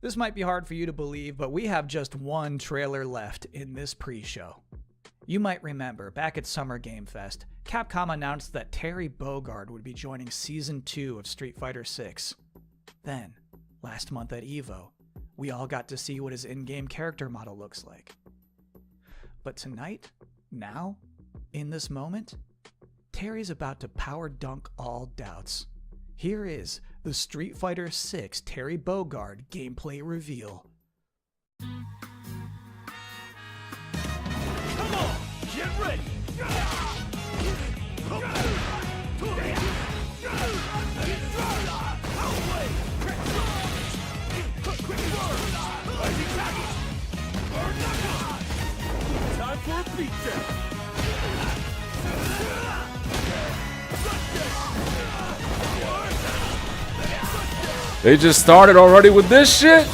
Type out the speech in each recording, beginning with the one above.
This might be hard for you to believe, but we have just one trailer left in this pre-show. You might remember, back at Summer Game Fest, Capcom announced that Terry Bogard would be joining Season 2 of Street Fighter VI. Then, last month at EVO, we all got to see what his in-game character model looks like. But tonight, now, in this moment, Terry's about to power dunk all doubts. Here is the Street Fighter VI Terry Bogard gameplay reveal. Come on, get ready! Time for a beatdown! They just started already with this shit?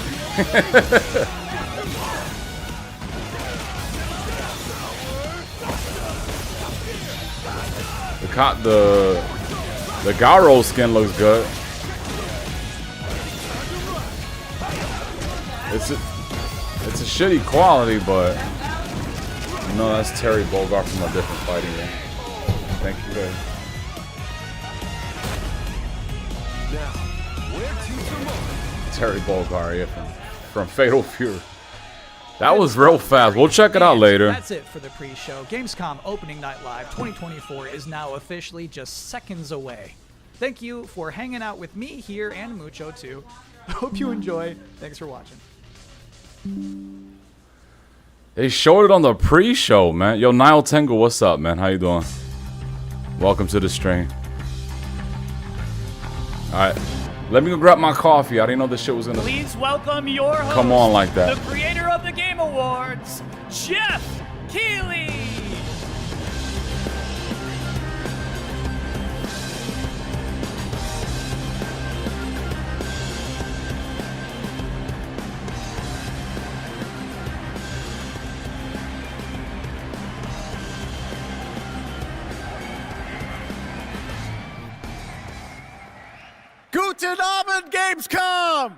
The Garo skin looks good. It's a shitty quality, but you know that's Terry Bogard from a different fighting game. Thank you guys. Terry Bogard, yeah, from Fatal Fury. That was real fast. We'll check it out later. That's it for the pre-show. Gamescom Opening Night Live 2024 is now officially just seconds away. Thank you for hanging out with me here and Mucho too. Hope you enjoy. Thanks for watching. They showed it on the pre-show, man. Yo, Nile Tengu, what's up, man? How you doing? Welcome to the stream. Alright. Let me go grab my coffee. I didn't know this shit was gonna... Please welcome your host, come on like that. The creator of the Game Awards, Jeff Keighley. Guten Abend, Gamescom!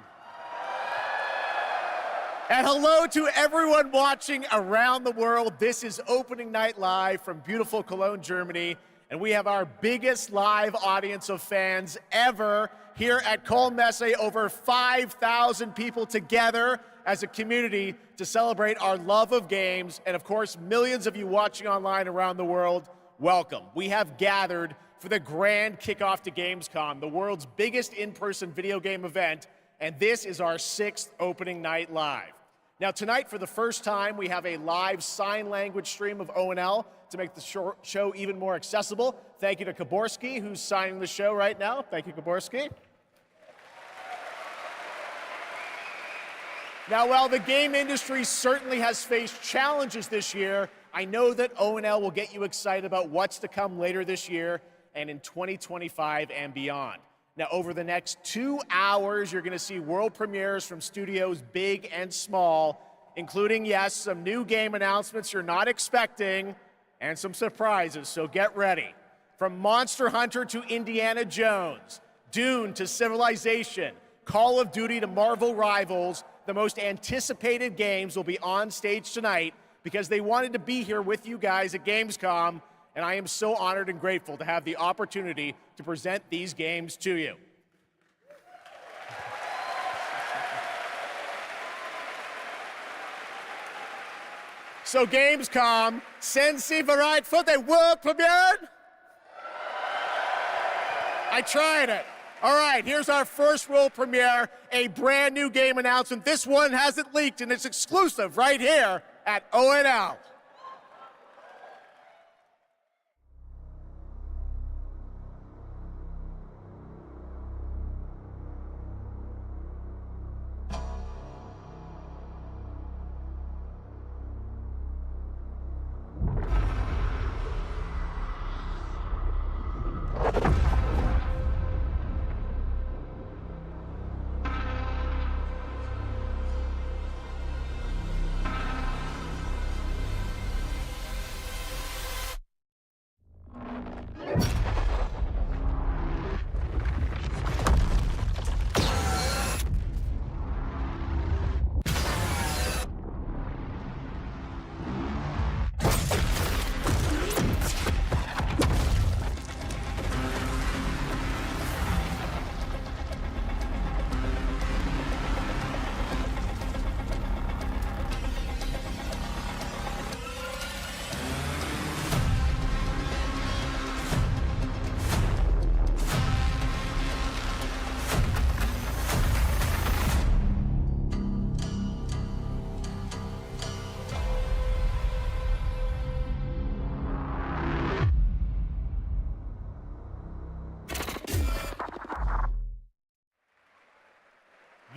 And hello to everyone watching around the world. This is Opening Night Live from beautiful Cologne, Germany. And we have our biggest live audience of fans ever here at Cologne Messe. Over 5,000 people together as a community to celebrate our love of games. And of course, millions of you watching online around the world, welcome. We have gathered for the grand kickoff to Gamescom, the world's biggest in-person video game event, and this is our 6th Opening Night Live. Now tonight, for the first time, we have a live sign language stream of ONL to make the show even more accessible. Thank you to Kaborski, who's signing the show right now. Thank you, Kaborski. Now, while the game industry certainly has faced challenges this year, I know that ONL will get you excited about what's to come later this year and in 2025 and beyond. Now, over the next 2 hours, you're going to see world premieres from studios big and small, including, yes, some new game announcements you're not expecting, and some surprises, so get ready. From Monster Hunter to Indiana Jones, Dune to Civilization, Call of Duty to Marvel Rivals, the most anticipated games will be on stage tonight because they wanted to be here with you guys at Gamescom, and I am so honored and grateful to have the opportunity to present these games to you. So Gamescom, Sensi bereit for the world premiere? I tried it. All right, here's our first world premiere, a brand new game announcement. This one hasn't leaked and it's exclusive right here at ONL.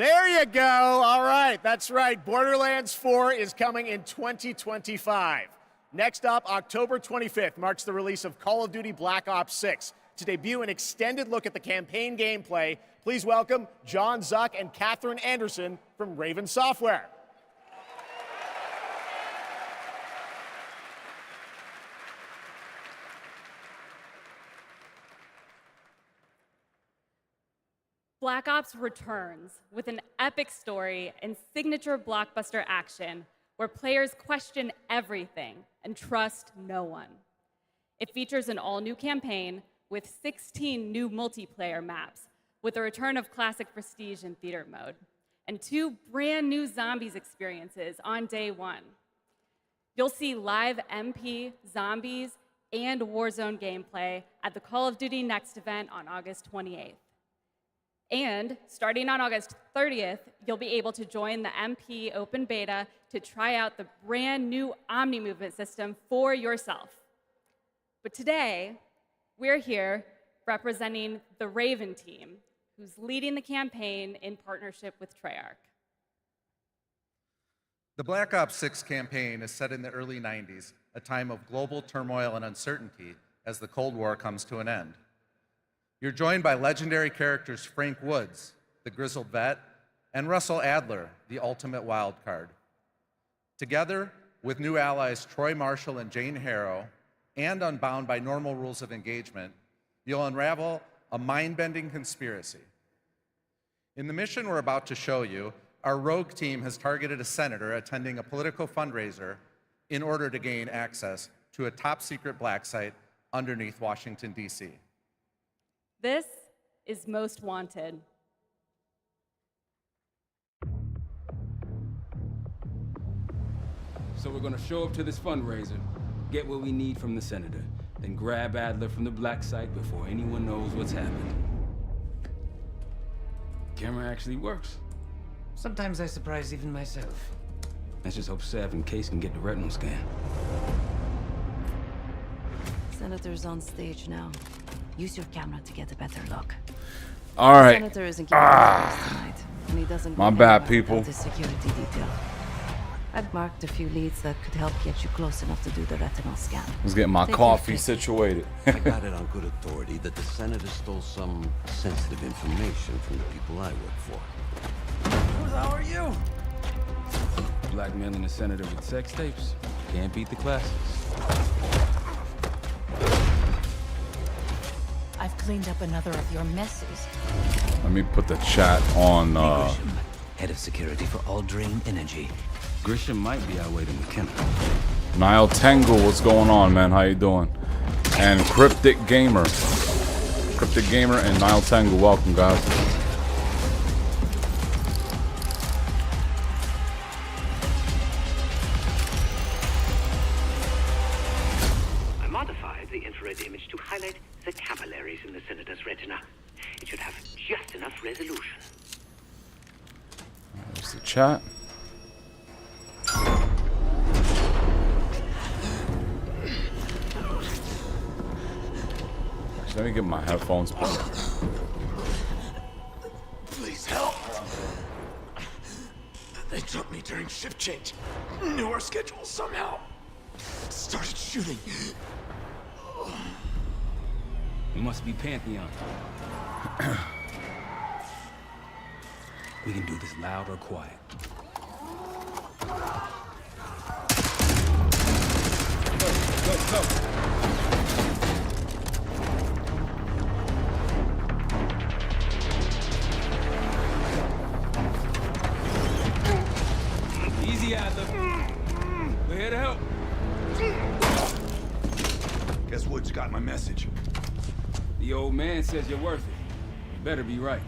There you go. All right, that's right. Borderlands 4 is coming in 2025. Next up, October 25th marks the release of Call of Duty Black Ops 6. To debut an extended look at the campaign gameplay, please welcome John Zuck and Catherine Anderson from Raven Software. Black Ops returns with an epic story and signature blockbuster action where players question everything and trust no one. It features an all-new campaign with 16 new multiplayer maps, with the return of classic Prestige and Theater mode, and 2 brand new Zombies experiences on day 1. You'll see live MP, Zombies, and Warzone gameplay at the Call of Duty Next event on August 28th. And starting on August 30th, you'll be able to join the MP Open Beta to try out the brand new Omni Movement system for yourself. But today, we're here representing the Raven team, who's leading the campaign in partnership with Treyarch. The Black Ops 6 campaign is set in the early 90s, a time of global turmoil and uncertainty as the Cold War comes to an end. You're joined by legendary characters Frank Woods, the grizzled vet, and Russell Adler, the ultimate wild card. Together with new allies Troy Marshall and Jane Harrow, and unbound by normal rules of engagement, you'll unravel a mind-bending conspiracy. In the mission we're about to show you, our rogue team has targeted a senator attending a political fundraiser in order to gain access to a top-secret black site underneath Washington, D.C. This is Most Wanted. So we're gonna show up to this fundraiser, get what we need from the senator, then grab Adler from the black site before anyone knows what's happened. Camera actually works. Sometimes I surprise even myself. Let's just hope Sev and Case can get the retinal scan. Senator's on stage now. Use your camera to get a better look. All right. Senator isn't giving us tonight, and he doesn't My go bad, anywhere people. without the security detail. I've marked a few leads that could help get you close enough to do the retinal scan. Let's get my Take your coffee pick. situated. I got it on good authority that the senator stole some sensitive information from the people I work for. Who the hell are you? Blackmailing the senator with sex tapes. Can't beat the classics. I've cleaned up another of your messes. Let me put the chat on. Grisham, head of security for Aldrin Energy. Grisham might be our way to McKenna. Niall Tangle, what's going on, man? How you doing? And Cryptic Gamer. Cryptic Gamer and Niall Tangle, welcome, guys. I modified the infrared image to highlight the capillaries in the senator's retina. It should have just enough resolution. There's the chat. Let me get my headphones put. Please help. They took me during shift change. Knew our schedule somehow. Started shooting. It must be Pantheon. We can do this loud or quiet. Go. Easy, Adler. We're here to help. Guess Woods got my message. The old man says you're worth it. You better be right.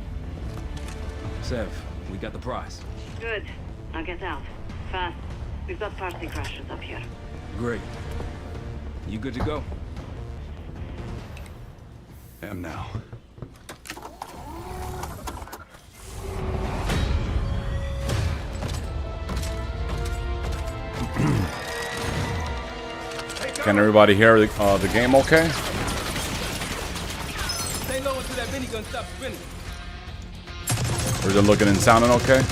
Sev, we got the prize. Good. I'll get out. Fast. We've got party crashers up here. Great. You good to go? Am now. Can everybody hear the game okay? Stay low until that minigun stops spinning. Or is it looking and sounding okay?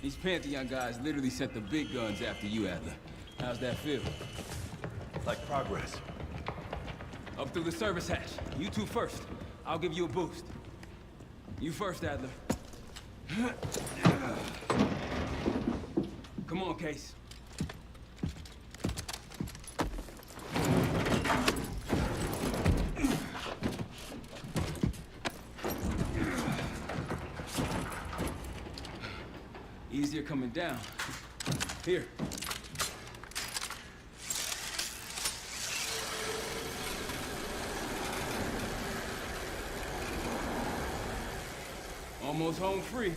These Pantheon guys literally sent the big guns after you, Adler. How's that feel? Like progress. Up through the service hatch. You two first. I'll give you a boost. You first, Adler. Come on, Case. Easier coming down. Here. Almost home free.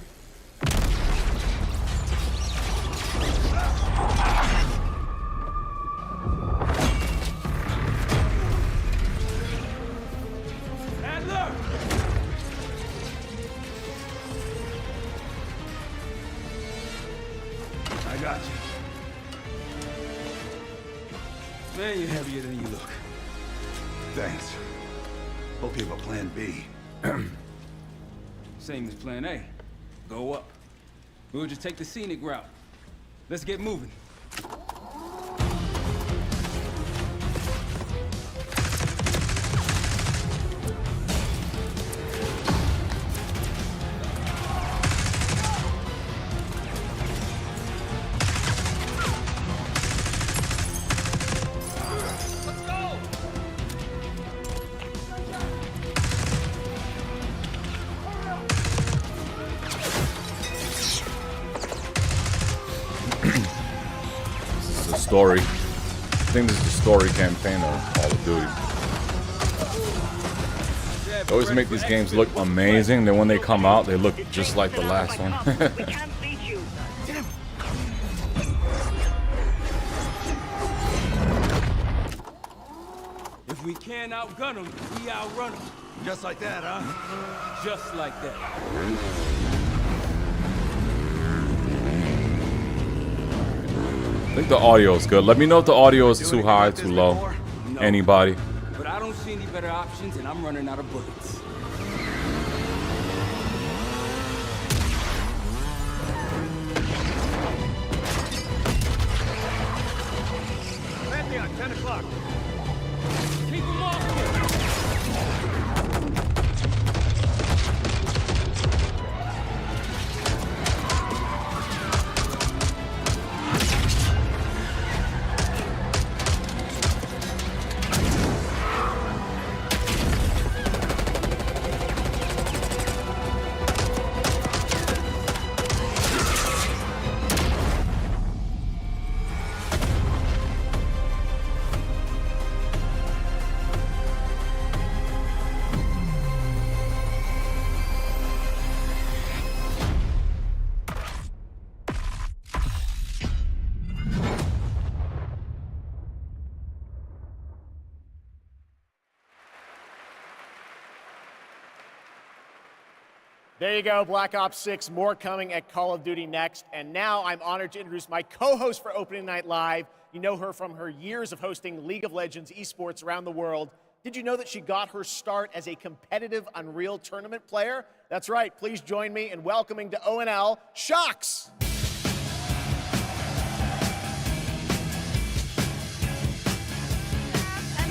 Adler! I got you. Man, you're heavier than you look. Thanks. Hope you have a plan B. Same as plan A. Go up. We'll just take the scenic route. Let's get moving. Story. I think this is the story campaign of Call of Duty. They always make these games look amazing, then when they come out, they look just like the last one. If we can't outgun them, we outrun them. Just like that, huh? Just like that. I think the audio is good. Let me know if the audio is too high, too low. No. Anybody? But I don't see any better options, and I'm running out of bullets. Pantheon, 10 o'clock. Keep them off me! There you go, Black Ops 6, more coming at Call of Duty next. And now I'm honored to introduce my co-host for Opening Night Live. You know her from her years of hosting League of Legends esports around the world. Did you know that she got her start as a competitive Unreal Tournament player? That's right, please join me in welcoming to ONL, Shocks! And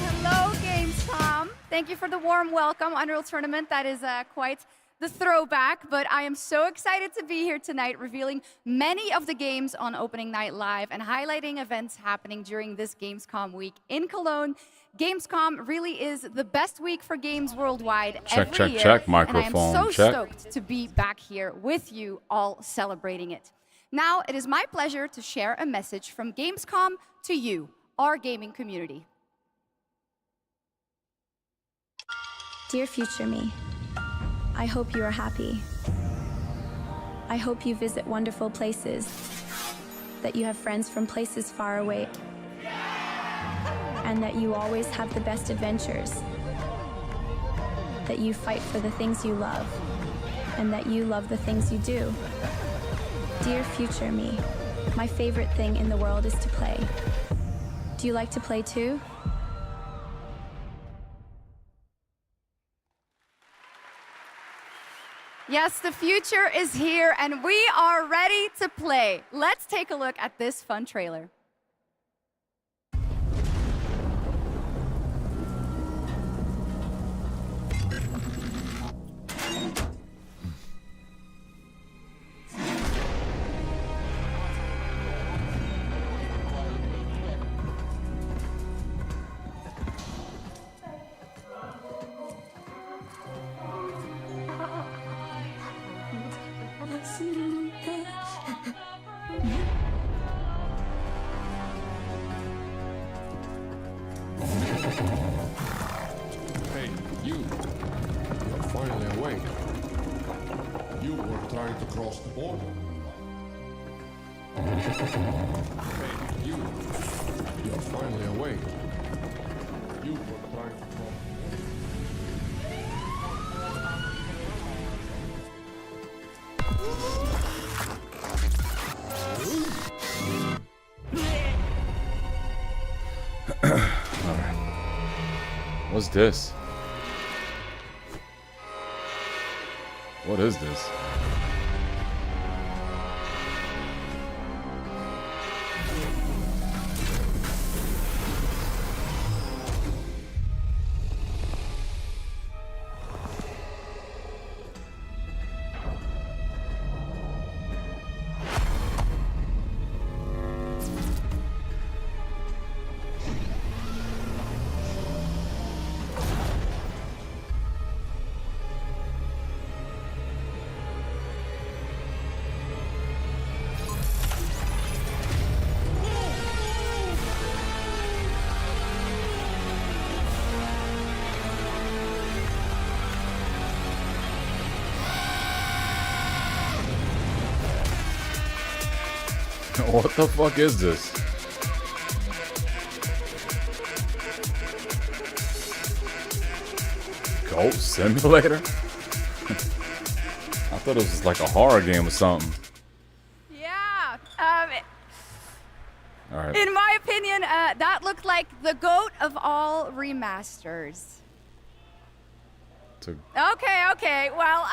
hello, Gamescom. Thank you for the warm welcome. Unreal Tournament, that is quite the throwback, but I am so excited to be here tonight revealing many of the games on Opening Night Live and highlighting events happening during this Gamescom week in Cologne. Gamescom really is the best week for games worldwide every year. Check, microphone, and I am so check. stoked to be back here with you all celebrating it. Now, it is my pleasure to share a message from Gamescom to you, our gaming community. Dear future me, I hope you are happy. I hope you visit wonderful places that you have friends from places far away, and that you always have the best adventures, that you fight for the things you love, and that you love the things you do. Dear future me, my favorite thing in the world is to play. Do you like to play too? Yes, the future is here and we are ready to play. Let's take a look at this fun trailer. Hey, you. You're finally awake. You were trying to cross the border. Hey, you. You're finally awake. You were trying to cross the border. What's this? What is this? What the fuck is this? Goat Simulator? I thought it was like a horror game or something. Yeah. Alright. In my opinion, that looked like the GOAT of all remasters. Okay. Well,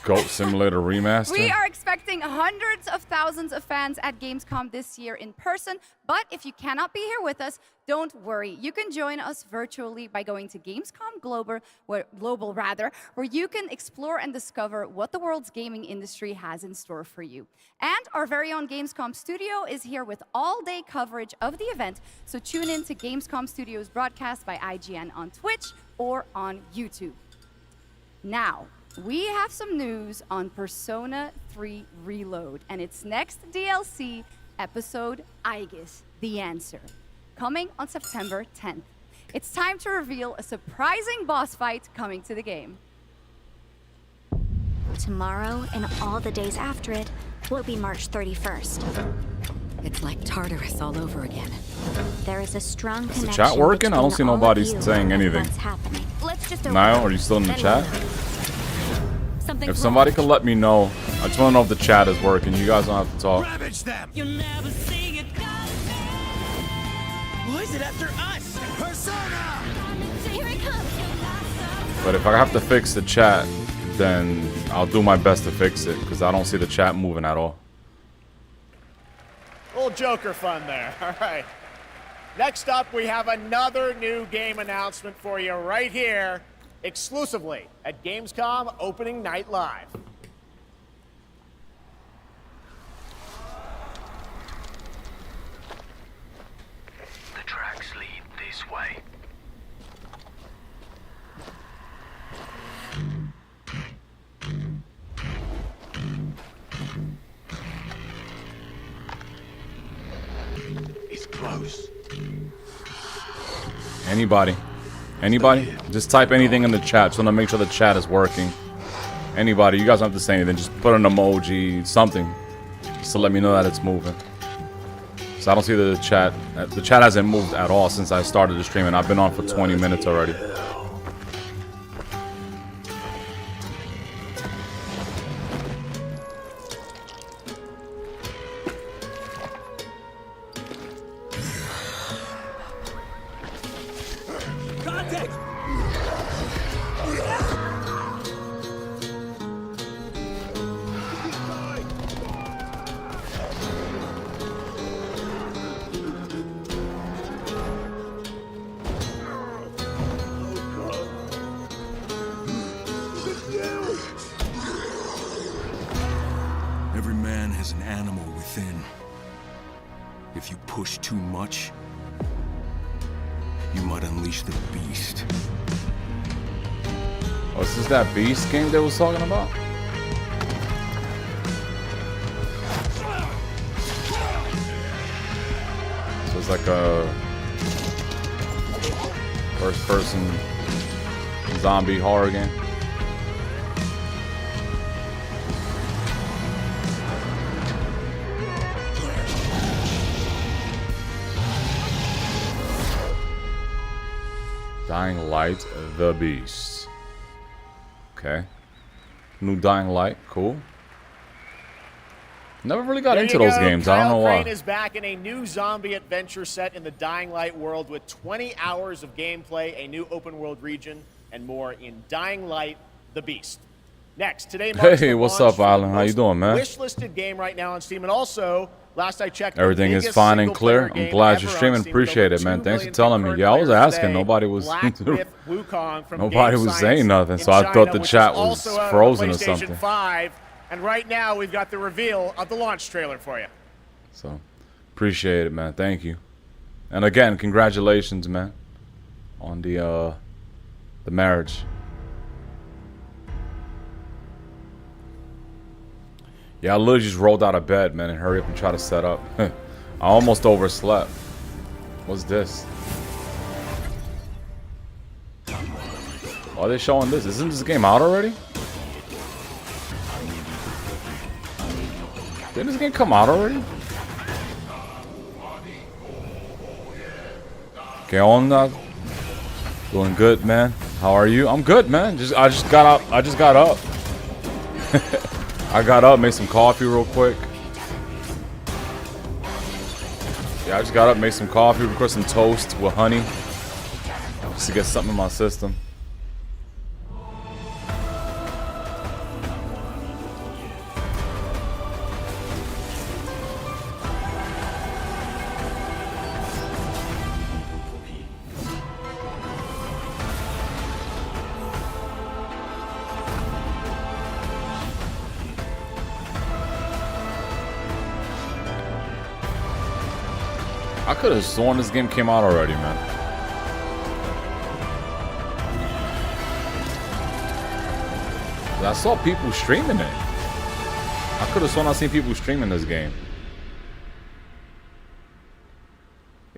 Goat Simulator Remaster? we are expecting hundreds of thousands of fans at Gamescom this year in person, but if you cannot be here with us, don't worry. You can join us virtually by going to Gamescom Global, where you can explore and discover what the world's gaming industry has in store for you. And our very own Gamescom studio is here with all-day coverage of the event, so tune in to Gamescom Studios broadcast by IGN on Twitch or on YouTube. Now, we have some news on Persona 3 Reload and its next DLC episode, Aegis, The Answer, coming on September 10th. It's time to reveal a surprising boss fight coming to the game. Tomorrow and all the days after it will be March 31st. It's like Tartarus all over again. There is a strong connection. Is the chat working? I don't see nobody saying anything. Let's just Niall, are you still in the chat? If somebody could let me know, I just want to know if the chat is working. You guys don't have to talk. Ravage them! You'll never see it coming! Why is it after us? Persona! Here it comes! But if I have to fix the chat, then I'll do my best to fix it, because I don't see the chat moving at all. Little Joker fun there. All right. Next up, we have another new game announcement for you right here, exclusively at Gamescom Opening Night Live. The tracks lead this way. It's close. Anybody? Just type anything in the chat. Just want to make sure the chat is working. Anybody, you guys don't have to say anything. Just put an emoji, something, just to let me know that it's moving. So I don't see the chat. The chat hasn't moved at all since I started the stream, and I've been on for 20 minutes already. Every man has an animal within. If you push too much, you might unleash the beast. Oh, is this that beast game they was talking about? So it's like a first-person zombie horror game. Dying Light, the Beast. Okay. New Dying Light, cool. Never really got into those games. I don't know why. Kyle Crane is back in a new zombie adventure set in the Dying Light world with 20 hours of gameplay, a new open world region, and more in Dying Light, the Beast. Next, today marks Hey, the what's launch up, for the Alan? How you most doing, man? Wish-listed game right now on Steam, and also, last I checked, Everything is fine and clear. I'm glad you're streaming. Appreciate it, man. Thanks for telling me. Yeah, I was asking. Nobody was nobody was saying nothing, so I thought the chat was frozen or something. 5, and right now we've got the reveal of the launch trailer for you. So, appreciate it, man. Thank you. And again, congratulations, man, on the marriage. Yeah, I literally just rolled out of bed, man, and hurry up and try to set up. I almost overslept. What's this? Why are they showing this? Isn't this game out already? Didn't this game come out already? Okay, on that. Doing good, man. How are you? I'm good, man. I just got up. I got up, made some coffee real quick. Yeah, I just got up, made some coffee, recorded some toast with honey. Just to get something in my system. I could have sworn this game came out already, man. I saw people streaming it. I could have sworn I seen people streaming this game.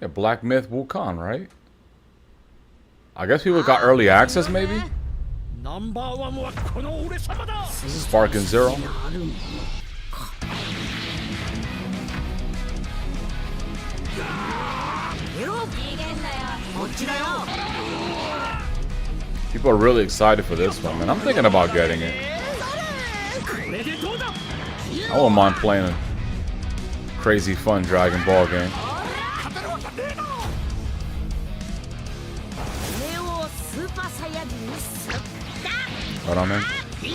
Yeah, Black Myth Wukong, right? I guess people got early access, maybe? This is Sparking Zero. People are really excited for this one, man. I'm thinking about getting it. I wouldn't mind playing a crazy fun Dragon Ball game. What I mean?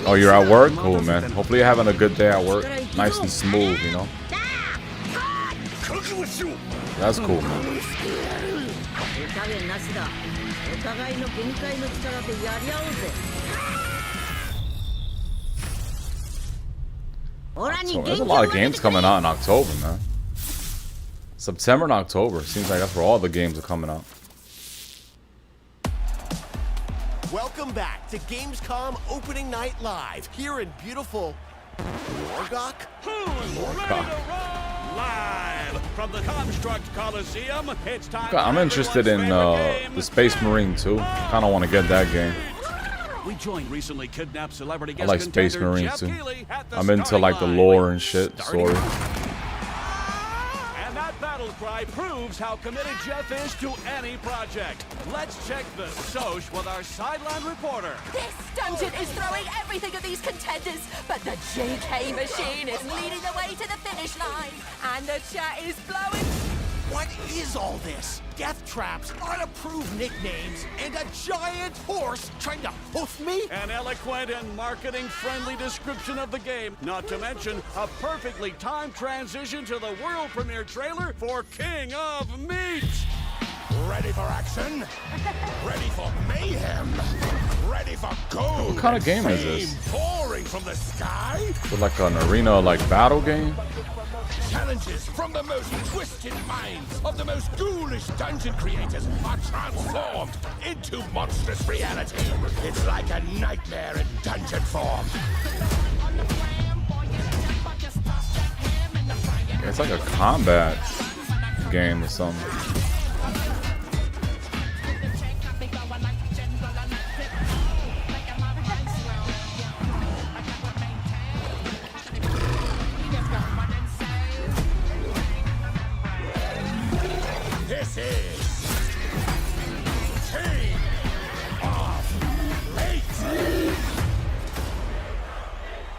Oh, you're at work? Cool, man. Hopefully you're having a good day at work. Nice and smooth, you know? That's cool, man. So there's a lot of games coming out in October, man. September and October. Seems like that's where all the games are coming out. Welcome back to Gamescom Opening Night Live here in beautiful Wargok. Live from the Construct Coliseum, it's time. I'm interested in the Space Marine too. Kind of want to get that game. We joined recently kidnapped celebrity I like Space Marines too. I'm into like the lore and shit, story. And that battle battle cry proves how committed Jeff is to any project. Let's check the soch with our sideline reporter. This dungeon is throwing everything at these contenders, but the JK machine is leading the way to the finish line, and the chat is blowing. What is all this? Death traps, unapproved nicknames, and a giant horse trying to hoof me? An eloquent and marketing-friendly description of the game, not to mention a perfectly timed transition to the world premiere trailer for King of Meat. Ready for action? Ready for mayhem? Ready for gold? What kind of game is this? Pouring from the sky? With like an arena, like battle game? Challenges from the most twisted minds of the most ghoulish dungeon creators are transformed into monstrous reality. It's like a nightmare in dungeon form. It's like a combat game or something. This is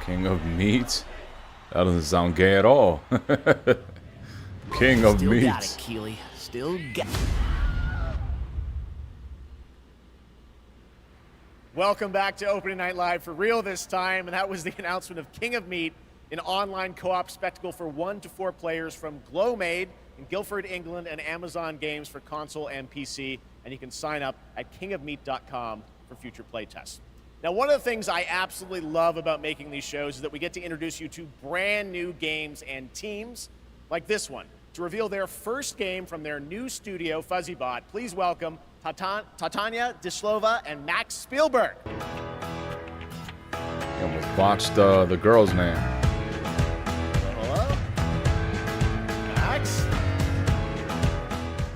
King of Meat. King of Meat? That doesn't sound gay at all. King of Still Meat. got it, Keely. Still got it. Welcome back to Opening Night Live for real this time, and that was the announcement of King of Meat, an online co-op spectacle for 1 to 4 players from Glowmade in Guildford, England, and Amazon Games for console and PC, and you can sign up at kingofmeat.com for future playtests. Now, one of the things I absolutely love about making these shows is that we get to introduce you to brand new games and teams like this one. To reveal their first game from their new studio, FuzzyBot, please welcome Tatania Dislova and Max Spielberg. You almost botched the girl's name. Hello? Max?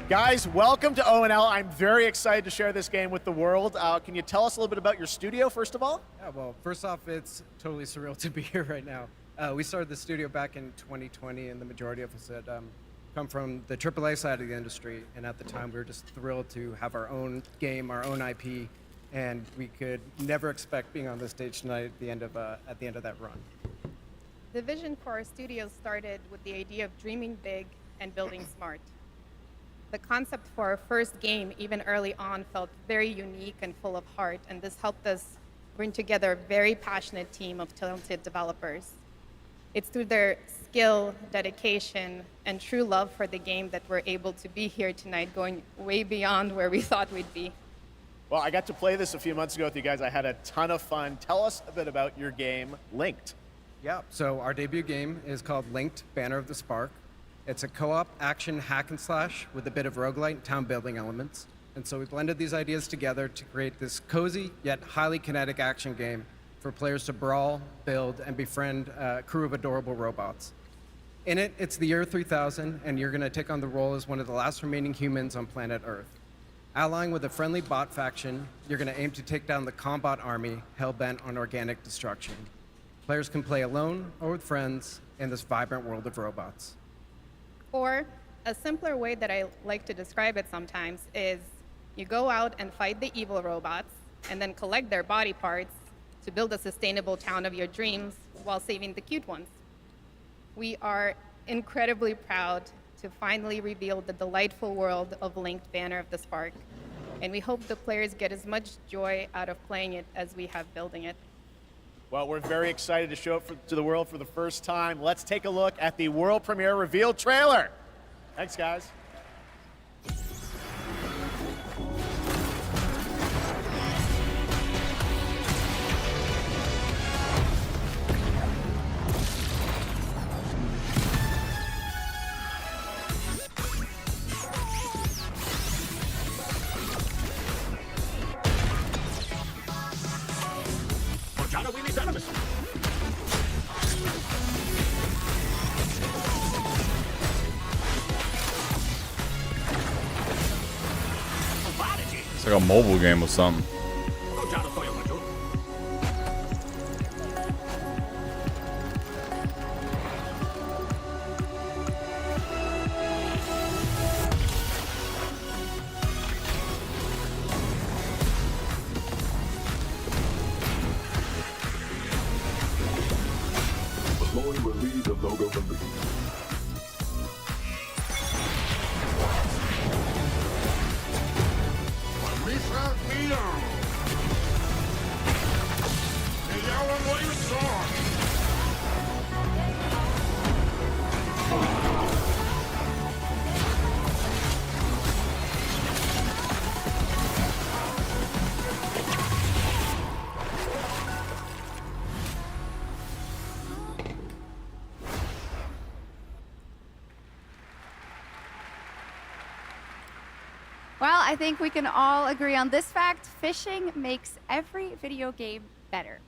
Guys, welcome to ONL. I'm very excited to share this game with the world. Can you tell us a little bit about your studio, first of all? Yeah, well, first off, it's totally surreal to be here right now. We started the studio back in 2020, and the majority of us had come from the AAA side of the industry, and at the time we were just thrilled to have our own game, our own IP, and we could never expect being on this stage tonight at the end of that run. The vision for our studio started with the idea of dreaming big and building smart. The concept for our first game, even early on, felt very unique and full of heart, and this helped us bring together a very passionate team of talented developers. It's through their skill, dedication, and true love for the game that we're able to be here tonight, going way beyond where we thought we'd be. Well, I got to play this a few months ago with you guys. I had a ton of fun. Tell us a bit about your game, Linked. Yeah, so our debut game is called Linked, Banner of the Spark. It's a co-op action hack and slash with a bit of roguelite and town building elements. And so we blended these ideas together to create this cozy yet highly kinetic action game for players to brawl, build, and befriend a crew of adorable robots. In it, it's the year 3000, and you're going to take on the role as one of the last remaining humans on planet Earth. Allying with a friendly bot faction, you're going to aim to take down the Combot army hell-bent on organic destruction. Players can play alone or with friends in this vibrant world of robots. Or a simpler way that I like to describe it sometimes is you go out and fight the evil robots and then collect their body parts to build a sustainable town of your dreams while saving the cute ones. We are incredibly proud to finally reveal the delightful world of Linked Banner of the Spark, and we hope the players get as much joy out of playing it as we have building it. Well, we're very excited to show it to the world for the first time. Let's take a look at the world premiere reveal trailer. Thanks, guys. It's like a mobile game or something. Join will lead the logo release. Well, I think we can all agree on this fact. Fishing makes every video game better.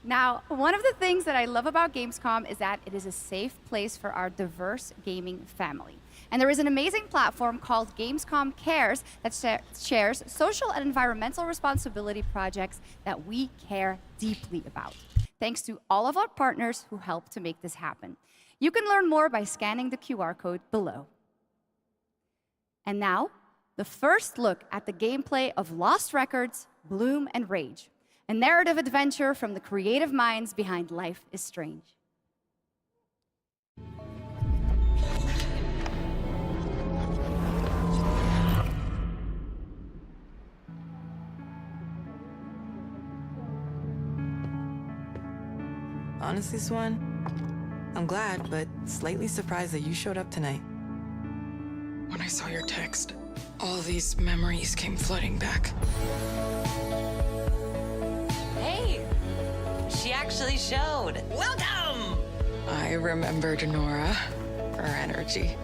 Now, one of the things that I love about Gamescom is that it is a safe place for our diverse gaming family. And there is an amazing platform called Gamescom Cares that shares social and environmental responsibility projects that we care deeply about. Thanks to all of our partners who help to make this happen. You can learn more by scanning the QR code below. And now, the first look at the gameplay of Lost Records, Bloom and Rage, a narrative adventure from the creative minds behind Life is Strange. Honestly, Swan, I'm glad, but slightly surprised that you showed up tonight. When I saw your text, all these memories came flooding back. Hey, she actually showed. Welcome! I remembered Nora, her energy.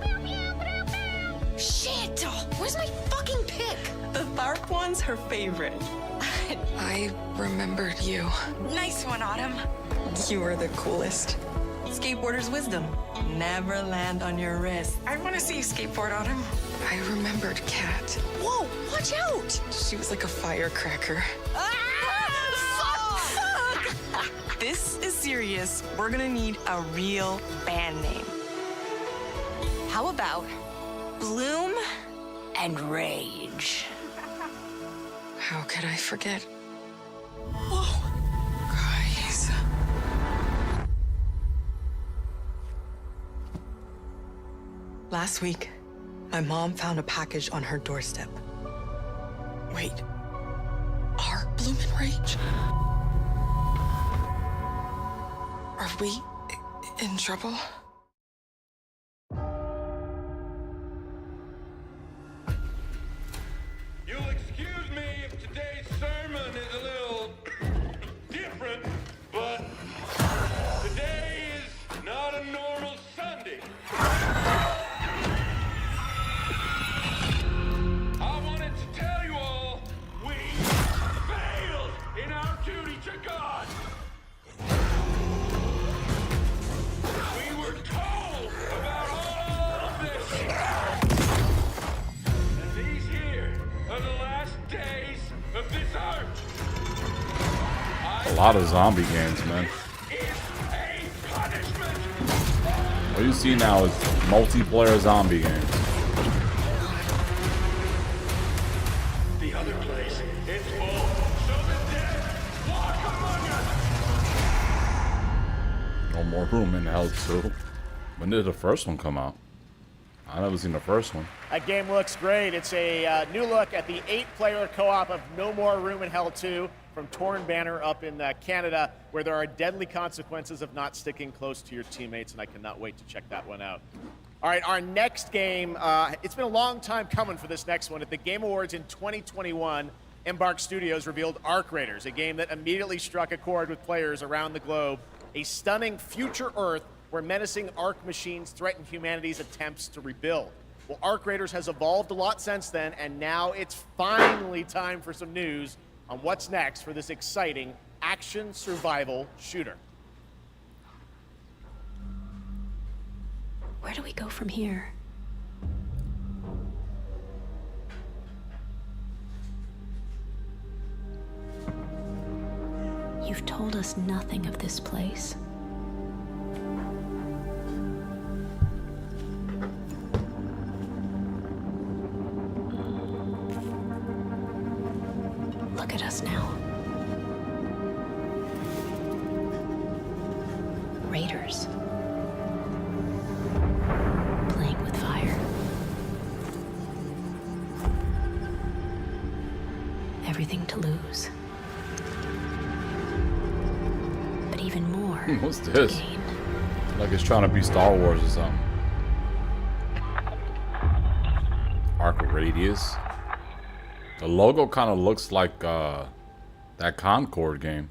Shit! Where's my fucking pick? The Tharp one's her favorite. I remembered you. Nice one, Autumn. You were the coolest. Skateboarder's wisdom. Never land on your wrist. I want to see you skateboard, Autumn. I remembered Kat. Whoa, watch out! She was like a firecracker. Fuck! This is serious. We're gonna need a real band name. How about Bloom and Rage? How could I forget? Whoa. Guys. Last week, my mom found a package on her doorstep. Wait. Are Bloom and Rage? Are we in trouble? You'll excuse me if today's sermon is a little different, but today is not a normal Sunday. I wanted to tell you all, we failed in our duty to God. We were told about all of this. And these here are the last days of this earth. A lot of zombie games, man. What you see now is multiplayer zombie games. The other place, it's full, so the dead walk among us. No more room in Hell 2. When did the first one come out? I never seen the first one. That game looks great. It's a new look at the 8-player co-op of No More Room in Hell 2 from Torn Banner up in Canada, where there are deadly consequences of not sticking close to your teammates, and I cannot wait to check that one out. All right, our next game, it's been a long time coming for this next one. At the Game Awards in 2021, Embark Studios revealed Arc Raiders, a game that immediately struck a chord with players around the globe. A stunning future Earth where menacing Arc machines threaten humanity's attempts to rebuild. Well, Arc Raiders has evolved a lot since then, and now it's finally time for some news on what's next for this exciting action survival shooter. Where do we go from here? You've told us nothing of this place. Look at us now. Raiders. everything to lose. But even more. What's this? Like it's trying to be Star Wars or something. Arc Radius. The logo kind of looks like that Concord game.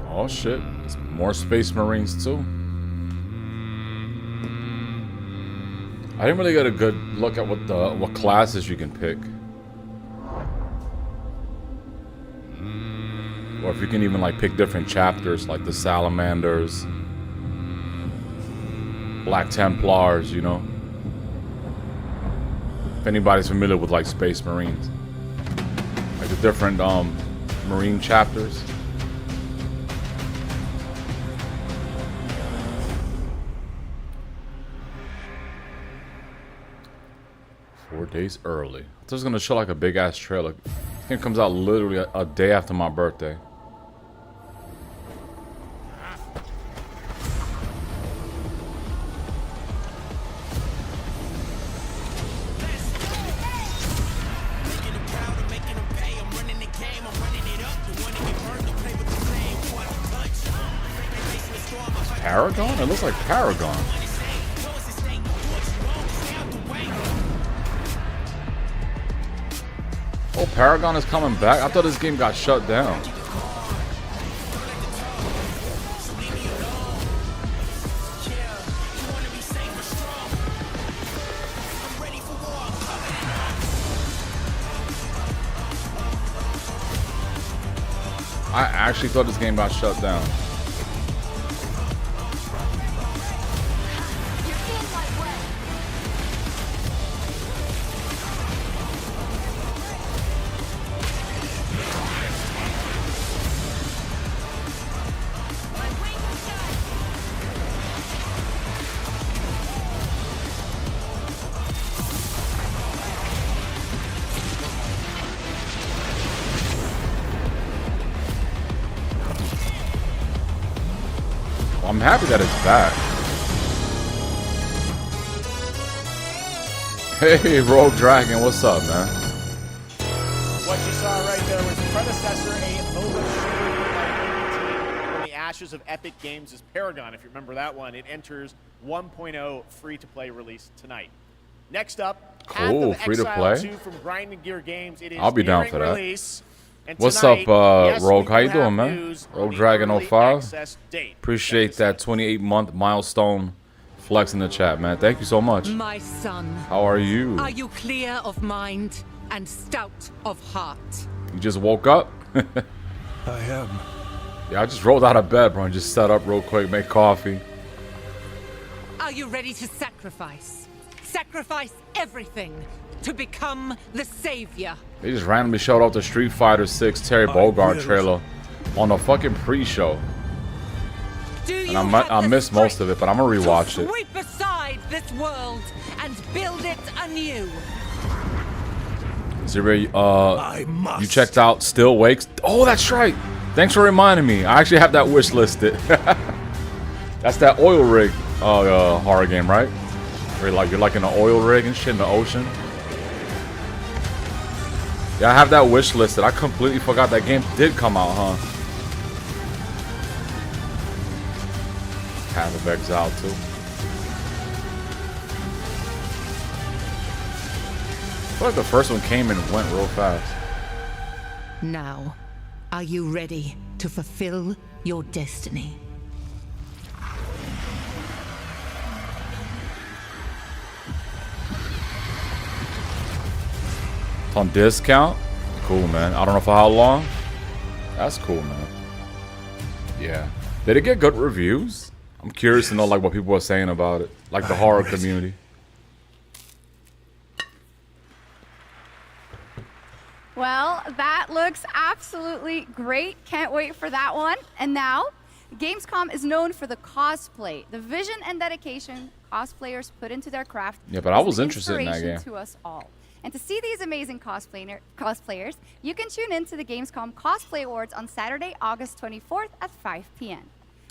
Oh shit, there's more Space Marines too. I didn't really get a good look at what classes you can pick. Or if you can even like pick different chapters like the Salamanders, Black Templars, you know. If anybody's familiar with like Space Marines. Like the different Marine chapters. Days early. This is gonna show like a big ass trailer. This game comes out literally a day after my birthday. Paragon? It looks like Paragon. Oh, Paragon is coming back? I thought this game got shut down. I actually thought this game got shut down. I'm happy that it's back. Hey, Rogue Dragon, what's up, man? What you saw right there was predecessor a MOBA shooter from the ashes of Epic Games' Paragon. If you remember that one, it enters 1.0 free-to-play release tonight. Next up, cool, free-to-play. 2 from Grinding Gear Games. It is I'll be down for that. Release. And what's tonight, up, yes, Rogue? How you doing, man? Rogue Dragon 05. Appreciate that 28-month milestone flex in the chat, man. Thank you so much. My son. How are you? Are you clear of mind and stout of heart? You just woke up? I am. Yeah, I just rolled out of bed, bro, and just set up real quick, make coffee. Are you ready to sacrifice? Sacrifice everything to become the savior. They just randomly showed off the Street Fighter 6 Terry Bogard trailer on the fucking pre-show. And I missed most of it, but I'm gonna rewatch it. Sweep aside this world and build it anew. Zero, you checked out Still Wakes. Oh, that's right. Thanks for reminding me. I actually have that wish listed. That's that oil rig horror game, right? Where you're like in an oil rig and shit in the ocean. Yeah, I have that wish listed. I completely forgot that game did come out, huh? Path of Exile too. I feel like the first one came and went real fast. Now, are you ready to fulfill your destiny? It's on discount? Cool, man. I don't know for how long. That's cool, man. Yeah. Did it get good reviews? I'm curious to know like what people are saying about it. Like the horror community. Well, that looks absolutely great. Can't wait for that one. And now, Gamescom is known for the cosplay, the vision and dedication cosplayers put into their craft. Yeah, but I was interested in that game. To us all. And to see these amazing cosplayers, you can tune in to the Gamescom Cosplay Awards on Saturday, August 24th at 5 p.m.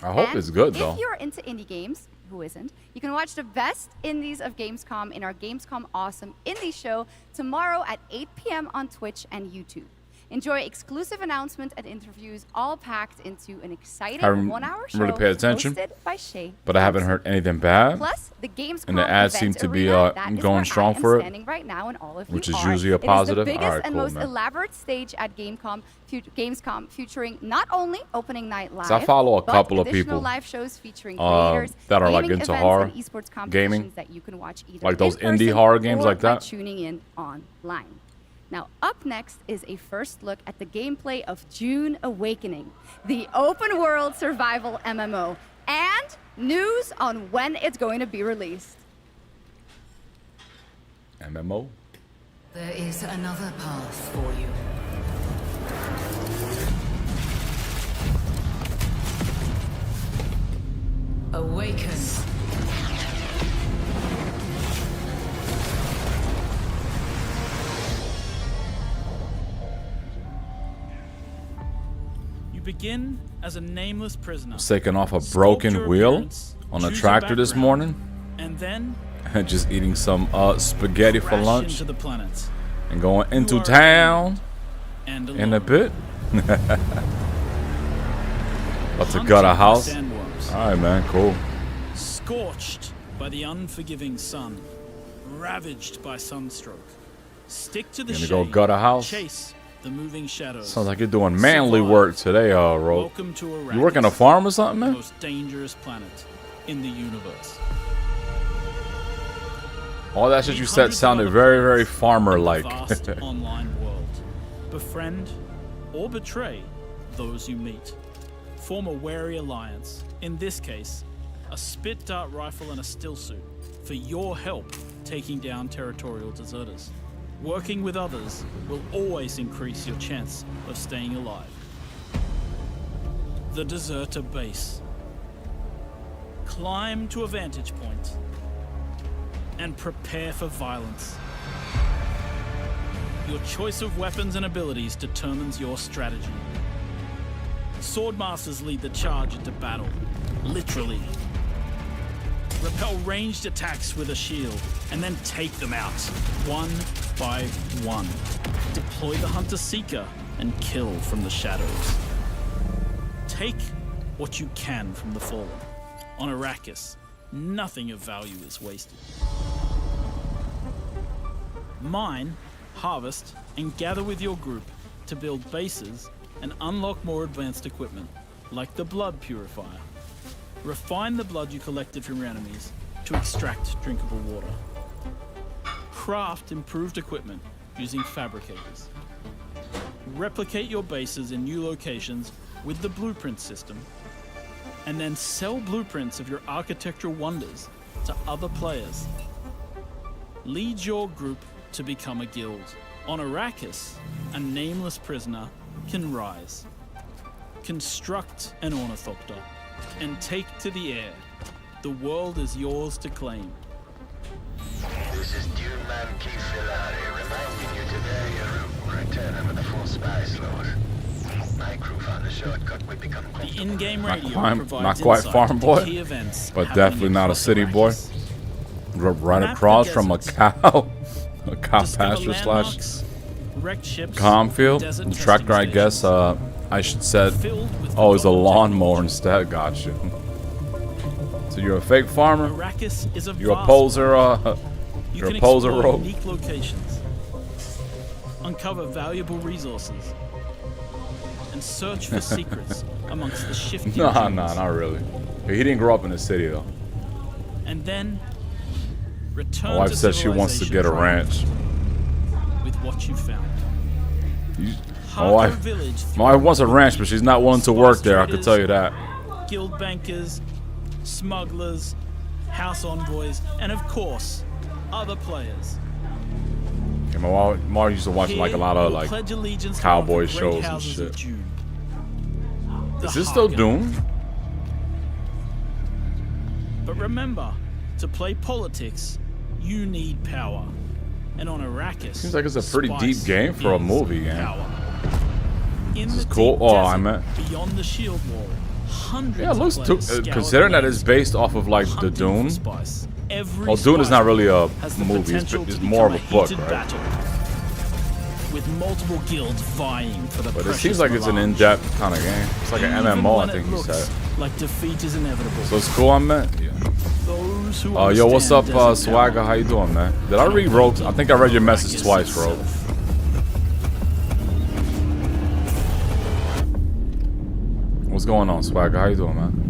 I hope it's good, though. If you're into indie games, who isn't, you can watch the best indies of Gamescom in our Gamescom Awesome Indie Show tomorrow at 8 p.m. on Twitch and YouTube. Enjoy exclusive announcements and interviews, all packed into an exciting one-hour show really pay attention, hosted by Shay. but I haven't heard anything bad. Plus, the Gamescom and the ads seem to be going strong for it, right now, and all of which you is are. usually a positive. It is the biggest All right, and cool, most man. elaborate stage at Gamescom, featuring not only opening night live, So I follow a but couple of additional people live shows featuring creators, that are like gaming into events, horror, and esports competitions gaming, that you can watch either like those in indie person horror games or like by that. tuning in online. Now, up next is a first look at the gameplay of June Awakening, the open world survival MMO, and news on when it's going to be released. MMO? There is another path for you. Awaken. Begin as a nameless prisoner. I was taking off a broken wheel on a tractor this morning, and then just eating some spaghetti for lunch, into the planet. And going into town in a bit. About to gut a house. All right, man, cool. Scorched by the unforgiving sun, ravaged by sunstroke. Stick to the shade. Gonna go gut a house. Chase the moving shadows. Sounds like you're doing manly work today, Ro. Welcome to Arrakis, you working a farm or something, man? The most dangerous planet in the universe. All that shit you said sounded very, very farmer-like. Vast online world. Befriend or betray those you meet. Form a wary alliance. In this case, a spit dart rifle and a still suit for your help taking down territorial deserters. Working with others will always increase your chance of staying alive. The Deserter Base. Climb to a vantage point and prepare for violence. Your choice of weapons and abilities determines your strategy. Swordmasters lead the charge into battle, literally. Repel ranged attacks with a shield, and then take them out, one by one. Deploy the Hunter-Seeker and kill from the shadows. Take what you can from the Fallen. On Arrakis, nothing of value is wasted. Mine, harvest, and gather with your group to build bases and unlock more advanced equipment, like the Blood Purifier. Refine the blood you collected from your enemies to extract drinkable water. Craft improved equipment using fabricators. Replicate your bases in new locations with the blueprint system, and then sell blueprints of your architectural wonders to other players. Lead your group to become a guild. On Arrakis, a nameless prisoner can rise. Construct an ornithopter and take to the air. The world is yours to claim. This is Duneman Keith Filari reminding you to vary your route or return under the full spy slot. My crew found a shortcut we become The in-game Not radio quite, provides not quite insight farm into boy, key events but happening definitely not a across city boy. Arrakis. Right Map the across from a deserts. cow, a cow Discover pasture slash landmarks, wrecked ships, Comfield. desert The tractor, I testing guess. I should said. Oh, it's a lawnmower instead. Got you. So you're a fake farmer. Arrakis is a You're a vast poser. You You're can a poser explore rogue. unique locations, uncover valuable resources, and search for secrets amongst the shifting Nah, dunes. not really. He didn't grow up in the city though. And then return My wife to said she wants to civilization get a triumphant ranch. with what you found. My wife wants a ranch, but she's not willing to work there. I can tell you that. Guild bankers, smugglers, house envoys, and of course, other players. Yeah, my wife used to watch like a lot of like Pledge allegiance to cowboy one of the great shows and houses of shit. June. Is this still Doom? But remember, to play politics, you need power. And on Arrakis, Seems like it's a pretty spice deep game for a is movie game. power. In This is the cool. deep Oh, desert I meant. beyond the shield wall, hundreds Yeah, it looks of too. players scour Considering the that it's based off of like the hunting for Dune. spice. Every Well, Dune is not really a has the movie. It's, potential it's to more of a become book, heated right? battle, with multiple guilds vying for the But it precious seems like it's an melange. in-depth kind of game. It's like an Even MMO, I when think it he looks said. like defeat is inevitable. So it's cool, I meant. Yeah. Those who Yo, what's up, understand desert Swagger? How you doing, man? Did I read Rogue? I think I read your message twice, Rogue. What's going on, Swagger? How you doing, man?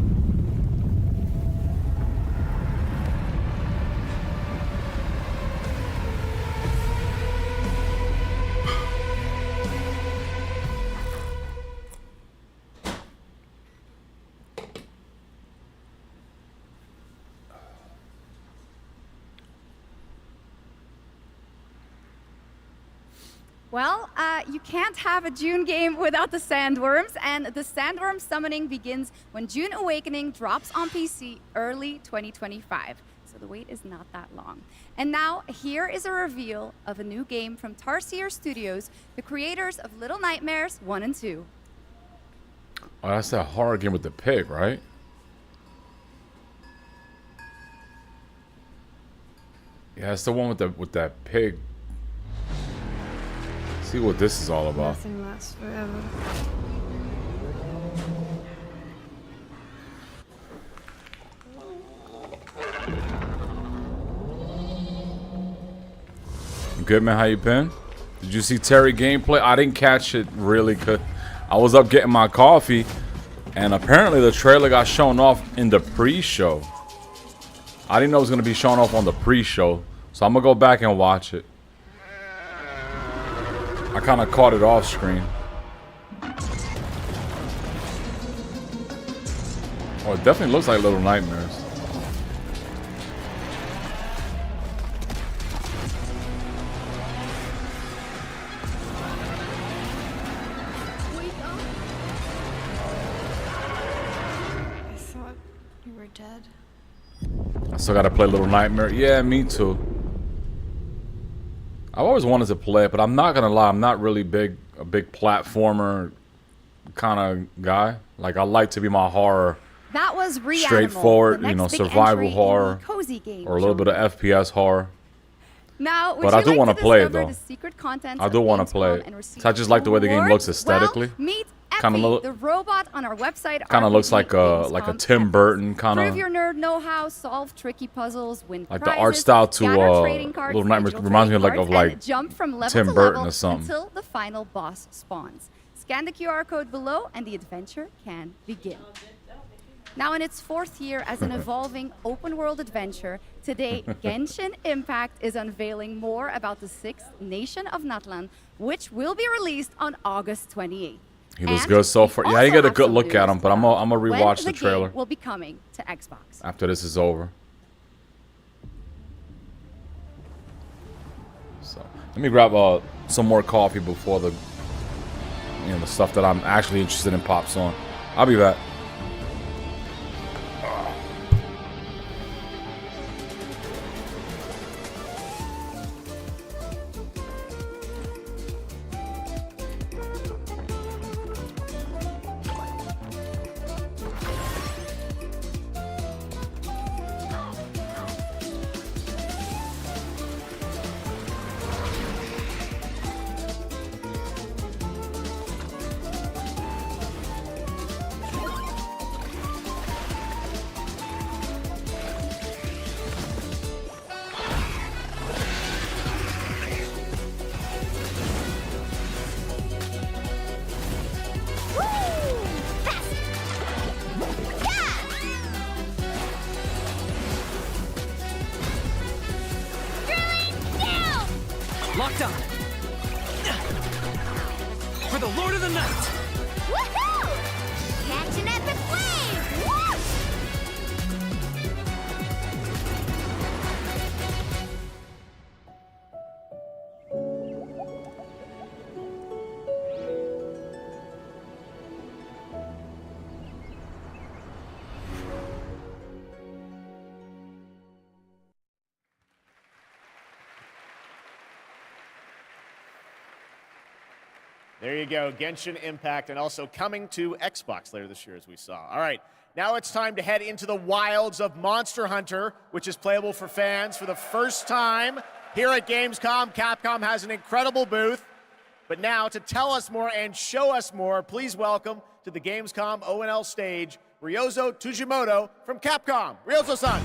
Well, you can't have a June game without the Sandworms, and the Sandworm summoning begins when June Awakening drops on PC early 2025. So the wait is not that long. And now, here is a reveal of a new game from Tarsier Studios, the creators of Little Nightmares 1 and 2. Oh, that's that horror game with the pig, right? Yeah, it's the one with that pig. See what this is all about. Nothing lasts forever. Good, man. How you been? Did you see Terry gameplay? I didn't catch it really good. I was up getting my coffee, and apparently the trailer got shown off in the pre-show. I didn't know it was going to be shown off on the pre-show, so I'm going to go back and watch it. I kind of caught it off screen. Oh, it definitely looks like Little Nightmares. I thought you were dead. I still gotta play Little Nightmare. Yeah, me too. I've always wanted to play it, but I'm not gonna lie, I'm not really a big platformer kind of guy. Like, I like to be my horror That was Reanimal, straightforward, the you know, next big survival entry in the horror, cozy game or a little bit of FPS horror. Now, would But you I do like want to play it discover though. the secret contents I of do want to Gamescom play and it. receive So I just like the way the game looks awards? aesthetically. Well, meet Kinda Effie, look- the robot on our website. Kind of looks RPG like a Gamescom Tim Burton kind Prove of, your nerd know-how, solve tricky puzzles, win like prizes, the art style to gather trading cards, Little Nightmares. digital Reminds me trading of cards, like and jump from level Tim to Burton level or something. until the final boss spawns. Scan the QR code below, and the adventure can begin. Now, in its fourth year as an evolving open-world adventure, today Genshin Impact is unveiling more about the 6th Nation of Natlan, which will be released on August 28th. He looks And good so we far. Yeah, I also didn't get a have good some look at news him, but I'm gonna when rewatch the game trailer will be coming to Xbox. after this is over. So let me grab some more coffee before the stuff that I'm actually interested in pops on. I'll be back. of the night! Woohoo! Catch an epic wave! Woo! There you go, Genshin Impact, and also coming to Xbox later this year, as we saw. All right, now it's time to head into the wilds of Monster Hunter, which is playable for fans for the first time here at Gamescom. Capcom has an incredible booth. But now, to tell us more and show us more, please welcome to the Gamescom ONL stage, Ryozo Tujimoto from Capcom. Ryozo-san.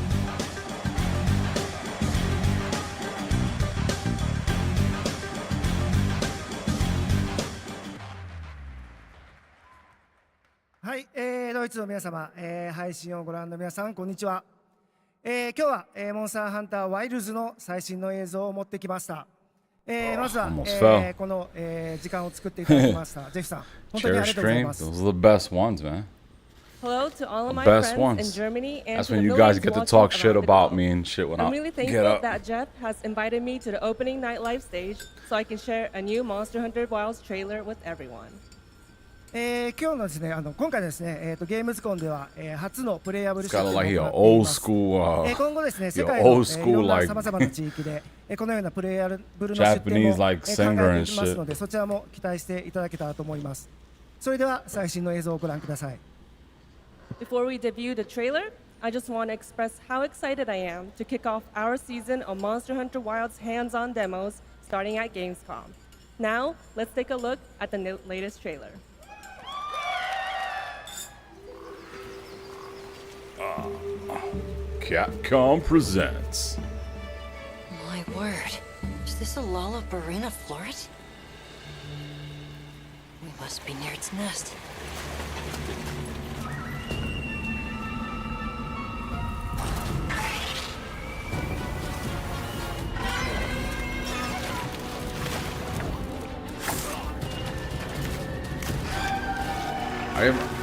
はい、ドイツの皆様、配信をご覧の皆さん、こんにちは。今日は、モンスターハンターワイルズの最新の映像を持ってきました。まずは、この、時間を作っていただきましたジェフさん、本当にありがとうございます。Those are the best ones, man. Hello to all of my best friends ones. in Germany and That's to when the you guys millions get to watching talk shit around the about globe. me and shit when I'm I really get thankful up. that Jeff has invited me to the opening night live stage so I can share a new Monster Hunter Wilds trailer with everyone. 今日のですね、今回ですね、ゲームズコンでは、初のプレイヤブルショ It's ッ kind プを of 行 like って your い old ます。 school, 今後ですね、世 your 界の old い school ろんな like さまざまな地域でこのようなプレイヤブルの出展も Japanese 考 like え singer てい and きますの shit. で、そちらも期待していただけたらと思います。それでは最新の映像をご覧ください。Before we debut the trailer, I just want to express how excited I am to kick off our season of Monster Hunter Wilds hands-on demos starting at Gamescom. Now, let's take a look at the latest trailer. Capcom presents. My word. Is this a Lollabarina floret? We must be near its nest.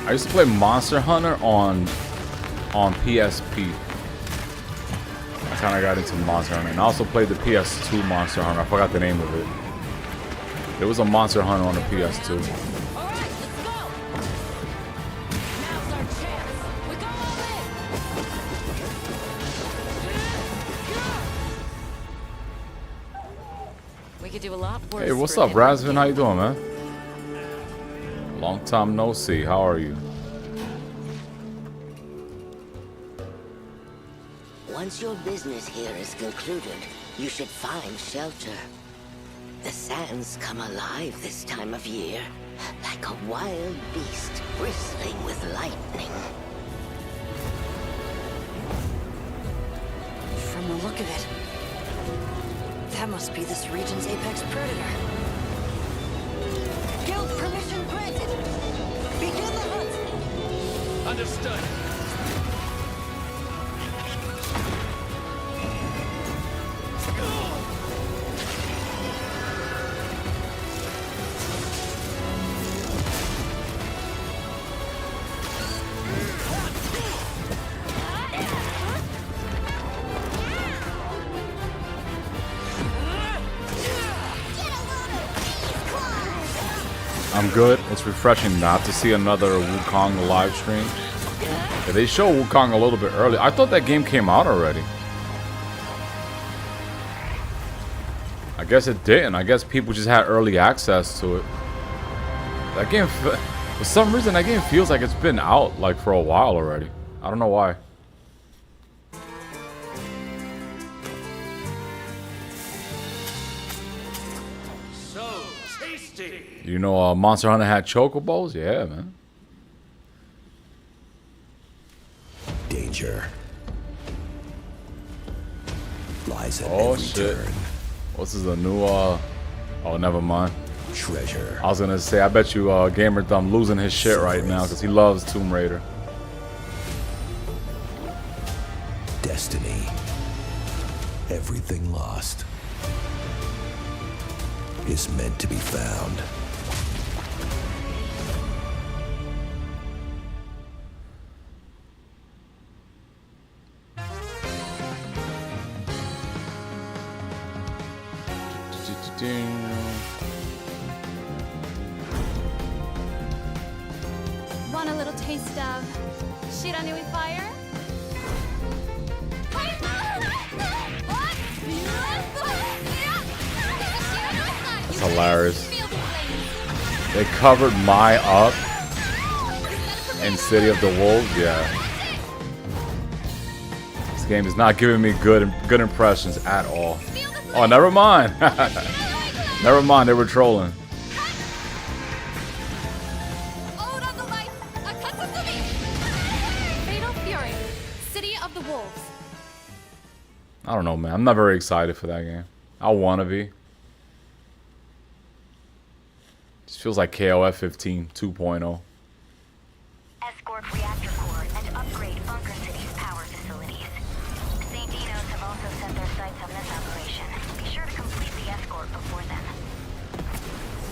I used to play Monster Hunter on PSP. I kind of got into Monster Hunter, and I also played the PS2 Monster Hunter. I forgot the name of it. There was a Monster Hunter on the PS2. We could do a lot worse. Hey, what's for up, him. Razvin? How you doing, man? Long time no see. How are you? Once your business here is concluded, you should find shelter. The sands come alive this time of year, like a wild beast bristling with lightning. From the look of it, that must be this region's apex predator. Guild permission granted. Begin the hunt. Understood. I'm good. It's refreshing not to see another Wukong live stream. Yeah, they show Wukong a little bit early. I thought that game came out already. I guess it didn't. I guess people just had early access to it. That game, for some reason, that game feels like it's been out like for a while already. I don't know why. So tasty. You know, Monster Hunter had chocobos? Yeah, man. Danger lies at Oh, every shit. turn. What's this, a new, oh, never mind. Treasure. I was gonna say, I bet you Gamer Thumb losing his shit right now because he loves Tomb Raider. Destiny. Everything lost is meant to be found. Want a little taste of Shiranui fire? It's hilarious. They covered my up in City of the Wolves. Yeah. This game is not giving me good impressions at all. Oh, never mind. Never mind, they were trolling. Fatal Fury, City of the Wolves. I don't know, man. I'm not very excited for that game. I want to be. Just feels like KOF 15 2.0. Escort reactor core and upgrade Bunker City's power facilities. St. Dino's have also set their sights on this operation. Be sure to complete the escort before then.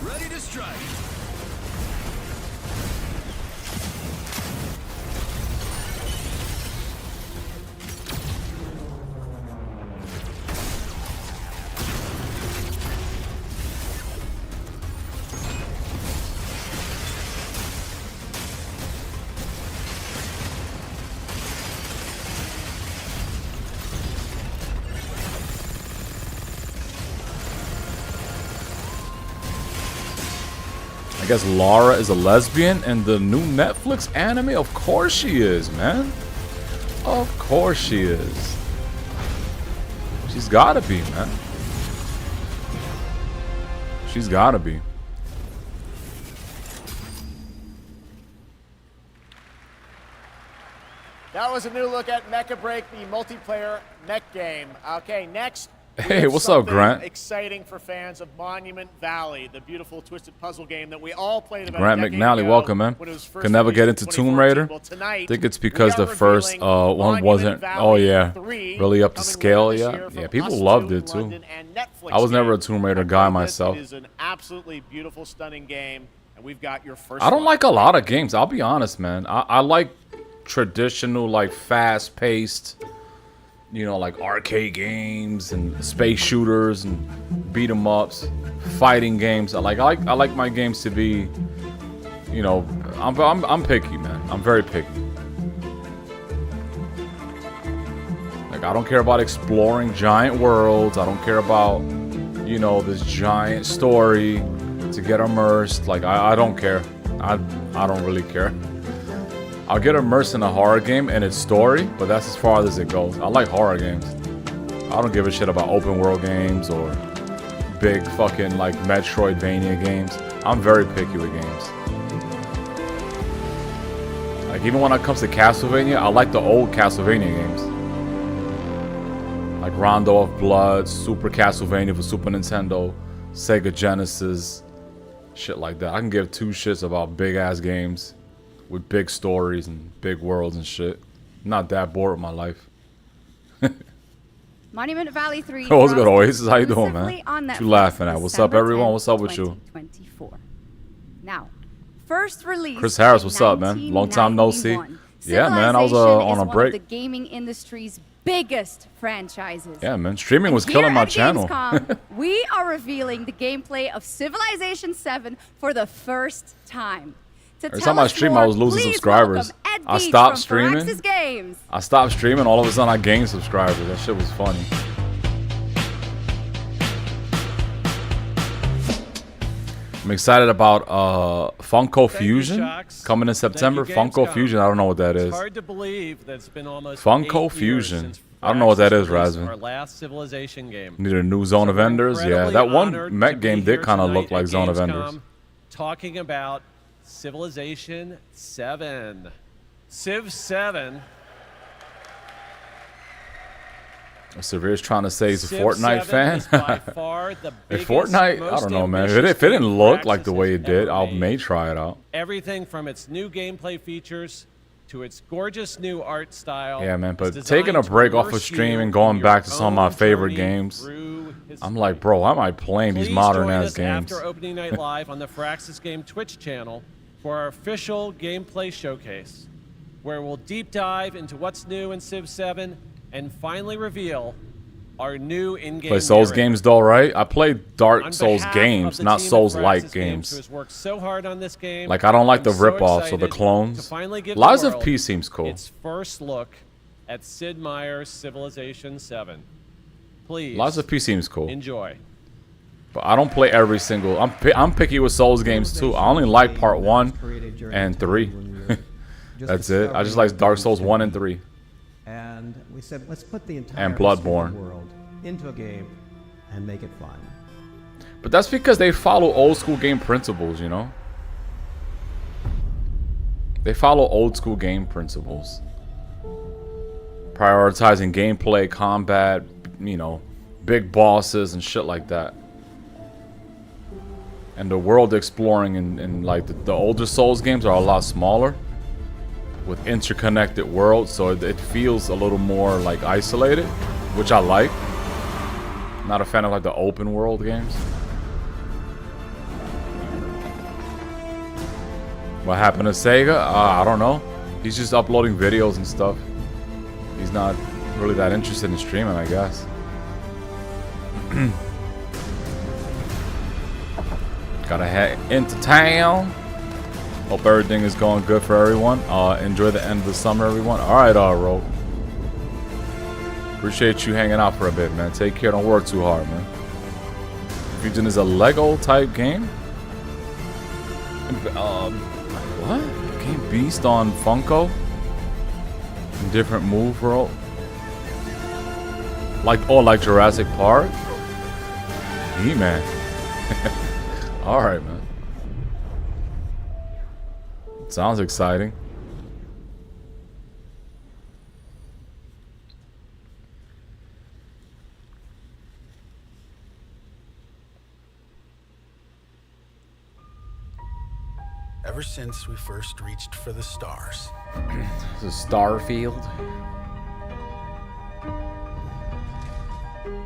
Ready to strike. I guess Lara is a lesbian in the new Netflix anime? Of course she is, man. Of course she is. She's gotta be, man. She's gotta be. That was a new look at Mecha Break, the multiplayer mech game. Okay, next. Hey, what's up, Grant? Exciting for fans of Monument Valley, the beautiful twisted puzzle game that we all played about Grant a decade McNally, ago welcome, man. when it was first Could never get released into in Tomb 2014. Raider. Well, tonight, I think it's we because are the first revealing one Monument wasn't. Valley Oh yeah, 3 really up to coming scale. later this Yeah, year from yeah. People Us loved 2, it too. London, and Netflix I was never a game. Tomb Raider I guy played this. myself. It is an absolutely beautiful, stunning game, and we've got your first. I don't one. like a lot of games. I'll be honest, man. I like traditional, like fast-paced, you know, like arcade games and space shooters and beat 'em ups, fighting games. I like my games to be, you know, I'm picky, man. I'm very picky. Like I don't care about exploring giant worlds. I don't care about, you know, this giant story to get immersed. Like I don't care. I don't really care. I'll get immersed in a horror game and its story, but that's as far as it goes. I like horror games. I don't give a shit about open world games or big fucking like Metroidvania games. I'm very picky with games. Like even when it comes to Castlevania, I like the old Castlevania games. Like Rondo of Blood, Super Castlevania for Super Nintendo, Sega Genesis, shit like that. I can give two shits about big ass games with big stories and big worlds and shit. I'm not that bored with my life. Monument Valley 3. Oh, what's good, Oasis? How you doing, exclusively man? on What you Netflix laughing at? What's up, December everyone? 10th, What's up with you? 2024. Now, first release. Chris Harris, what's up, man? Long time no see. 1991. Yeah, man, I was Civilization on a is break. One of the gaming industry's biggest franchises. Yeah, man, streaming was And killing here my at channel. Gamescom, we are revealing the gameplay of Civilization 7 for the first time. To Every tell time I us stream, more, I was losing please subscribers. welcome Ed I Beach stopped from streaming. Firaxis Games. I stopped streaming. All of a sudden, I gained subscribers. That shit was funny. I'm excited about Funko Fusion coming in September. Funko Fusion, I don't know what that is. It's hard to believe that it's been almost Funko 8 Fusion. years since I don't know what that is, Firaxis released Razvan. Our last Civilization game. Need a new Zone of Enders? Yeah, that one mech game did kind of look like Zone of Enders. Talking about Civilization 7. Civ 7. Severe's trying to say he's a Civ Fortnite 7 fan. is by far the If biggest, Fortnite, I most don't know, man. ambitious If it didn't game look like the Firaxis way has it did, ever I made. may try it out. Everything from its new gameplay features to its gorgeous new art style. Yeah, man, but is taking a designed to break off of immerse stream you and going in back your to some of my own favorite journey games, through I'm like, bro, why am I playing these Please modern join ass us games? after opening night live on the Firaxis Game Twitch channel for our official gameplay showcase, where we'll deep dive into what's new in Civ 7 and finally reveal our new in-game Play Souls narrator. games though, right? I play Dark On Souls behalf games, of the not team at Souls-like Firaxis games. who has worked so hard on this game, Like I don't like the I'm so rip-offs or the excited clones. to finally give the Lies of world P seems cool. its first look at Sid Meier's Civilization 7. Please. Lies of P seems cool. Enjoy. But I don't play every single. I'm picky with Souls games too. I only like part 1 and 3. That's it. I just like Dark Souls 1 and 3. And we said, let's put the entire And Bloodborne. world into a game and make it fun. But that's because they follow old school game principles, you know? They follow old school game principles. Prioritizing gameplay, combat, you know, big bosses and shit like that. And the world exploring in like the older Souls games are a lot smaller with interconnected worlds, so it feels a little more like isolated, which I like. Not a fan of like the open world games. What happened to Sega? I don't know. He's just uploading videos and stuff. He's not really that interested in streaming, I guess. Gotta head into town. Hope everything is going good for everyone. Enjoy the end of the summer, everyone. Alright, Ro. Appreciate you hanging out for a bit, man. Take care. Don't work too hard, man. Fusion is a Lego type game. What? Game Beast on Funko? Different move world. Like Jurassic Park? He-Man. Alright, man. Sounds exciting. Ever since we first reached for the stars. This is Starfield.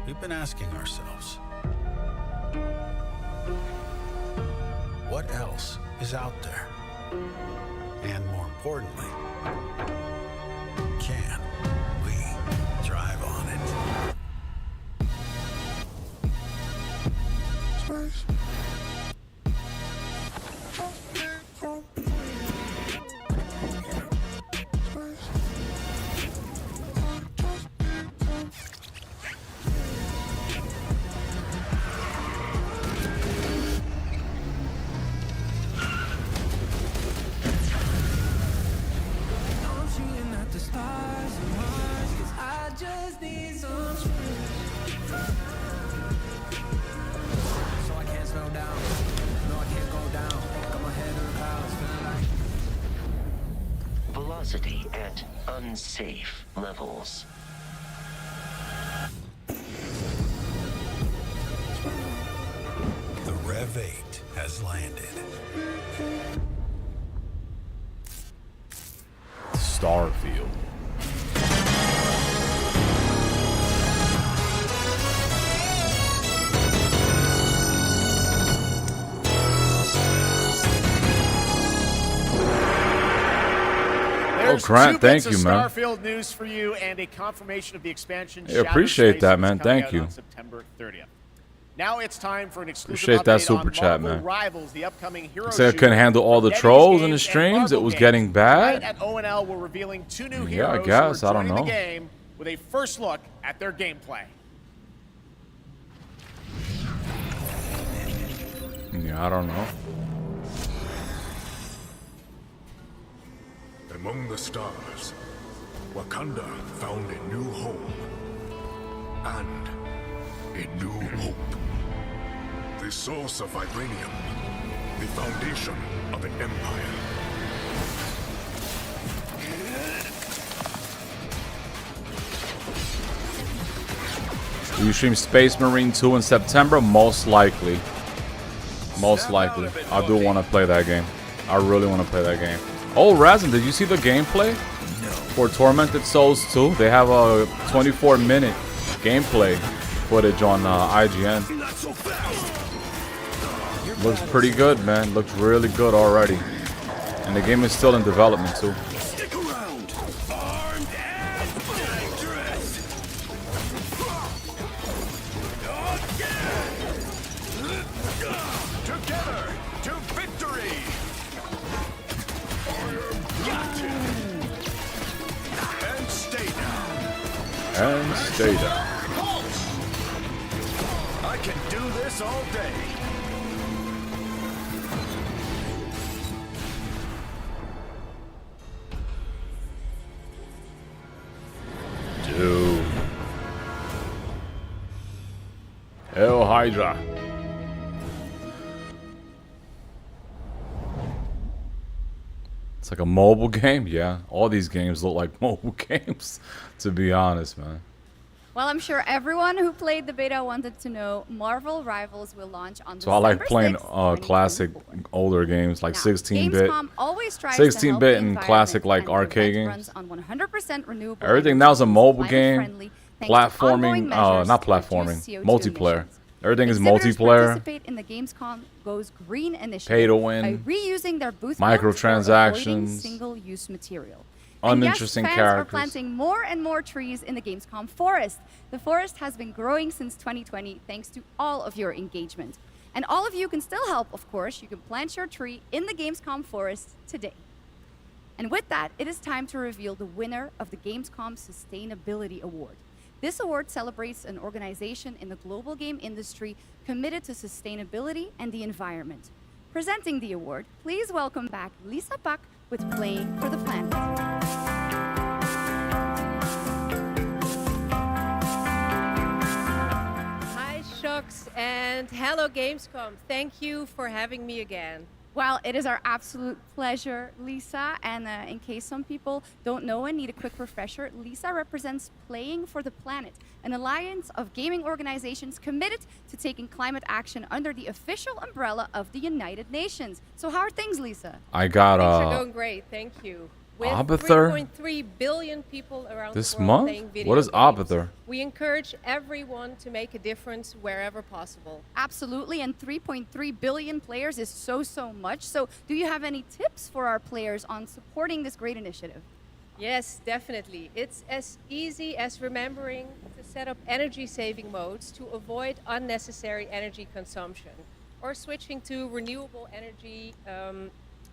We've been asking ourselves, what else is out there? And more importantly, can we drive on it? Space. Velocity at unsafe levels. The Rev 8 has landed. Starfield. There's Grant, thank two you, bits man. of Starfield news for you and a confirmation of the expansion. Yeah, appreciate Shadow that, Spaces man. coming Thank out you. on September 30th. Now it's time for an exclusive Appreciate that update super on chat, Marvel man. Rivals, the upcoming hero He said I shooter couldn't handle all the from trolls NetEase in the Games and streams. It Marvel was Games. getting bad. Tonight at O&L, we're revealing two new Yeah, I heroes guess. who are I don't joining know. the game with a first look at their gameplay. Yeah, I don't know. Among the stars, Wakanda found a new home and a new hope. The source of vibranium, the foundation of an empire. Will you stream Space Marine 2 in September? Most likely. Most likely. I do want to play that game. I really want to play that game. Oh, Razin, did you see the gameplay for Tormented Souls 2? They have a 24-minute gameplay footage on IGN. Looks pretty good, man. Looks really good already. And the game is still in development, too. And stay down. I can do this all day. Dude. Hell Hydra. It's like a mobile game? Yeah. All these games look like mobile games, to be honest, man. Well, I'm sure everyone who played the beta wanted to know Marvel Rivals will launch on So I like December playing 6th, classic older games like 16-bit. Gamescom always tries to help 16-bit the and classic like environment, arcade and games. runs on 100% renewable Everything energy, now is a mobile climate-friendly, game. thanks to ongoing Platforming, measures not to reduce platforming, CO2 multiplayer. emissions. Everything is Exhibitors multiplayer. participate in the Gamescom Goes Green initiative Pay to win. by reusing their booth blocks or avoiding Microtransactions. single-use material. Uninteresting and yes, fans are characters. planting more and more trees in the Gamescom forest. The forest has been growing since 2020 thanks to all of your engagement. And all of you can still help, of course. You can plant your tree in the Gamescom forest today. And with that, it is time to reveal the winner of the Gamescom Sustainability Award. This award celebrates an organization in the global game industry committed to sustainability and the environment. Presenting the award, please welcome back Lisa Pak with Playing for the Planet. Hi, Shocks, and hello, Gamescom. Thank you for having me again. Well, it is our absolute pleasure, Lisa. And in case some people don't know and need a quick refresher, Lisa represents Playing for the Planet, an alliance of gaming organizations committed to taking climate action under the official umbrella of the United Nations. So how are things, Lisa? I got Things are going great, thank you. With Arbiter? 3.3 billion people around This the world month? playing video What is games, Arbiter? we encourage everyone to make a difference wherever possible. Absolutely, and 3.3 billion players is so much. So do you have any tips for our players on supporting this great initiative? Yes, definitely. It's as easy as remembering to set up energy-saving modes to avoid unnecessary energy consumption, or switching to renewable energy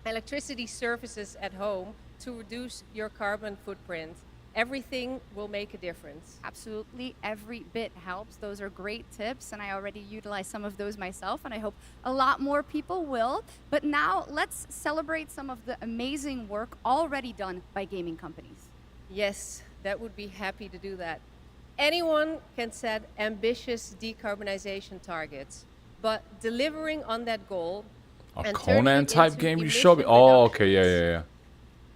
electricity services at home to reduce your carbon footprint. Everything will make a difference. Absolutely, every bit helps. Those are great tips, and I already utilize some of those myself, and I hope a lot more people will. But now let's celebrate some of the amazing work already done by gaming companies. Yes, that would be happy to do that. Anyone can set ambitious decarbonization targets, but delivering on that goal A and turning Conan it type into game you emission showed me? Oh, reductions okay, yeah.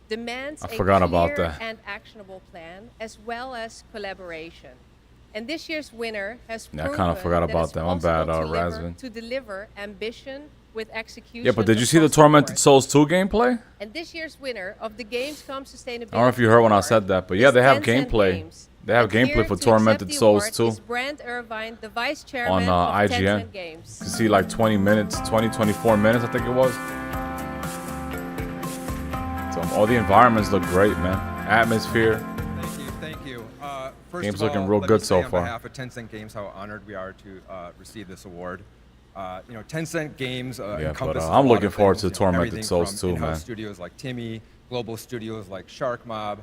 demands I a forgot about clear that. and actionable plan as well as collaboration. And this year's winner has Yeah, I proven kinda forgot about it's that. My bad, possible Razvan. to deliver ambition with execution. Yeah, but did you see the across Tormented board. Souls 2 gameplay? And this year's winner of the Gamescom Sustainability I don't know if you heard when I Award said that, but yeah, is they have Tencent gameplay. Games. They have And here gameplay for to Tormented accept the Souls award 2 is Brand Irvine, the vice on chairman of IGN. Tencent Games. You can see like 20 minutes, 24 minutes, I think it was. So all the environments look great, man. Atmosphere. Thank you. First Game's of all, looking real let good me so say far. On behalf of Tencent Games, how honored we are to receive this award. Tencent Games encompasses I'm a lot looking of forward things, to Tormented everything Souls from 2, in-house man. studios like Timmy, global studios like Shark Mob,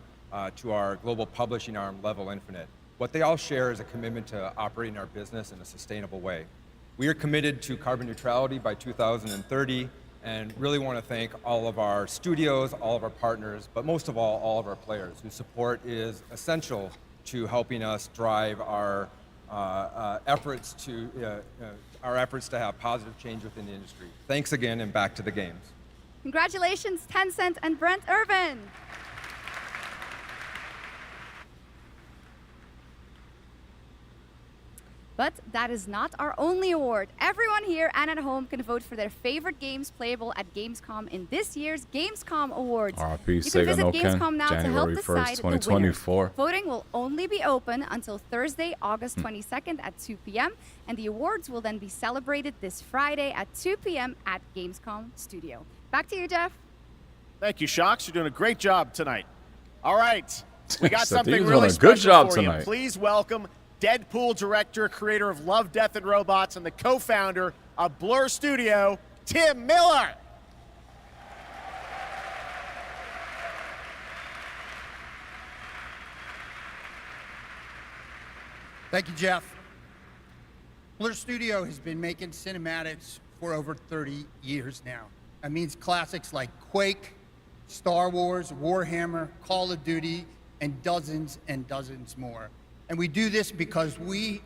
to our global publishing arm, Level Infinite. What they all share is a commitment to operating our business in a sustainable way. We are committed to carbon neutrality by 2030, and really want to thank all of our studios, all of our partners, but most of all of our players, whose support is essential to helping us drive our efforts to have positive change within the industry. Thanks again, and back to the games. Congratulations, Tencent and Brent Irvin. But that is not our only award. Everyone here and at home can vote for their favorite games playable at Gamescom in this year's Gamescom Awards. RIP You can Sega visit no Ken, Gamescom now to help January decide 1st, the winners. 2024. Voting will only be open until Thursday, August 22nd at 2 p.m. And the awards will then be celebrated this Friday at 2 p.m. at Gamescom Studio. Back to you, Jeff. Thank you, Shocks. You're doing a great job tonight. All right. We got Said something he was really doing a good special job for you. tonight. Please welcome Deadpool director, creator of Love, Death, and Robots, and the co-founder of Blur Studio, Tim Miller. Thank you, Jeff. Blur Studio has been making cinematics for over 30 years now. That means classics like Quake, Star Wars, Warhammer, Call of Duty, and dozens more. And we do this because we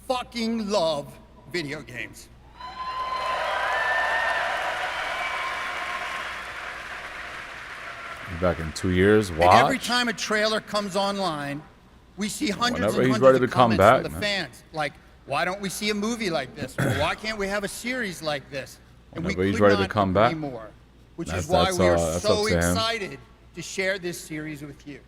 fucking love video games. Back in 2 years, watch. And every time a trailer comes online, we see hundreds Whenever and he's hundreds ready of to come comments back, from the man. fans. Like, why don't we see a movie like this? Or why can't we have a series like this? And Whenever we he's could ready to not come agree back, more, which that's- is why that's, we are that's so up to him. excited to share this series with you.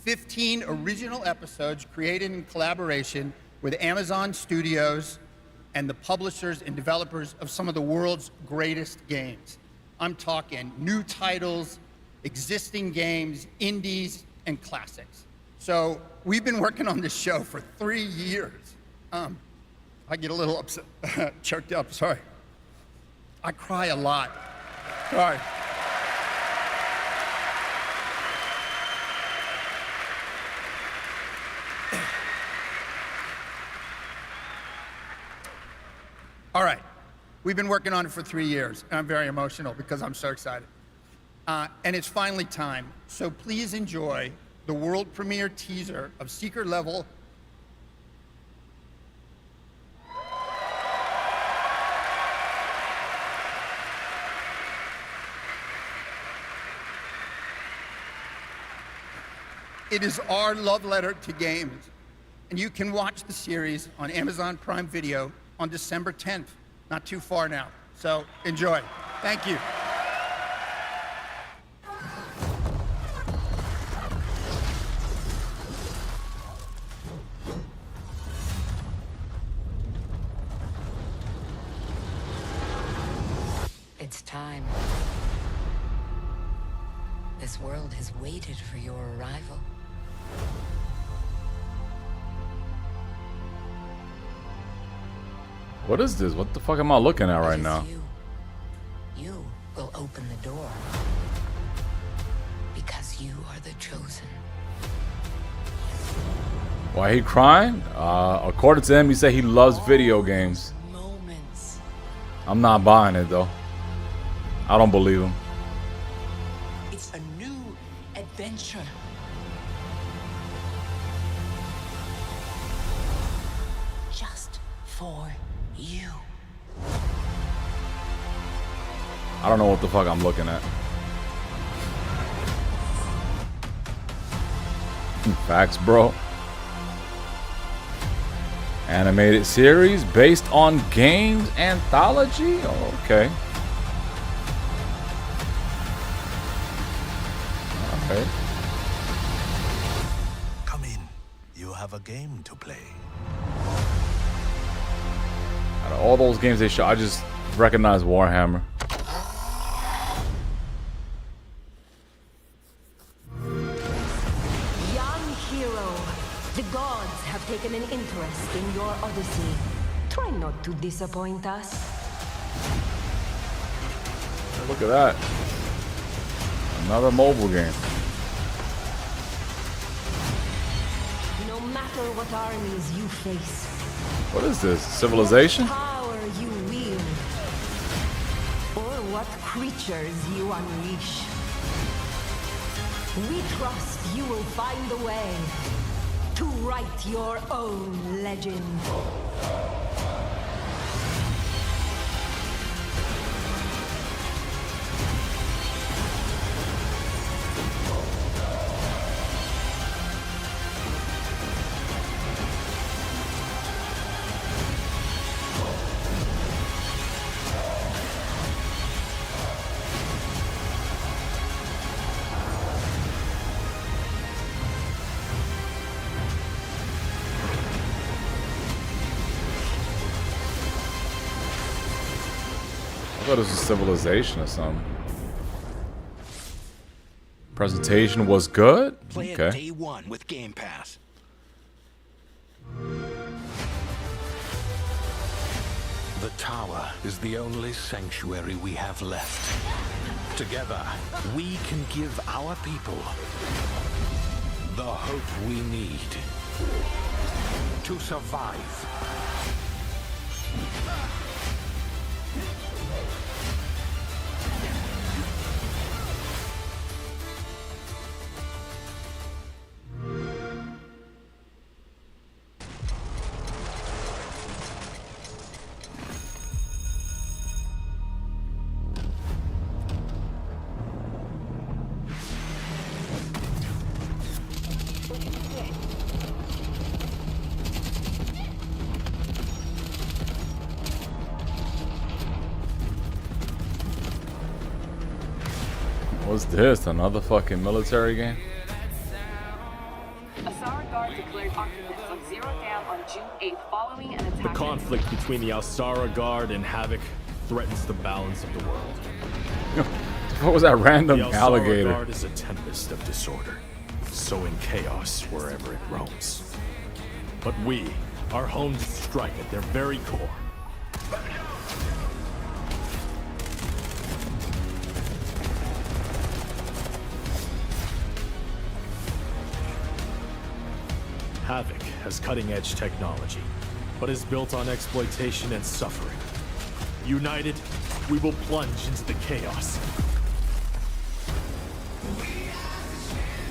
15 original episodes created in collaboration with Amazon Studios and the publishers and developers of some of the world's greatest games. I'm talking new titles, existing games, indies, and classics. So we've been working on this show for 3 years. I get a little upset, choked up, sorry. I cry a lot. Sorry. All right, we've been working on it for 3 years, and I'm very emotional because I'm so excited. And it's finally time, so please enjoy the world premiere teaser of Secret Level. It is our love letter to games, and you can watch the series on Amazon Prime Video on December 10th. Not too far now, so enjoy. Thank you. It's time. This world has waited for your arrival. What is this? What the fuck am I looking at right now? You will open the door. Because you are the chosen. Why he crying? According to him, he said he loves video games. I'm not buying it though. I don't believe him. It's a new adventure. Just for you. I don't know what the fuck I'm looking at. Facts, bro. Animated series based on games anthology? Oh, okay. Alright. Come in. You have a game to play. Out of all those games they show, I just recognize Warhammer. Young hero, the gods have taken an interest in your odyssey. Try not to disappoint us. Look at that. Another mobile game. No matter what armies you face, What is this? Civilization? power you wield, or what creatures you unleash, we trust you will find a way to write your own legend. I thought it was a civilization or something. Presentation was good? Play it Okay. day one with Game Pass. The tower is the only sanctuary we have left. Together, we can give our people the hope we need. to survive. What's this? Another fucking military game? The conflict between the Alsara Guard and Havoc threatens the balance of the world. What was that random the Alsara alligator? Guard is a tempest of disorder, sowing chaos wherever it roams. But we are honed to strike at their very core. Havoc has cutting-edge technology, but is built on exploitation and suffering. United, we will plunge into the chaos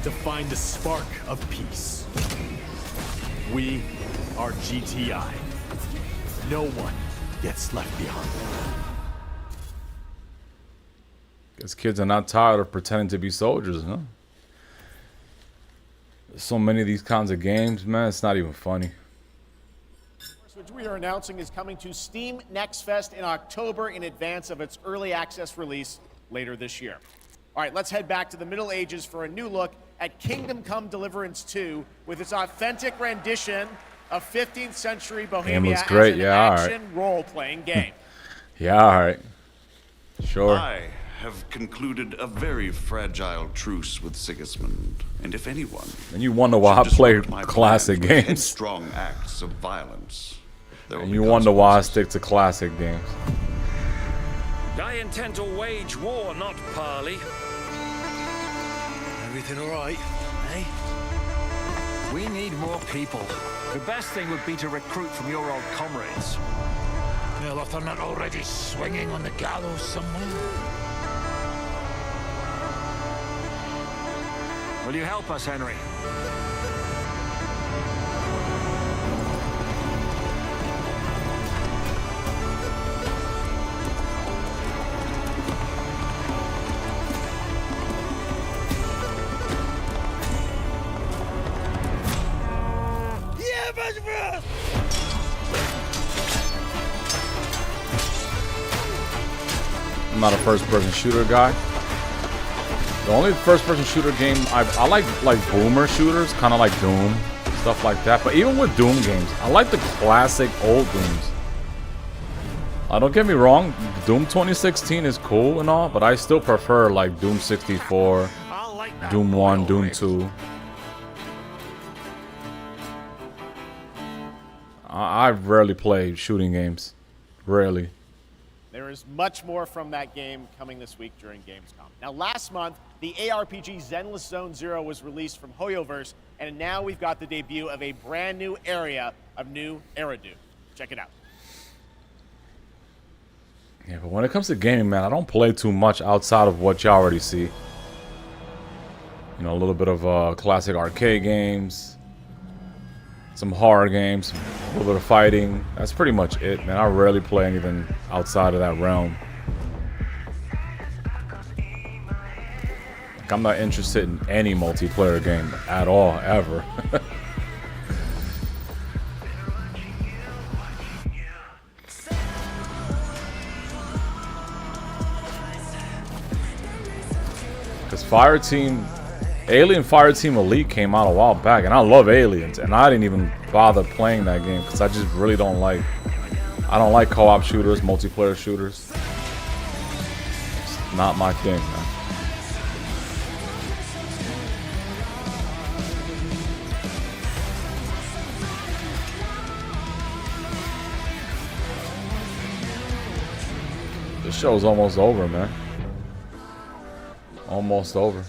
to find the spark of peace. We are GTI. No one gets left behind. Guess kids are not tired of pretending to be soldiers, huh? There's so many of these kinds of games, man, it's not even funny. Which we are announcing is coming to Steam Next Fest in October in advance of its early access release later this year. All right, let's head back to the Middle Ages for a new look at Kingdom Come Deliverance 2 with its authentic rendition of 15th century Bohemia looks great. as an Yeah, all right. action role-playing game. Yeah, alright. Sure. I have concluded a very fragile truce with Sigismund, and if anyone And you wonder why I should play disrupt my classic plans with games. strong acts of violence, there will And be you wonder why I stick to classic games. I intend to wage war, not parley. Everything all right, eh? We need more people. The best thing would be to recruit from your old comrades. Well, if they're not already swinging on the gallows somewhere. Will you help us, Henry? Yeah, Buzz! I'm not a first-person shooter guy. The only first-person shooter game I like boomer shooters, kind of like Doom, stuff like that. But even with Doom games, I like the classic old Dooms. Don't get me wrong, Doom 2016 is cool and all, but I still prefer like Doom 64, Doom 1, Doom 2. I rarely play shooting games. Rarely. There is much more from that game coming this week during Gamescom. Now, last month, the ARPG Zenless Zone Zero was released from Hoyoverse, and now we've got the debut of a brand new area of new Eridu. Check it out. Yeah, but when it comes to gaming, man, I don't play too much outside of what you already see. You know, a little bit of classic arcade games, some horror games, a little bit of fighting. That's pretty much it, man. I rarely play anything outside of that realm. Like, I'm not interested in any multiplayer game at all, ever. Because Alien Fireteam Elite came out a while back, and I love Aliens, and I didn't even bother playing that game because I just really don't like. I don't like co-op shooters, multiplayer shooters. It's not my thing, man. This show's almost over, man. Almost over.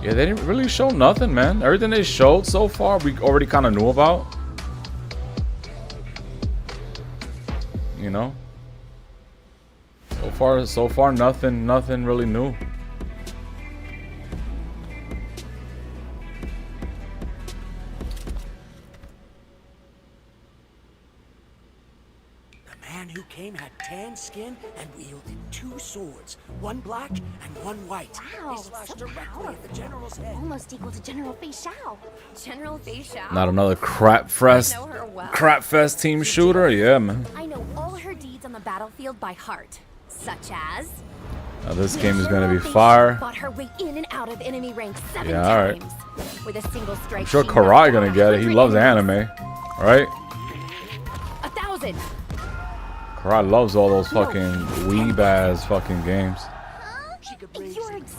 Yeah, they didn't really show nothing, man. Everything they showed so far, we already kind of knew about. You know? So far, nothing really new. The man who came had tan skin and wielded 2 swords, one black and one white. Wow, They slashed so directly at the general's head. Almost equal to General Fei Shao. General Fei Shao? Not another crap fest team shooter. Yeah, man. I know all her deeds on the battlefield by heart, such as... Now this game is gonna be fire. Fought her way in and out of enemy ranks 7 Yeah, all right. times. With a single strike, I'm sure she Karai knocked gonna out get it. He 100 loves enemies. anime, right? 1,000. Karai loves all those fucking weeb ass fucking games.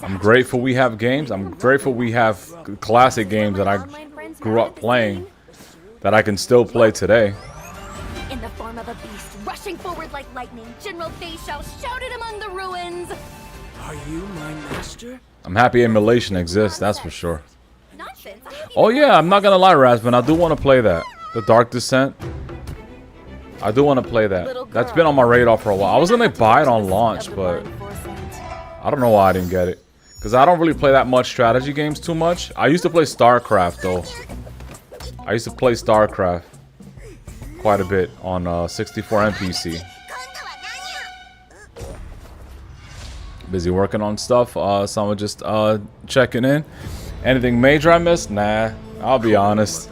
I'm grateful we have games. I'm grateful we have classic games that I grew up playing that I can still play today. In the form of a beast, rushing forward like lightning, General Fei Shao shouted among the ruins. Are you my master? I'm happy emulation exists, that's for sure. Nonsense. Oh yeah, I'm not gonna lie, Rasmus, I do want to play that. The Dark Descent. I do want to play that. That's been on my radar for a while. I was gonna buy it on launch, but I don't know why I didn't get it. Because I don't really play that much strategy games too much. I used to play StarCraft though. I used to play StarCraft quite a bit on 64 and PC. Busy working on stuff. Someone just checking in. Anything major I missed? Nah, I'll be honest.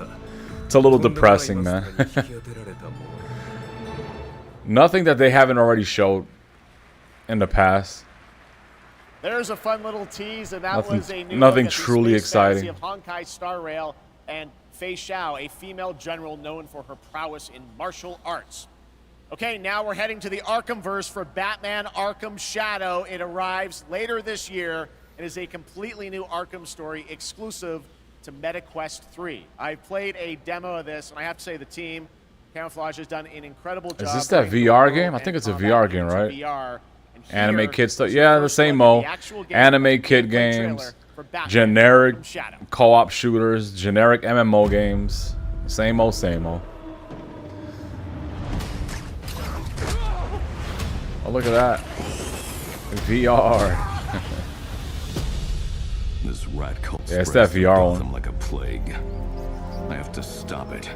It's a little depressing, man. Nothing that they haven't already showed in the past. There's a fun little tease, and that Nothing- was a new nothing look at the truly space fantasy exciting. of Honkai Star Rail and Fei Shao, a female general known for her prowess in martial arts. Okay, now we're heading to the Arkhamverse for Batman Arkham Shadow. It arrives later this year and is a completely new Arkham story exclusive to MetaQuest 3. I've played a demo of this, and I have to say the team, Camouflage, has done an incredible job. Is this that bringing VR the game? I world think and it's a combat VR game, into right? VR. And Anime here kid stuff. is Yeah, the the first same look at mo. the actual gameplay Anime kid trailer games. for Batman Generic Arkham Shadow. co-op shooters. Generic MMO games. Same old, same old. Oh, look at that. VR. This rat cult Yeah, it's that spreads VR through one. Gotham like a plague. I have to stop it.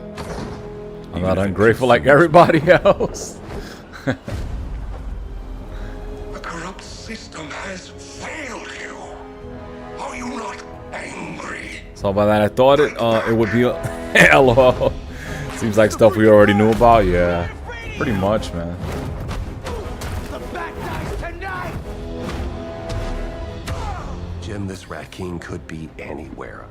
I'm not ungrateful like everybody else. The corrupt system has failed you. Are you not angry? So by that I thought it would be LOL. Seems like stuff we already knew about. Yeah, pretty much, man. Jim, this Rat King could be anywhere.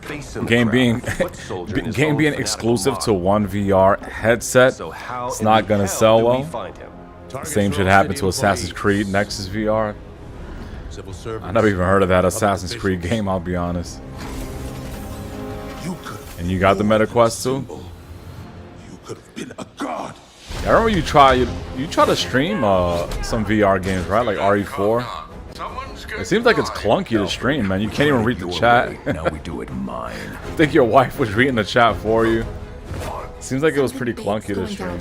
A face in the Game crowd, being a foot soldier in his game own being fanatical exclusive mob. to one VR headset. So how It's in not the gonna hell sell do we well. find him? The same should happen to Assassin's Creed Nexus VR. Civil servants. I never even heard of that Public Assassin's Creed officials. game, I'll be honest. You could And you got the MetaQuest too? you could have been a god. I remember you try to stream some VR games, right? Like RE4. It seems like it's clunky to stream, man. You can't even read the chat. Now we do it mine. I think your wife was reading the chat for you. Seems like it was pretty clunky to stream.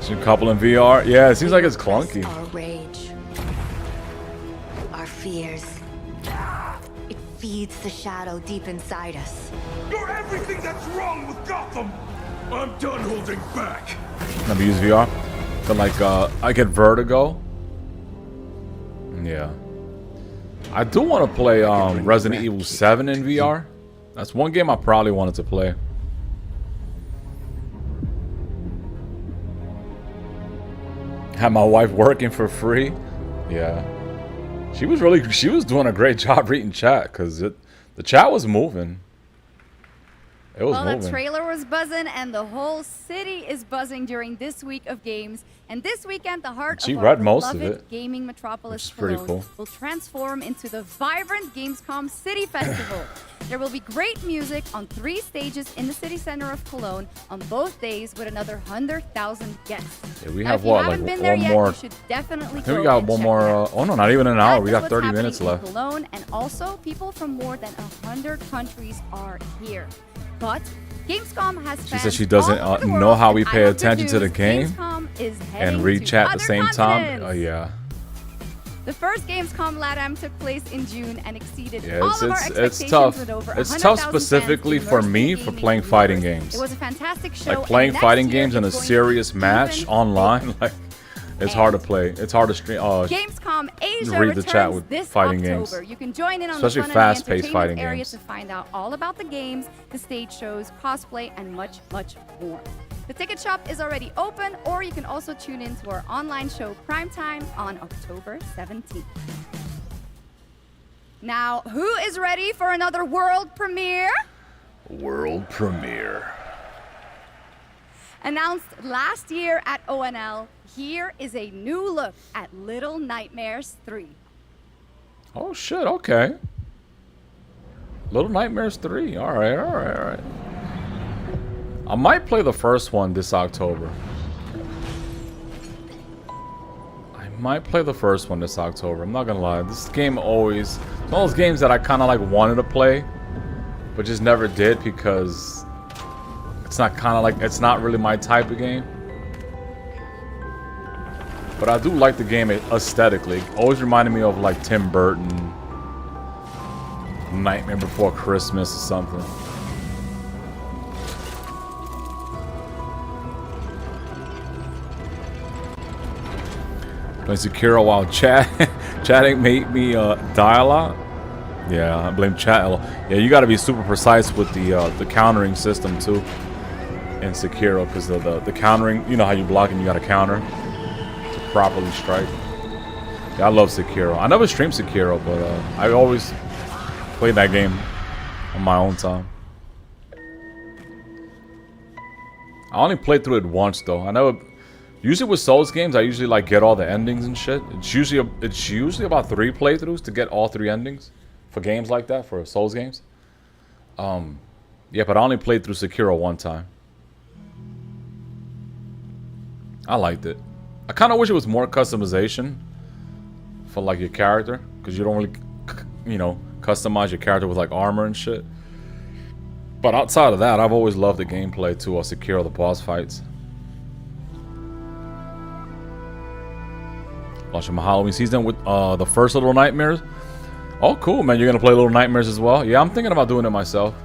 Some couple in VR. Yeah, it seems like it's clunky. Our rage, our fears. It feeds the shadow deep inside us. You're everything that's wrong with Gotham. I'm done holding back. Never use VR. But like, I get vertigo. Yeah. I do want to play Resident Evil 7 in VR. That's one game I probably wanted to play. Had my wife working for free. Yeah. She was doing a great job reading chat because the chat was moving. It was Well, moving. the trailer was buzzing, and the whole city is buzzing during this week of games. And this weekend, the heart She of our read most of beloved it, gaming metropolis which is pretty Cologne cool. will transform into the vibrant Gamescom City Festival. There will be great music on 3 stages in the city center of Cologne on both days with another 100,000 guests. Yeah, we Now, have if you what, haven't like been there one yet, more. you should definitely I think go we got and one check more. it out. Oh no, not even an hour. We That's got what's 30 happening minutes in left. Cologne, and also people from more than 100 countries are here. But Gamescom has She said fans she doesn't all over the know world, how we and I pay have good attention to the news. game Gamescom is and heading read to chat at the other same time. continents. Oh yeah. The first Gamescom LATAM took place in June and exceeded Yeah, all it's of our it's expectations tough. with over It's 100,000 tough fans specifically for immersed me in for gaming playing fighting universe. games. It was a fantastic show. Like and playing next fighting year games in a is going to be serious match even online. Like it's hard to play. It's hard to stream. Gamescom Asia read the chat returns with this fighting October. games. You can join in on Especially the fun and the fast-paced entertainment fighting area games. to find out all about the games, the stage shows, cosplay, and much, much more. The ticket shop is already open, or you can also tune in to our online show Primetime on October 17th. Now, who is ready for another world premiere? World premiere. Announced last year at ONL, here is a new look at Little Nightmares 3. Oh shit. Okay. Little Nightmares 3. All right. All right. All right. I might play the first one this October. I'm not gonna lie. This game always, it's one of those games that I kind of like wanted to play, but just never did because it's not really my type of game. But I do like the game aesthetically. It always reminded me of like Tim Burton, Nightmare Before Christmas or something. Playing Sekiro while chatting made me die a lot. Yeah, I blame chat. Yeah, you got to be super precise with the countering system too in Sekiro because the countering. You know how you block and you got to counter to properly strike. Yeah, I love Sekiro. I never streamed Sekiro, but I always played that game on my own time. I only played through it once though. I never. Usually with Souls games, I usually like get all the endings and shit. It's usually about 3 playthroughs to get all 3 endings for games like that, for Souls games. Yeah, but I only played through Sekiro one time. I liked it. I kind of wish it was more customization for like your character, because you don't really, you know, customize your character with like armor and shit. But outside of that, I've always loved the gameplay too, or Sekiro, the boss fights. Launching my Halloween season with the first Little Nightmares. Oh, cool, man. You're going to play Little Nightmares as well? Yeah, I'm thinking about doing it myself.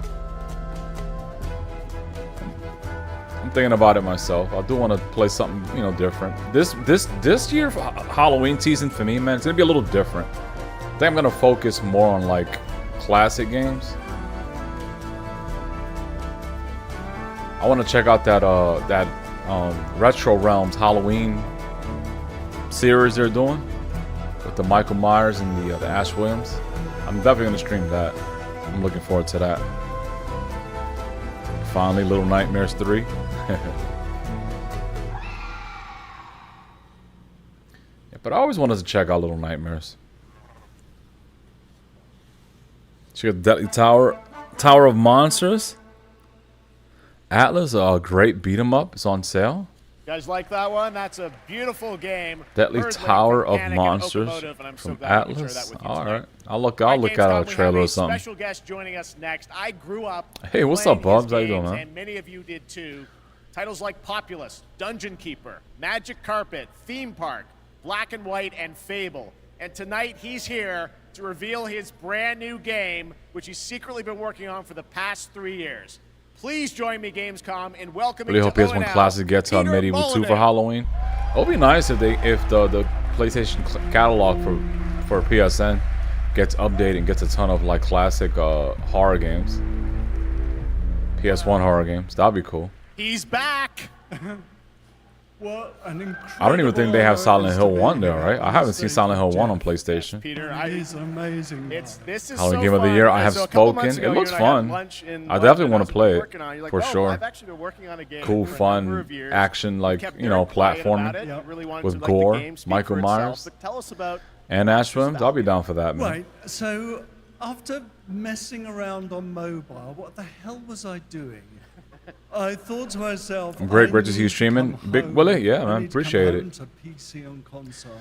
I'm thinking about it myself. I do want to play something, you know, different. This year Halloween season for me, man, it's going to be a little different. I think I'm going to focus more on, like, classic games. I want to check out that Retro Realms Halloween series they're doing with the Michael Myers and the Ash Williams. I'm definitely gonna stream that. I'm looking forward to that. Finally, Little Nightmares 3. Yeah, but I always wanted to check out Little Nightmares. She got Deadly Tower of Monsters. Atlas, a great beat 'em up. It's on sale. You guys like that one? That's a beautiful game. Deadly Tower of Panic Monsters and I'm from so glad we can share Atlas. that with you All tonight. right, I'll look at a trailer or something. Special guest joining us next. I grew up. Hey, what's up, playing his Bubs? How you doing, games, man? And many of you did too. Titles like Populous, Dungeon Keeper, Magic Carpet, Theme Park, Black and White, and Fable. And tonight he's here to reveal his brand new game, which he's secretly been working on for the past 3 years. Please join me, Gamescom, in welcoming Really hope to PS1 ONL, Classic gets Peter Medieval 2 for Mulligan. Halloween. It'll be nice if the PlayStation catalog for PSN gets updated and gets a ton of like classic horror games. PS1 horror games. That'd be cool. He's back. What an incredible I don't even think they have Silent honor Hill it is to 1 be there, here right? on I haven't this seen stage Silent Hill with 1 on Jeff. PlayStation. Peter, It is amazing. this is Halloween so Game of the fun. Year. I have So a couple months spoken. It ago, looks you and I had fun. lunch in I London, definitely and want I to play was it working on it. You're like, for "Oh, sure. I've actually been working on a game Cool, for a number fun of years." action, like kept you know, very quiet about platforming it. You really wanted with to let the gore, game speak Michael for itself. Myers, But tell us about and Ash Swims. I'll be down for that, man. Right, so after messing around on mobile, what the hell was I doing? I thought to myself, I'm great, I Richard. need You to streaming? come Big home. Willie? Yeah, I man. need to come Appreciate home it. to PC on console.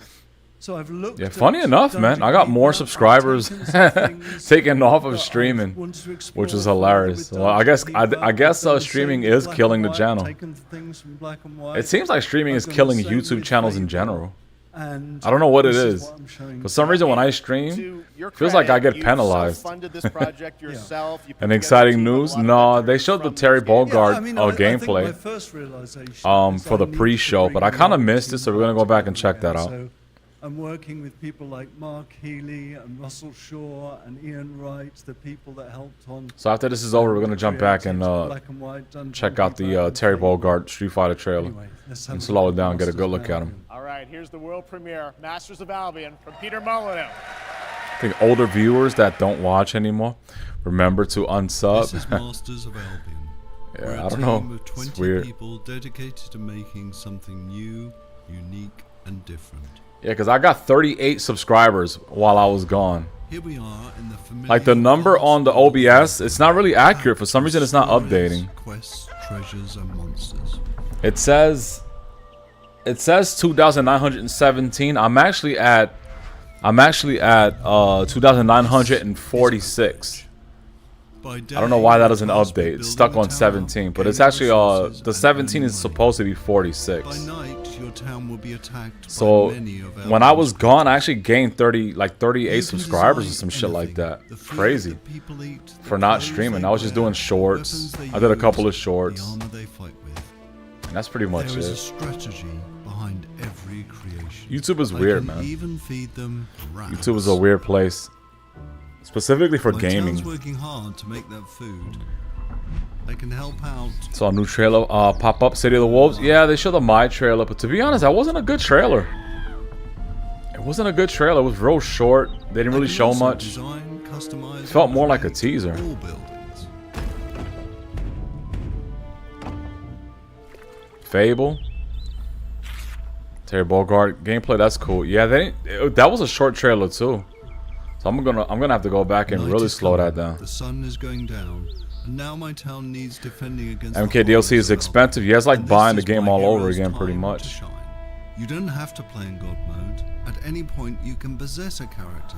So I've looked Yeah, at funny enough, man. Dungeon I got more Keeper, subscribers I've taken some things taken off of that I streaming, wanted to explore which is further hilarious. with Well, I guess Dungeon I guess Keeper. streaming I've done the is same killing the with Black and channel. White, taken things from Black and White. It seems like streaming I've is done the killing same YouTube with channels in Fable. general. And I don't know what it this is. what I'm showing For some reason, when I stream, feels like I get penalized. funded this project yourself. You put And together a exciting team of a news? lot of No, veterans they showed the from Terry these games. Bogard I think my gameplay first realization is for the I need to pre-show, but I bring kind of my missed it, so we're gonna go back and check that out. So I'm working with people like Mark Healy and Russell Shaw and Ian Wright, the people that helped on. So after this is over, we're gonna jump back and Black and White, Dungeon check out Keeper, the and Terry Fable. Bogard Street Fighter trailer Anyway, let's have and a slow look it down, at get a good Masters look of at him. All right, here's the world premiere, Masters of Albion from Peter Molyneux. I think older viewers that don't watch anymore, remember to unsub. This is Masters of Albion. We're Yeah, a I don't know. team of 20 It's weird. people dedicated to making something new, unique, and different. Yeah, because I got 38 subscribers while I was gone. Here we are in the familiar Like the number on the OBS, it's not really accurate. For some reason, it's not updating. quests, treasures, and monsters. It says 2,917. I'm actually at 2,946. I don't know why that doesn't update. It's stuck on 17, but it's actually the 17 is supposed to be 46. By night, your town will be attacked So by many of our when I was monsters. gone, I actually gained 38 subscribers or some shit like that. Crazy. For not streaming, I was just doing shorts. I did a couple of shorts. And that's pretty much There is a it. strategy behind every creation. YouTube is I weird, can man. even feed them rats. YouTube is a weird place. Specifically for My gaming. town's working hard to make that food. I can help out. Saw a new trailer pop up, City of the Wolves. Yeah, they showed the My trailer, but to be honest, that wasn't a good trailer. It wasn't a good trailer. It was real short. They didn't really show also much. design, customize, It felt and more like a create teaser. all buildings. Fable. Terry Bogard gameplay. That's cool. Yeah, that was a short trailer too. So I'm gonna have to go back and Night really is slow that coming, down. The sun is going down, and now my town needs defending against. MK the DLC is expensive. Yeah, it's like And this buying the is game my all over hero's again, pretty time to much. shine. You don't have to play in God mode. At any point, you can possess a character.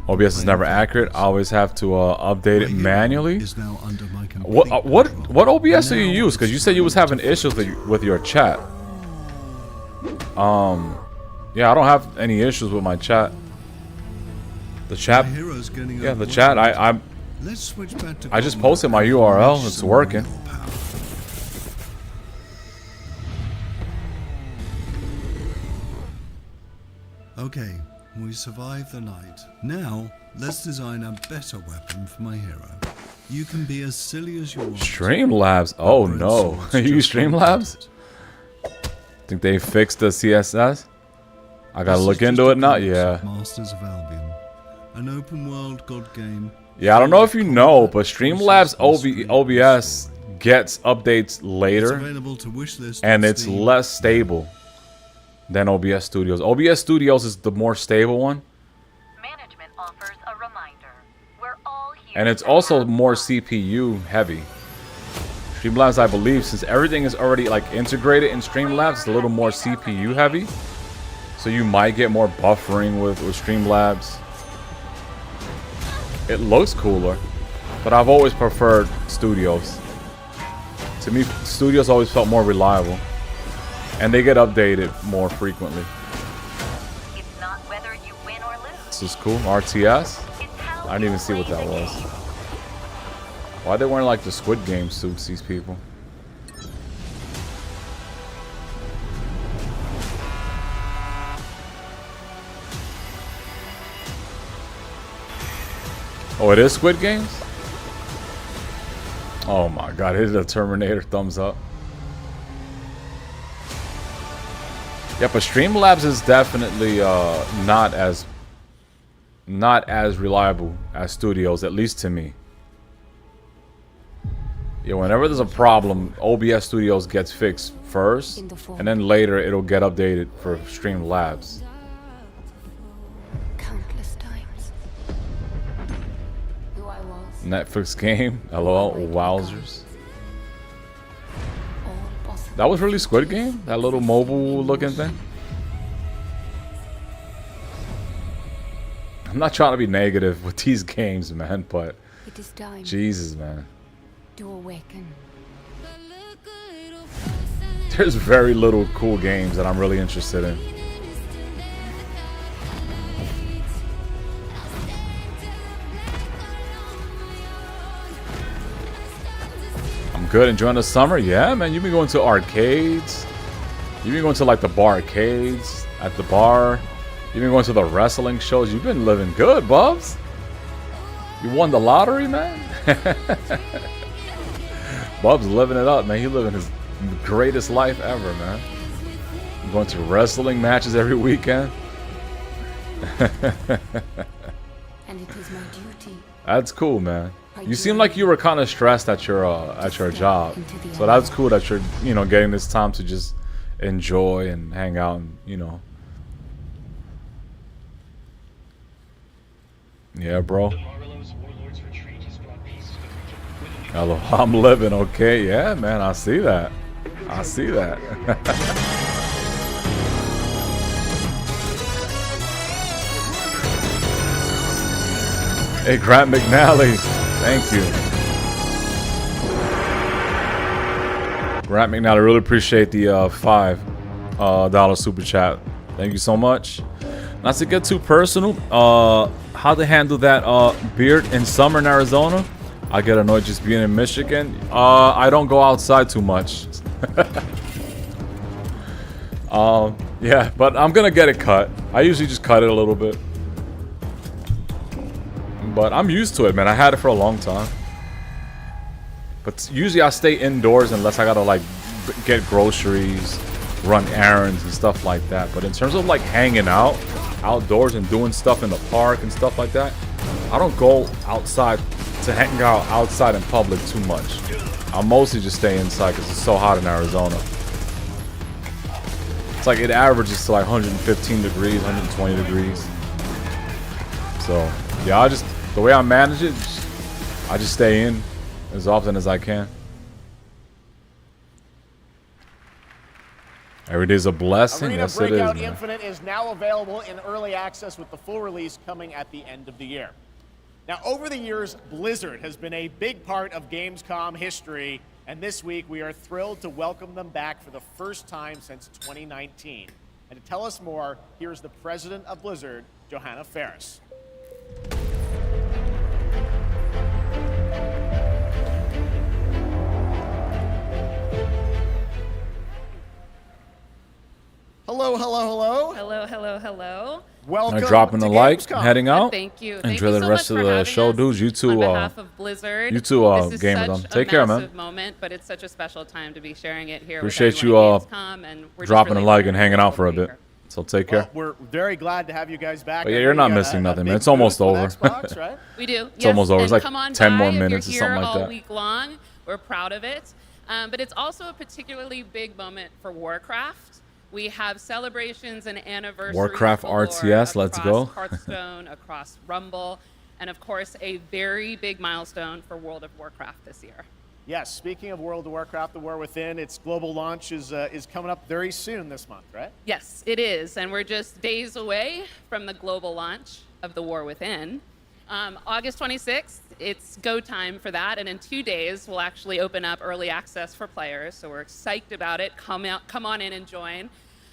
OBS is never accurate. I always have to update it manually. Is now under my complete What OBS do you use? Because you said you was having issues with your chat. Yeah, I don't have any issues with my chat. The chat, hero's getting yeah, the overwhelmed. chat. Let's switch back to I just God posted my mode. URL. Unleash It's some more of working. your power. Okay, we survived the night. Now, let's design a better weapon for my hero. You can be as silly as you want. Streamlabs. Oh no, you use Streamlabs? Think they fixed the CSS? I gotta look into it now. Yeah. Masters of Albion, an open world god game. Yeah, I don't know if you know, but Streamlabs OBS gets updates later, available to wishlist and on it's Steam. less stable than OBS Studios. OBS Studios is the more stable one, Management offers a reminder. We're all here. and it's also more CPU heavy. Streamlabs, I believe, since everything is already like integrated in Streamlabs, it's a little more CPU heavy. So you might get more buffering with Streamlabs. It looks cooler, but I've always preferred Studios. To me, Studios always felt more reliable, and they get updated more frequently. It's not whether you win or lose. This is cool. RTS? I didn't even see what that was. Why are they wearing like the Squid Game suits, these people? Oh, it is Squid Games? Oh my god, it is a Terminator thumbs up. Yeah, but Streamlabs is definitely not as reliable as studios, at least to me. Yeah, whenever there's a problem, OBS Studios gets fixed first, and then later it'll get updated for Streamlabs. Countless times. Who I was. Netflix game, LOL, wowzers. That was really Squid Game? That little mobile looking thing? I'm not trying to be negative with these games, man, but It is time Jesus, man. to awaken. There's very little cool games that I'm really interested in. I'm good, enjoying the summer. Yeah, man, you've been going to arcades. You've been going to like the barcades at the bar. You've been going to the wrestling shows. You've been living good, Bubs. You won the lottery, man. Bubs living it up, man. He living his greatest life ever, man. I'm going to wrestling matches every weekend. And it is my duty. That's cool, man. You seem like you were kind of stressed at your job, so that's cool that you're getting this time to just enjoy and hang out and Yeah, bro. Hello, I'm living okay. Yeah, man, I see that. I see that. Hey, Grant McNally. Thank you. Grant McNally, really appreciate the $5 super chat. Thank you so much. Not to get too personal, how to handle that beard in summer in Arizona? I get annoyed just being in Michigan. I don't go outside too much. Yeah, but I'm gonna get it cut. I usually just cut it a little bit. But I'm used to it, man. I had it for a long time. But usually I stay indoors unless I gotta like get groceries, run errands and stuff like that. But in terms of like hanging out outdoors and doing stuff in the park and stuff like that, I don't go outside to hang out outside in public too much. I mostly just stay inside because it's so hot in Arizona. It's like it averages to like 115 degrees, 120 degrees. So yeah, the way I manage it, I just stay in as often as I can. Every day's a blessing. Arena Yes, it is, Breakout man. Infinite is now available in early access with the full release coming at the end of the year. Now, over the years, Blizzard has been a big part of Gamescom history, and this week we are thrilled to welcome them back for the first time since 2019. And to tell us more, here's the president of Blizzard, Johanna Ferris. Hello, hello, hello. Hello, hello, hello. Welcome Dropping to a like, Gamescom. heading out. Thank you. Enjoy Thank you the so rest much of for the having show, us. dudes. You too. On behalf of Blizzard, You too, this is Game of such Them. Take care, a man. massive moment, but it's such a special time to be sharing it here. Appreciate with you everyone at Gamescom, and we're just dropping really a like excited and to hanging be out able for a to be bit. here. So take care. We're very glad to have you guys back. But yeah, I you're know not you got missing a nothing, big man. It's almost booth over. with Xbox, right? We do. It's almost over. It's and like come on 10 more by if minutes or you're something here like all that. week long. We're proud of it. But it's also a particularly big moment for Warcraft. We have celebrations and anniversaries. Warcraft galore RTS, let's across go. Hearthstone, across Rumble, and of course a very big milestone for World of Warcraft this year. Yes, speaking of World of Warcraft, The War Within, its global launch is coming up very soon this month, right? Yes, it is, and we're just days away from the global launch of The War Within. August 26th, it's go time for that, and in 2 days we'll actually open up early access for players, so we're psyched about it. Come on in and join.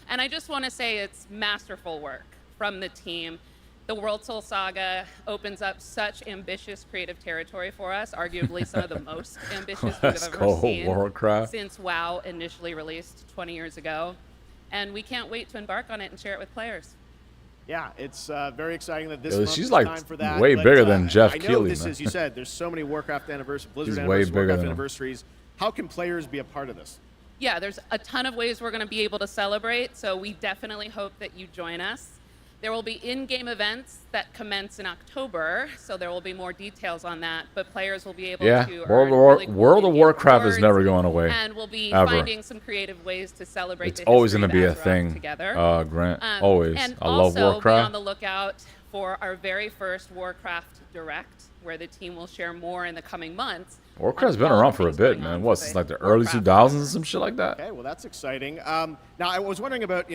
And I just want to say it's masterful work from the team. The World Soul Saga opens up such ambitious creative territory for us, arguably some of the most ambitious we've Let's ever go, seen Warcraft. since WoW initially released 20 years ago. And we can't wait to embark on it and share it with players. Yeah, it's very exciting that this Yo, month she's is like time for that. way but, bigger than Jeff I know Keighley, this man. is, you said, there's so many Warcraft anniversaries, Blizzard She's way anniversaries, bigger Warcraft than him. anniversaries. How can players be a part of this? Yeah, there's a ton of ways we're going to be able to celebrate, so we definitely hope that you join us. There will be in-game events that commence in October, so there will be more details on that, but players will be able to earn really cool World of in-game Warcraft is rewards, never going away. and we'll be ever. finding some creative ways to celebrate It's the always history going to be a of Azeroth thing, together. Grant. Always. And I love also be on Warcraft. the lookout for our very first Warcraft Direct, where the team will share more in the coming months. Warcraft's been around for a bit, man. What, since like the early 2000s or some shit like that? Okay, well, that's exciting. Now, I was wondering about,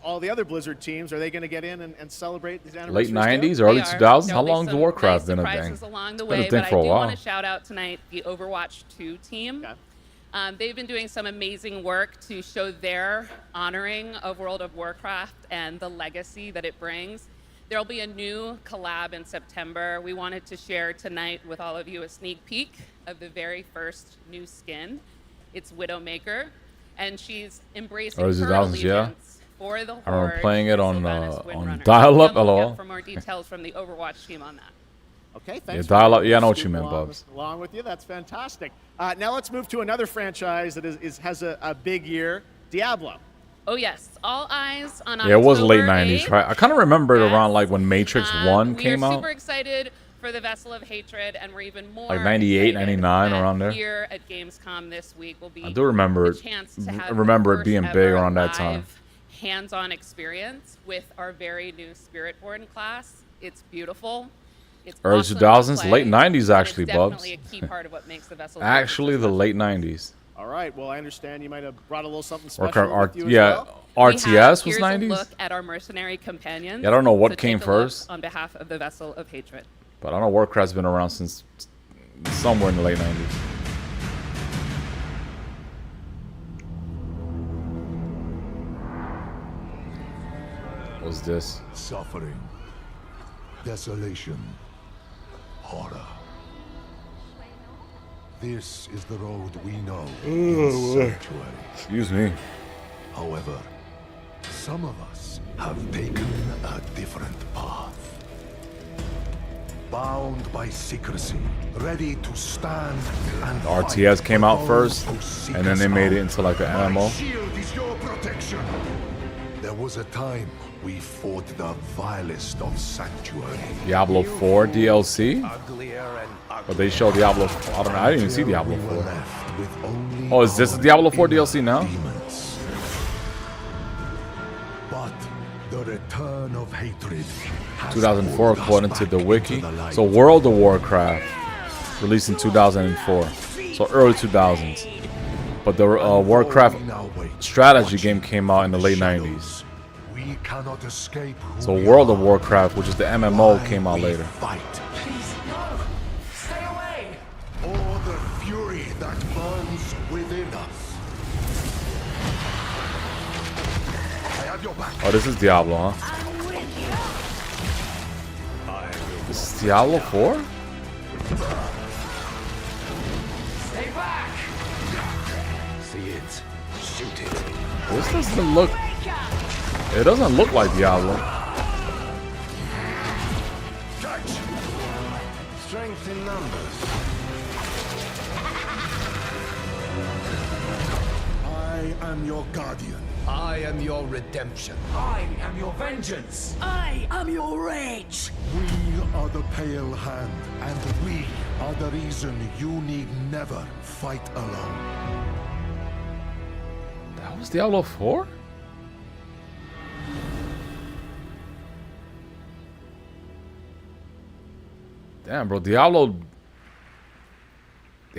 all the other Blizzard teams. Are they going to get in and celebrate these anniversaries? Late 90s, too? early 2000s? How long has Warcraft been a thing? Surprises along the It's been way, a thing but for a I do while. want to shout out tonight the Overwatch 2 team. They've been doing some amazing work to show their honoring of World of Warcraft and the legacy that it brings. There'll be a new collab in September. We wanted to share tonight with all of you a sneak peek of the very first new skin. It's Widowmaker, and she's embracing Early her 2000s, allegiance yeah. for the I remember Horde, playing it on Windrunner. dial-up. Be on the lookout LOL. for more details from the Overwatch team on that. Okay, Yeah, thanks. dial-up. for Yeah, I know what scooping you meant, along Bubs. Along with you, that's fantastic. Now let's move to another franchise that has a big year, Diablo. Oh yes, all eyes on Yeah, it was late October 90s, 8th. right? I kind of remember it around like when Matrix 1 came We are out. super excited for the Vessel of Hatred, and we're even more Like 98, excited 99, that around there. Here at Gamescom this week will be I do remember a it. chance to have Remember the it being first big ever around that time. live hands-on experience with our very new Spiritborn class. It's beautiful. It's Early awesome to 2000s, play, late 90s and actually, it's Bubs. definitely a key part of what makes the Vessel of Actually, the late 90s. All right. Well, I understand you might have brought a little something Warcraft special with you as yeah, well. RTS was Here's 90s. a look at our mercenary companions. Yeah, I don't know what so came take a look first. on behalf of the Vessel of Hatred. But I know Warcraft's been around since somewhere in the late 90s. What's this? Suffering, desolation, horror. This is the road we know in Sanctuary. Excuse me. However, some of us have taken a different path. Bound by secrecy, ready to stand and RTS came fight out for first, those who seek and then us they made it out. into like an My MMO. shield is your protection. There was a time we fought the vilest of Sanctuary. Diablo 4 DLC? But they showed Diablo 4. I don't know. I didn't even see Diablo 4. Oh, is this the Diablo 4 DLC now? But the return of hatred has 2004 pulled us according to back the into wiki. the light. So World of Warcraft released in 2004. So early 2000s. But the Warcraft strategy game came out in the late 90s. We cannot escape who So we World of are. Warcraft, which is the MMO, Why came out we later. Fight. Please, no! Stay away! Or the fury that burns within us. I have your back. Oh, this is Diablo, huh? This is Diablo 4? Stay back! See it. Shoot it. This doesn't look... It doesn't look like Diablo. Strength in numbers. I am your guardian. I am your redemption. I am your vengeance! I am your rage! We are the Pale Hand, and we are the reason you need never fight alone. That was Diablo 4? Damn, bro. Diablo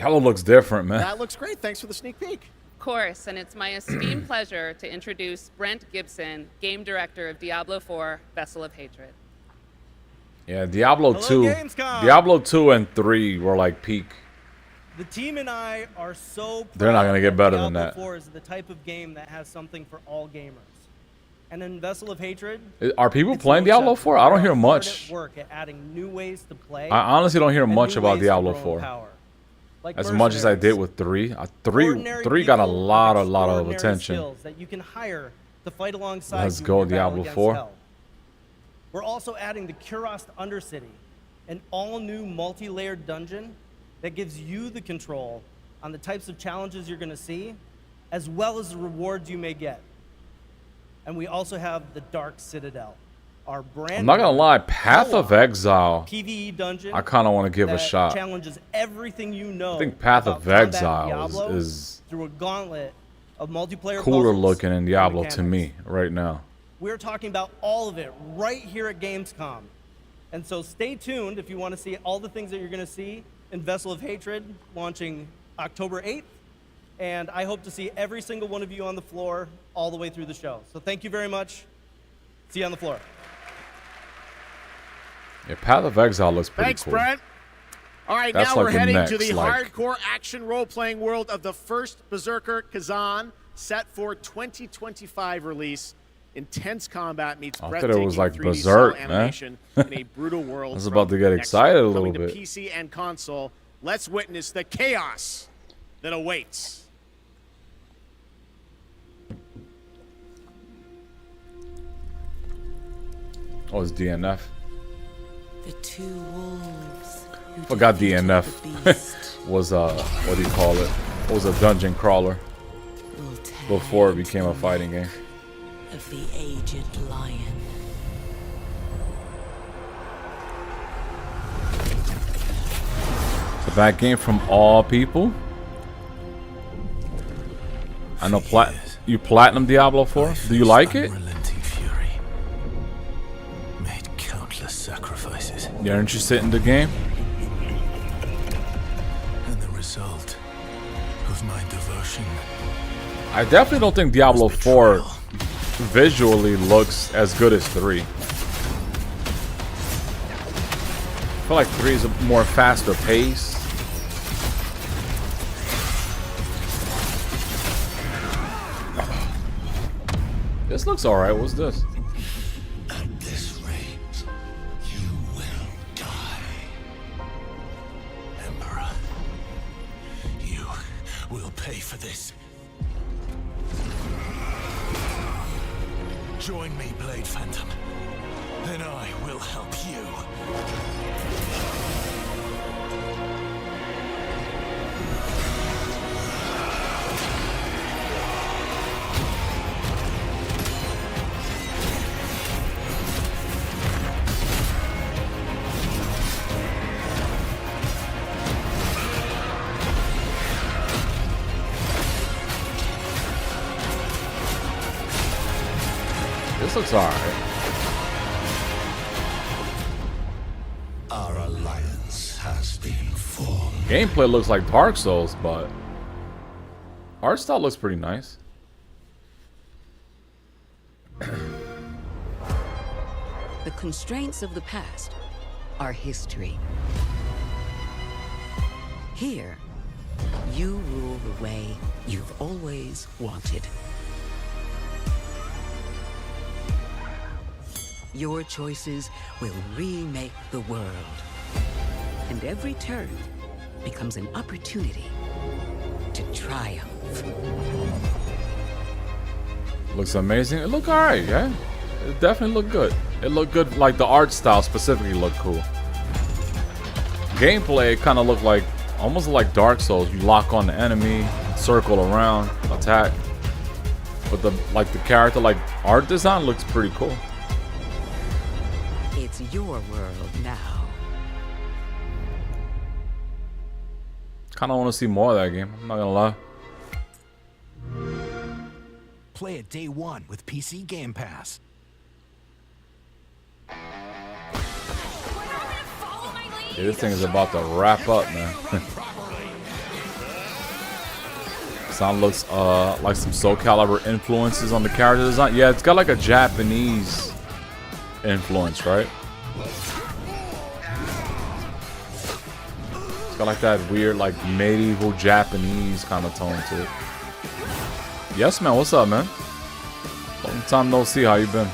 looks different, man. That looks great. Thanks for the sneak peek. Of course, and it's my esteemed pleasure to introduce Brent Gibson, game director of Diablo 4, Vessel of Hatred. Yeah, Diablo Hello, 2. Gamescom. Diablo 2 and 3 were like peak. The team and I are so proud They're not gonna get better than Diablo that. 4 is the type of game that has something for all gamers. And in Vessel of Hatred, Are people it's playing no Diablo exception. 4? I don't We're hear hard much. at work at adding new ways to play. I honestly don't hear and much new about ways to Diablo grow in 4. power. Like As much as I did with 3. 3 got a lot of extraordinary attention. skills that you can hire to fight alongside Let's you go, in your battle Diablo against 4. hell. We're also adding the Kurast Undercity, an all-new multi-layered dungeon that gives you the control on the types of challenges you're going to see as well as the rewards you may get. And we also have the Dark Citadel, our brand I'm not gonna lie, Path of co-op Exile, PvE dungeon. I kind of want to give a that shot. Challenges everything you know. I think Path about of combat Exile Diablo is through a gauntlet of multiplayer cooler puzzles looking in and Diablo to mechanics. me right now. We're talking about all of it right here at Gamescom. And so stay tuned if you want to see all the things that you're going to see in Vessel of Hatred launching October 8th. And I hope to see every single one of you on the floor all the way through the show. So thank you very much. See you on the floor. Yeah, Path of Exile looks pretty Thanks, cool. Brent. All right, That's now like we're the heading next, to the like- hardcore action role-playing world of the first Berserker Kazan, set for 2025 release. Intense combat meets I thought breathtaking it was like 3D Berserk, cell man. animation in a brutal world. I was from about to get next excited a year. little Coming bit. to PC and console, let's witness the chaos that awaits. Oh, it's DNF. The two wolves. who Forgot defeated DNF the beast was what do you call it? It was a dungeon crawler before it became a fighting game. of the aged lion. It's a bad game from all people. I know you platinum Diablo 4. Do you like it? Unrelenting fury made countless sacrifices, You're interested in the game? and the result of my devotion. I definitely don't think Diablo 4 visually looks as good as 3. I feel like 3 is a more faster pace. This looks alright. What's this? At this rate, you will die. Emperor, you will pay for this. Join me, Blade Phantom. Then I will help you. This looks alright. Our alliance has been formed. Gameplay looks like Dark Souls, but art style looks pretty nice. The constraints of the past are history. Here, you rule the way you've always wanted. Your choices will remake the world. And every turn becomes an opportunity to triumph. Looks amazing. It looked alright, yeah. It definitely looked good. It looked good, like the art style specifically looked cool. Gameplay kind of looked like, almost like Dark Souls. You lock on the enemy, circle around, attack. But the character, art design looks pretty cool. It's your world now. Kind of want to see more of that game. I'm not gonna lie. Play it day one with PC Game Pass. Yeah, this thing is about to wrap up, man. Sound looks like some Soul Calibur influences on the character design. Yeah, it's got like a Japanese influence, right? It's got like that weird, like medieval Japanese kind of tone to it. Yes, man. What's up, man? Long time no see. How you been?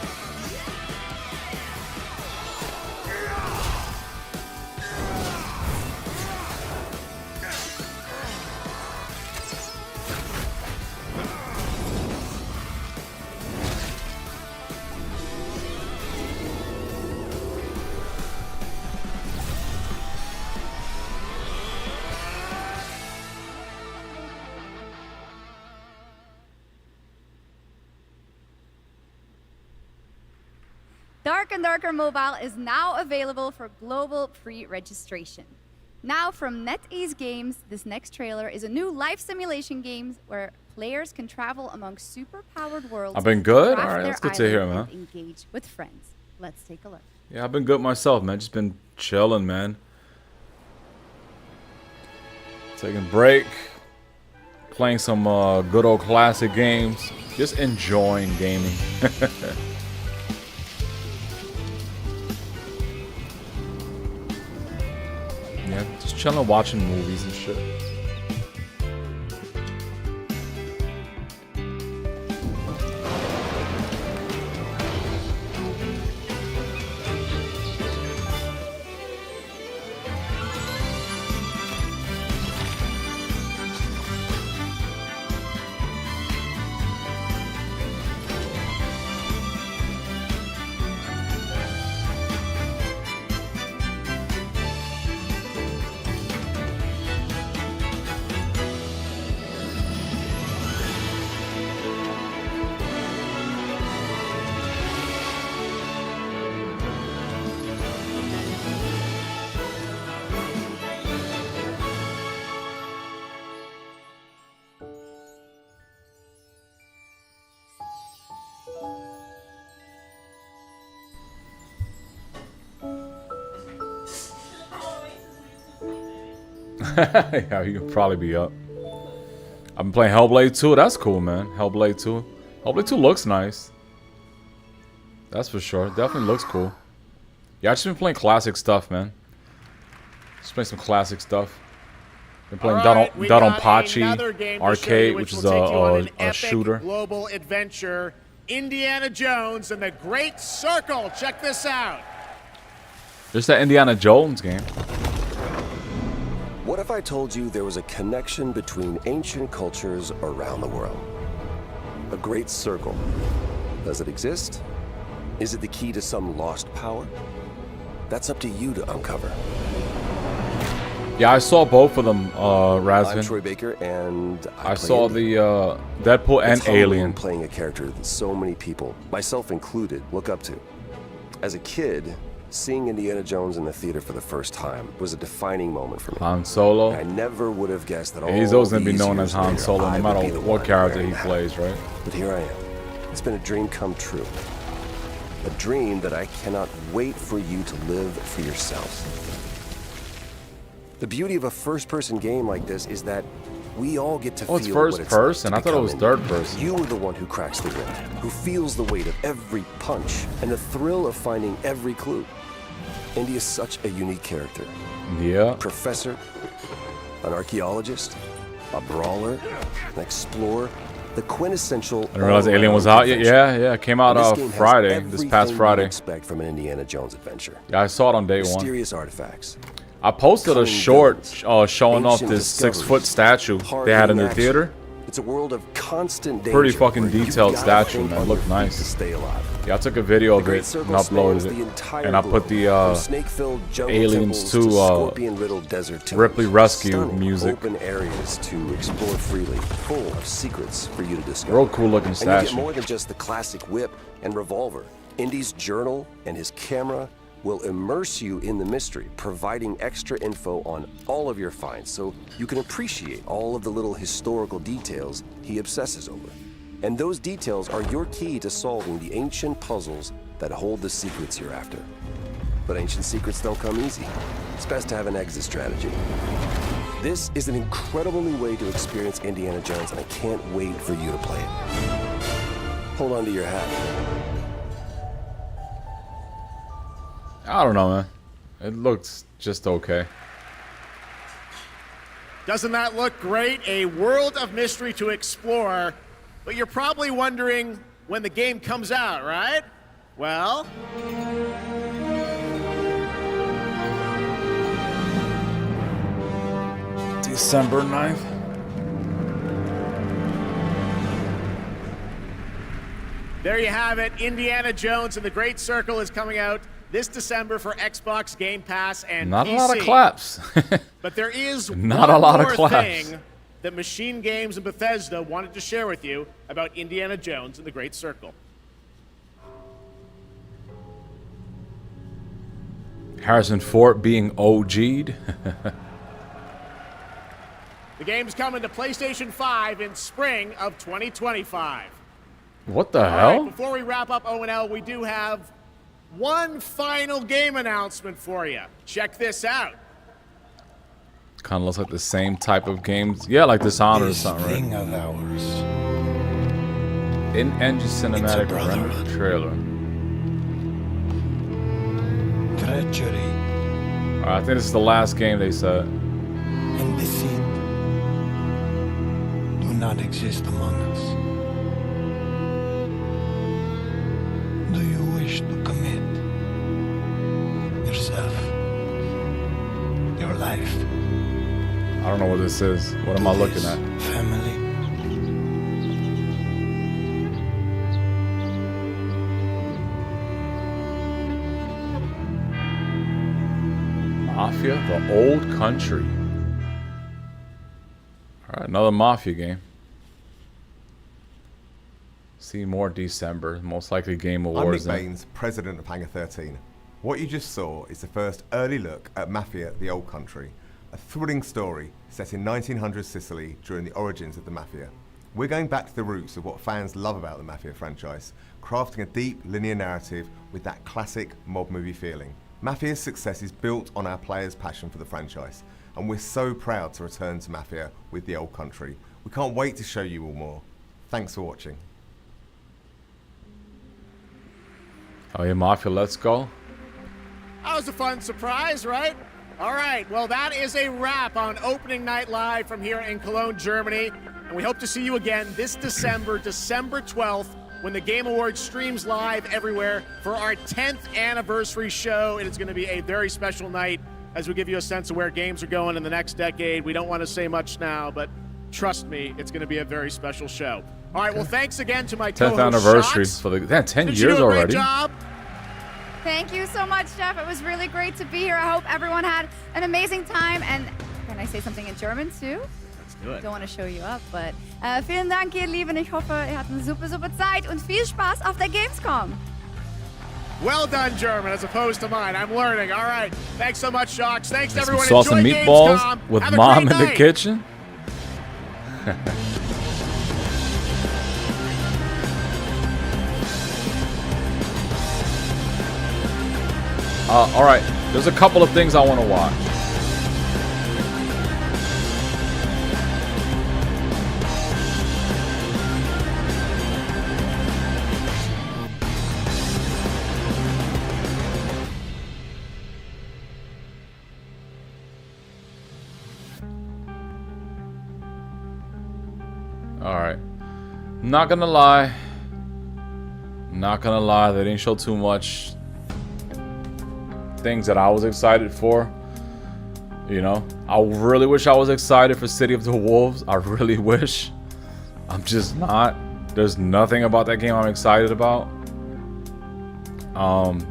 Dark and Darker Mobile is now available for global pre-registration. Now from NetEase Games, this next trailer is a new life simulation game where players can travel among super-powered worlds. I've been good? craft Alright, their that's good to hear, island man. and engage with friends. Let's take a look. Yeah, I've been good myself, man. Just been chilling, man. Taking a break. Playing some good old classic games. Just enjoying gaming. Yeah, just chilling, watching movies and shit. Yeah, you could probably be up. I've been playing Hellblade 2. That's cool, man. Hellblade 2. Hellblade 2 looks nice. That's for sure. Definitely looks cool. Yeah, I've just been playing classic stuff, man. Just playing some classic stuff. Been playing Dodonpachi Arcade, which is a shooter. Global adventure. Indiana Jones and the Great Circle. Check this out. There's that Indiana Jones game. What if I told you there was a connection between ancient cultures around the world? A great circle. Does it exist? Is it the key to some lost power? That's up to you to uncover. Yeah, I saw both of them, Razvan. I'm Troy Baker, and I saw the Deadpool and Alien. Playing a character that so many people, myself included, look up to. As a kid, seeing Indiana Jones in the theater for the first time was a defining moment for me. Han Solo. I never would have guessed that all He's always going to be these known years as Han later, Solo, I no would be matter the what one character wearing he that. plays, right? But here I am. It's been a dream come true. A dream that I cannot wait for you to live for yourselves. The beauty of a first-person game like this is that we all get to feel it's what first it's person? like I thought it to was become third person. You are the one who cracks the whip, who feels the weight of every punch and the thrill of finding every clue. Indy is such a unique character. Yeah. Professor, an archaeologist, a brawler, an explorer, the quintessential. I didn't realize Alien was out yet. Yeah, it came out Friday, this past Friday. Expect from an Indiana Jones adventure. Yeah, I saw it on day one. Mysterious artifacts. I posted a short showing off this 6-foot statue they had in the theater. It's a world of constant danger. Pretty fucking detailed statue, man. It looked nice. To stay alive. Yeah, I took a video of it and uploaded it, and I put the Aliens 2 Ripley Rescue music. Open areas to explore freely, full of secrets for you to discover. Real cool looking And you statue. get more than just the classic whip and revolver. Indy's journal and his camera will immerse you in the mystery, providing extra info on all of your finds so you can appreciate all of the little historical details he obsesses over. And those details are your key to solving the ancient puzzles that hold the secrets you're after. But ancient secrets don't come easy. It's best to have an exit strategy. This is an incredible new way to experience Indiana Jones, and I can't wait for you to play it. Hold on to your hat. I don't know, man. It looks just okay. Doesn't that look great? A world of mystery to explore. But you're probably wondering when the game comes out, right? Well, December 9th. there you have it. Indiana Jones and the Great Circle is coming out this December for Xbox Game Pass and Not PC. a lot of claps. But there is Not one a lot of more claps. thing that Machine Games and Bethesda wanted to share with you about Indiana Jones and the Great Circle. Harrison Ford being OG'd. The game's coming to PlayStation 5 in spring of 2025. What the All hell? right, before we wrap up O&L, we do have one final game announcement for you. Check this out. Kind of looks like the same type of games. Yeah, like Dishonored or something, right? Thing of ours. In-engine cinematic render trailer. Treachery. I think this is the last game they said. And deceit do not exist among us. Do you wish to commit yourself, your life? I don't know what this is. What am I looking at? Family. Mafia, the old country. Alright, another Mafia game. See more December. Most likely Game I'm Awards. Nick Baines, president of Hangar 13. What you just saw is the first early look at Mafia, the Old Country, a thrilling story set in 1900 Sicily during the origins of the Mafia. We're going back to the roots of what fans love about the Mafia franchise, crafting a deep, linear narrative with that classic mob movie feeling. Mafia's success is built on our players' passion for the franchise, and we're so proud to return to Mafia with the Old Country. We can't wait to show you all more. Thanks for watching. Oh yeah, Mafia, let's go. That was a fun surprise, right? All right, well, that is a wrap on Opening Night Live from here in Cologne, Germany. And we hope to see you again this December, December 12th, when the Game Awards streams live everywhere for our 10th anniversary show. It is going to be a very special night as we give you a sense of where games are going in the next decade. We don't want to say much now, but trust me, it's going to be a very special show. All right, well, thanks again to my 10th co-host, anniversary Shots. for the 10 Did you years do a great already. job? Thank you so much, Jeff. It was really great to be here. I hope everyone had an amazing time. And can I say something in German too? Let's do it. Don't want to show you up, but vielen Dank, ihr Lieben. Ich hoffe, ihr hattet eine super, super Zeit und viel Spaß auf der Gamescom. Well done, German, as opposed to mine. I'm learning. All right. Thanks so much, Shocks. Thanks to Some everyone. sauce and Enjoy meatballs Gamescom. with Have a mom in great the night. kitchen. All right, there's a couple of things I want to watch. All right, not gonna lie, they didn't show too much things that I was excited for. You know, I really wish I was excited for City of the Wolves. I really wish. I'm just not. There's nothing about that game I'm excited about.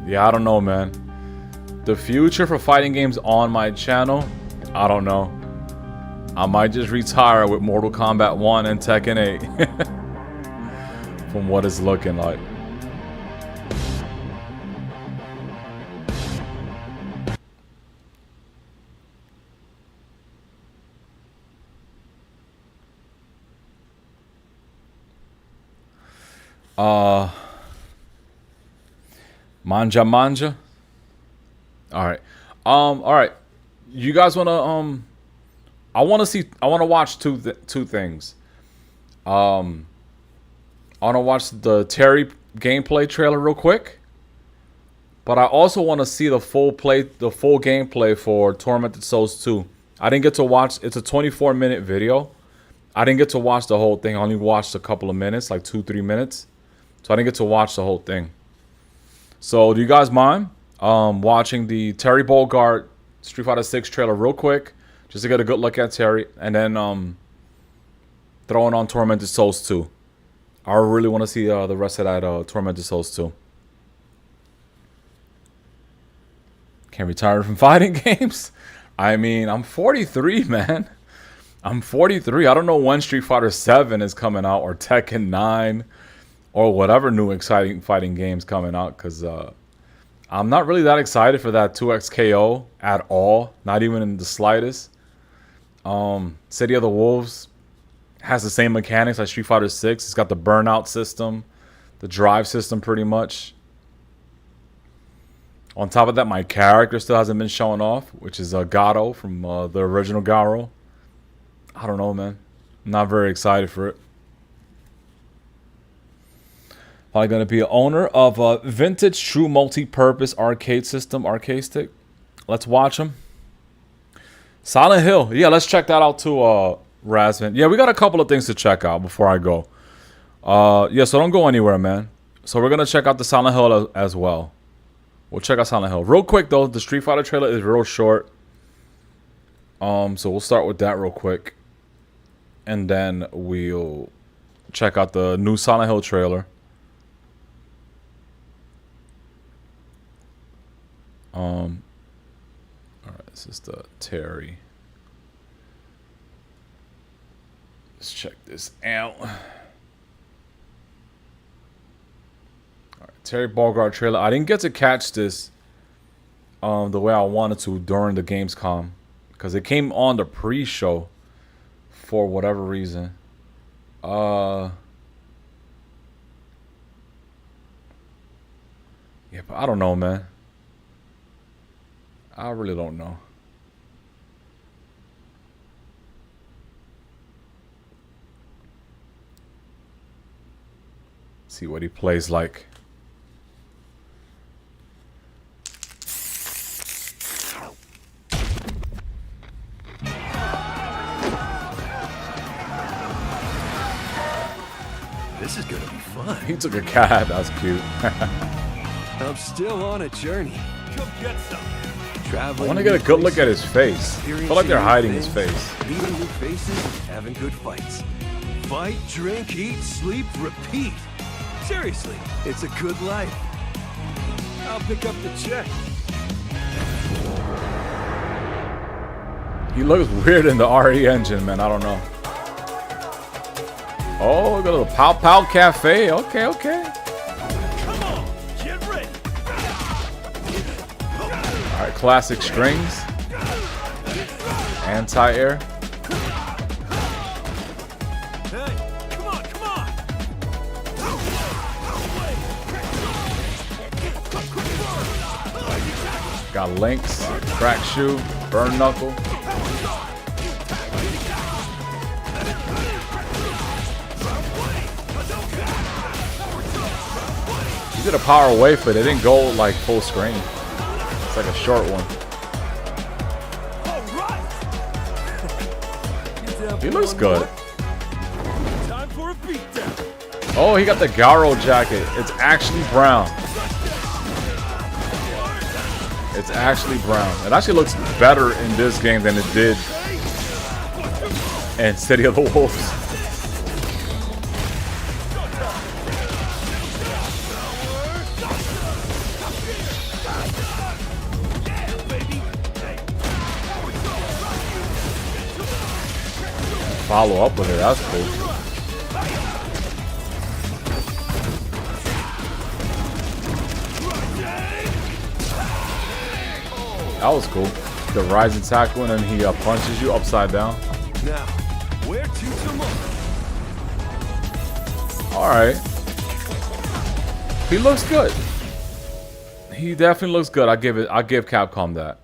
Yeah, I don't know, man. The future for fighting games on my channel, I don't know. I might just retire with Mortal Kombat 1 and Tekken 8. From what it's looking like. Manja. All right. All right. You guys want to I want to watch two things. I want to watch the Terry gameplay trailer real quick. But I also want to see the full gameplay for Tormented Souls 2. I didn't get to watch. It's a 24-minute video. I didn't get to watch the whole thing. I only watched a couple of minutes, like 2-3 minutes. So I didn't get to watch the whole thing. So do you guys mind watching the Terry Bogard Street Fighter 6 trailer real quick, just to get a good look at Terry, and then throwing on Tormented Souls 2. I really want to see the rest of that Tormented Souls 2. Can't be tired from fighting games. I mean, I'm 43, man. I'm 43. I don't know when Street Fighter 7 is coming out, or Tekken 9, or whatever new exciting fighting games coming out, because I I'm not really that excited for that 2x KO at all. Not even in the slightest. City of the Wolves has the same mechanics like Street Fighter 6. It's got the burnout system, the drive system pretty much. On top of that, my character still hasn't been shown off, which is Gato from the original Garo. I don't know, man. I'm not very excited for it. Probably going to be an owner of a vintage true multi-purpose arcade system, arcade stick. Let's watch them. Silent Hill. Yeah, let's check that out too, Razvan. Yeah, we got a couple of things to check out before I go. Yeah, so don't go anywhere, man. So we're going to check out the Silent Hill as well. We'll check out Silent Hill. Real quick, though, the Street Fighter trailer is real short. So we'll start with that real quick. And then we'll check out the new Silent Hill trailer. Alright, this is the Terry. Let's check this out. Alright, Terry Bogard trailer. I didn't get to catch this the way I wanted to during the Gamescom, because it came on the pre-show for whatever reason. Yeah, but I don't know, man. I really don't know. See what he plays like. This is gonna be fun. He took a cat. That's cute. I'm still on a journey. Come get some. I want to get a good look at his face. I feel like they're hiding his face. Beating good faces and having good fights. Fight, drink, eat, sleep, repeat. Seriously, it's a good life. I'll pick up the check. He looks weird in the RE engine, man. I don't know. Oh, look at the Pow Pow Cafe. Okay, okay. Come on, get ready. Alright, classic strings. Anti-air. Hey, come on, come on. Got links, crack shoe, burn knuckle. He did a power wave, but it didn't go like full screen. It's like a short one. He looks good. Time for a beatdown. Oh, he got the Garo jacket. It's actually brown. It's actually brown. It actually looks better in this game than it did in City of the Wolves. Follow up with it. That's cool. That was cool. The rising tackle, and then he punches you upside down. Now, where to tomorrow? All right. He looks good. He definitely looks good. I give Capcom that.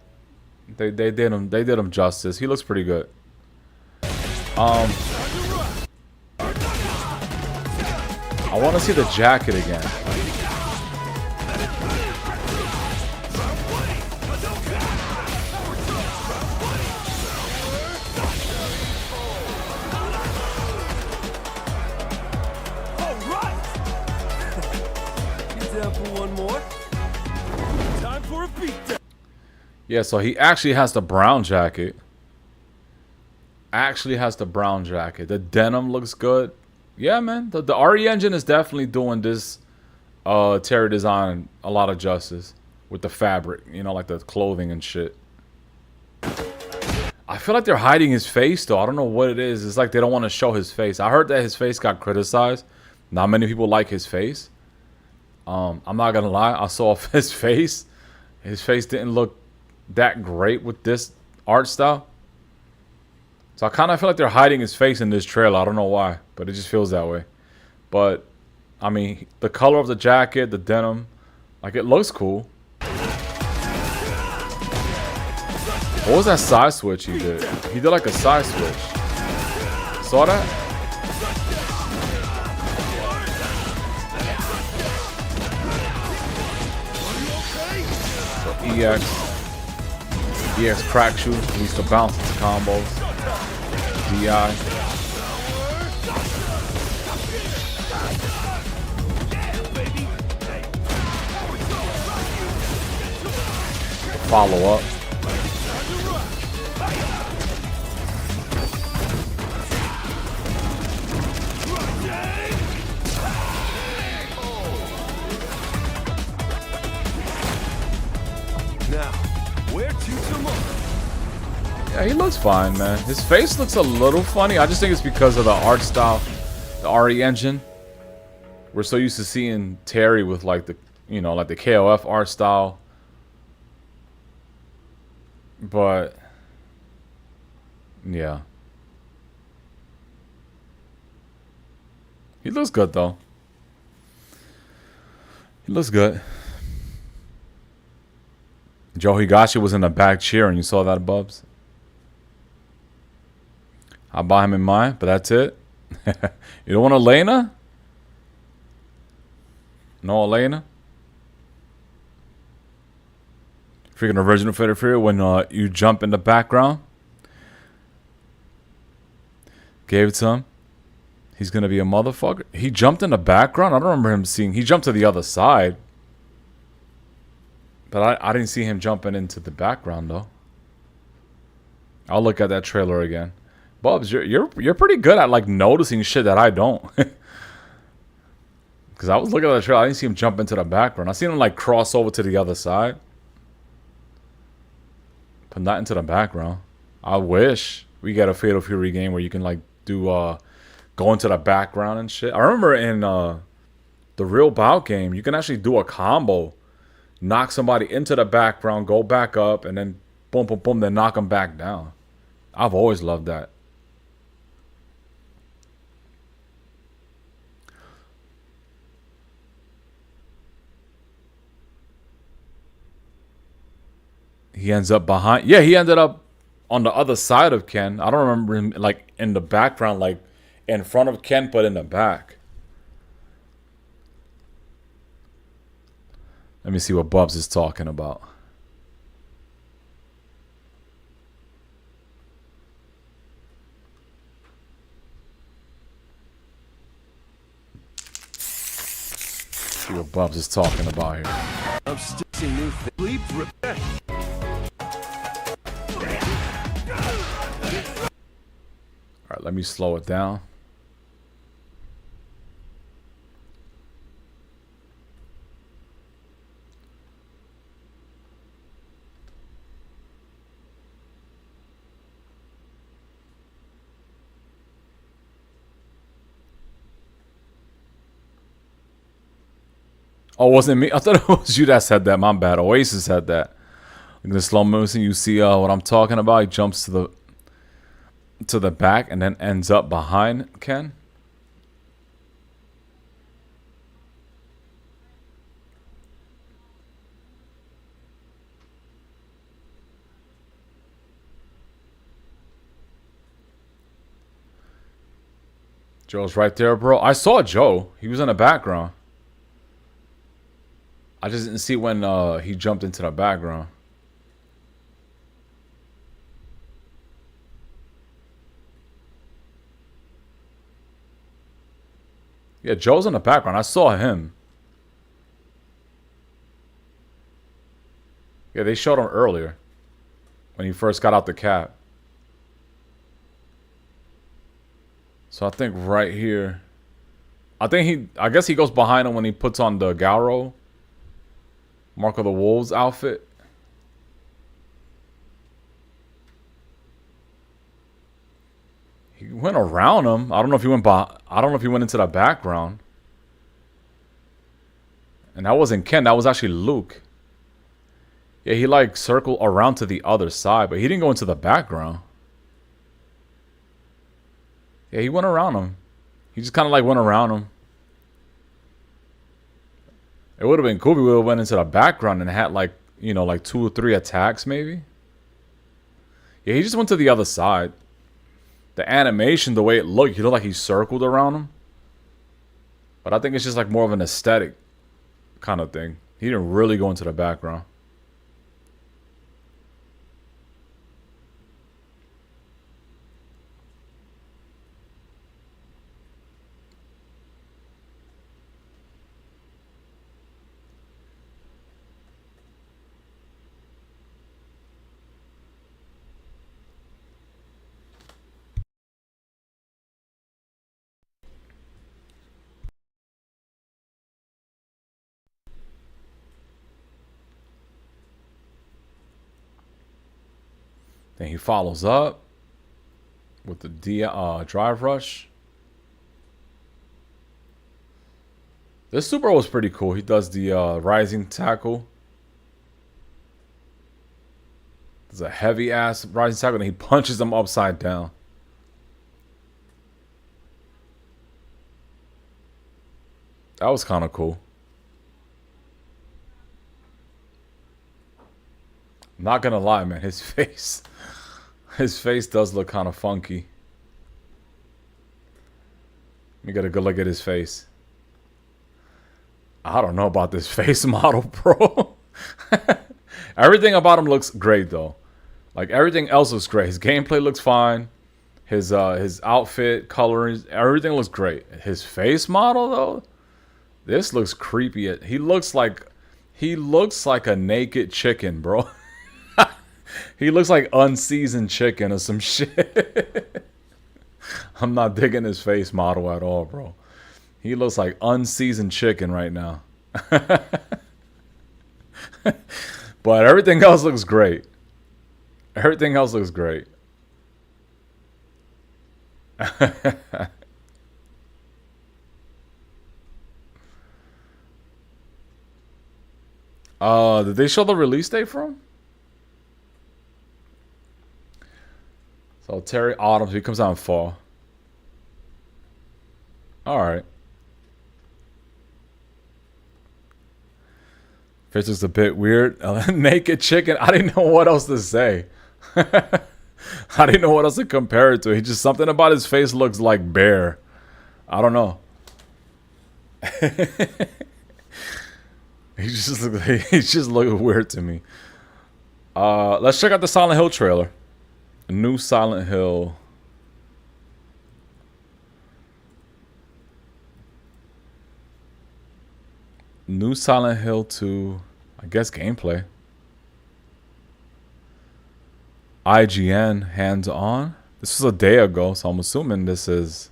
They did him justice. He looks pretty good. I want to see the jacket again. Yeah, so he actually has the brown jacket. The denim looks good. Yeah, man. The RE engine is definitely doing this Terry design a lot of justice with the fabric, you know, like the clothing and shit. I feel like they're hiding his face, though. I don't know what it is. It's like they don't want to show his face. I heard that his face got criticized. Not many people like his face. I'm not gonna lie. I saw his face. his face didn't look that great with this art style. So I kind of feel like they're hiding his face in this trailer. I don't know why, but it just feels that way. But, I mean, the color of the jacket, the denim, like, it looks cool. What was that side switch he did? He did like a side switch. Saw that? So EX crack shoe, needs to bounce into combos. DI. Follow up. Now, where to tomorrow? Yeah, he looks fine, man. His face looks a little funny. I just think it's because of the art style, the RE engine. We're so used to seeing Terry with like the, you know, like the KOF art style. But yeah. He looks good though. He looks good. Joe Higashi was in the back cheering. You saw that, Bubs? I bought him in mine, but that's it. You don't want Elena? No Elena? Freaking original Fatal Fury when you jump in the background. Gave it to him. He's going to be a motherfucker. He jumped in the background? I don't remember him seeing. He jumped to the other side. But I didn't see him jumping into the background though. I'll look at that trailer again. Bubs, you're pretty good at like noticing shit that I don't. Because I was looking at the trailer, I didn't see him jump into the background. I seen him like cross over to the other side, but not into the background. I wish we get a Fatal Fury game where you can like do go into the background and shit. I remember in the real bout game, you can actually do a combo. Knock somebody into the background, go back up, and then boom, boom, boom, then knock them back down. I've always loved that. He ends up behind. Yeah, he ended up on the other side of Ken. I don't remember him like in the background, like in front of Ken, but in the back. Let me see what Bubs is talking about. See what Bubs is talking about here. I'm stitching new sleep repent. Alright, let me slow it down. Oh, wasn't it me? I thought it was you that said that. My bad. Oasis said that. In the slow motion, you see what I'm talking about. He jumps to the back and then ends up behind Ken. Joe's right there, bro. I saw Joe. He was in the background. I just didn't see when he jumped into the background. Yeah, Joe's in the background. I saw him. Yeah, they showed him earlier. When he first got out the cab. So I think right here. I guess he goes behind him when he puts on the Garo. Mark of the Wolves outfit. He went around him. I don't know if he went I don't know if he went into the background. And that wasn't Ken. That was actually Luke. Yeah, he like circled around to the other side, but he didn't go into the background. Yeah, he went around him. He just kind of like went around him. It would have been cool if we would have went into the background and had like, you know, like 2 or 3 attacks maybe. Yeah, he just went to the other side. The animation, the way it looked, he looked like he circled around him. But I think it's just like more of an aesthetic kind of thing. He didn't really go into the background. Then he follows up with the drive rush. This Super was pretty cool. He does the rising tackle. There's a heavy ass rising tackle and he punches him upside down. That was kind of cool. Not gonna lie, man, his face does look kind of funky. Let me get a good look at his face. I don't know about this face model, bro. Everything about him looks great though. Like everything else looks great. His gameplay looks fine. His outfit, coloring, everything looks great. His face model though, this looks creepy. He looks like a naked chicken, bro. He looks like unseasoned chicken or some shit. I'm not digging his face model at all, bro. He looks like unseasoned chicken right now. But everything else looks great. Everything else looks great. Did they show the release date for him? So Terry Autumn, he comes out in fall. Alright. Face looks a bit weird. Naked chicken. I didn't know what else to say. I didn't know what else to compare it to. He just something about his face looks like bear. I don't know. He just look weird to me. Let's check out the Silent Hill trailer. A new Silent Hill. New Silent Hill 2, I guess gameplay. IGN hands-on. This was a day ago, so I'm assuming this is...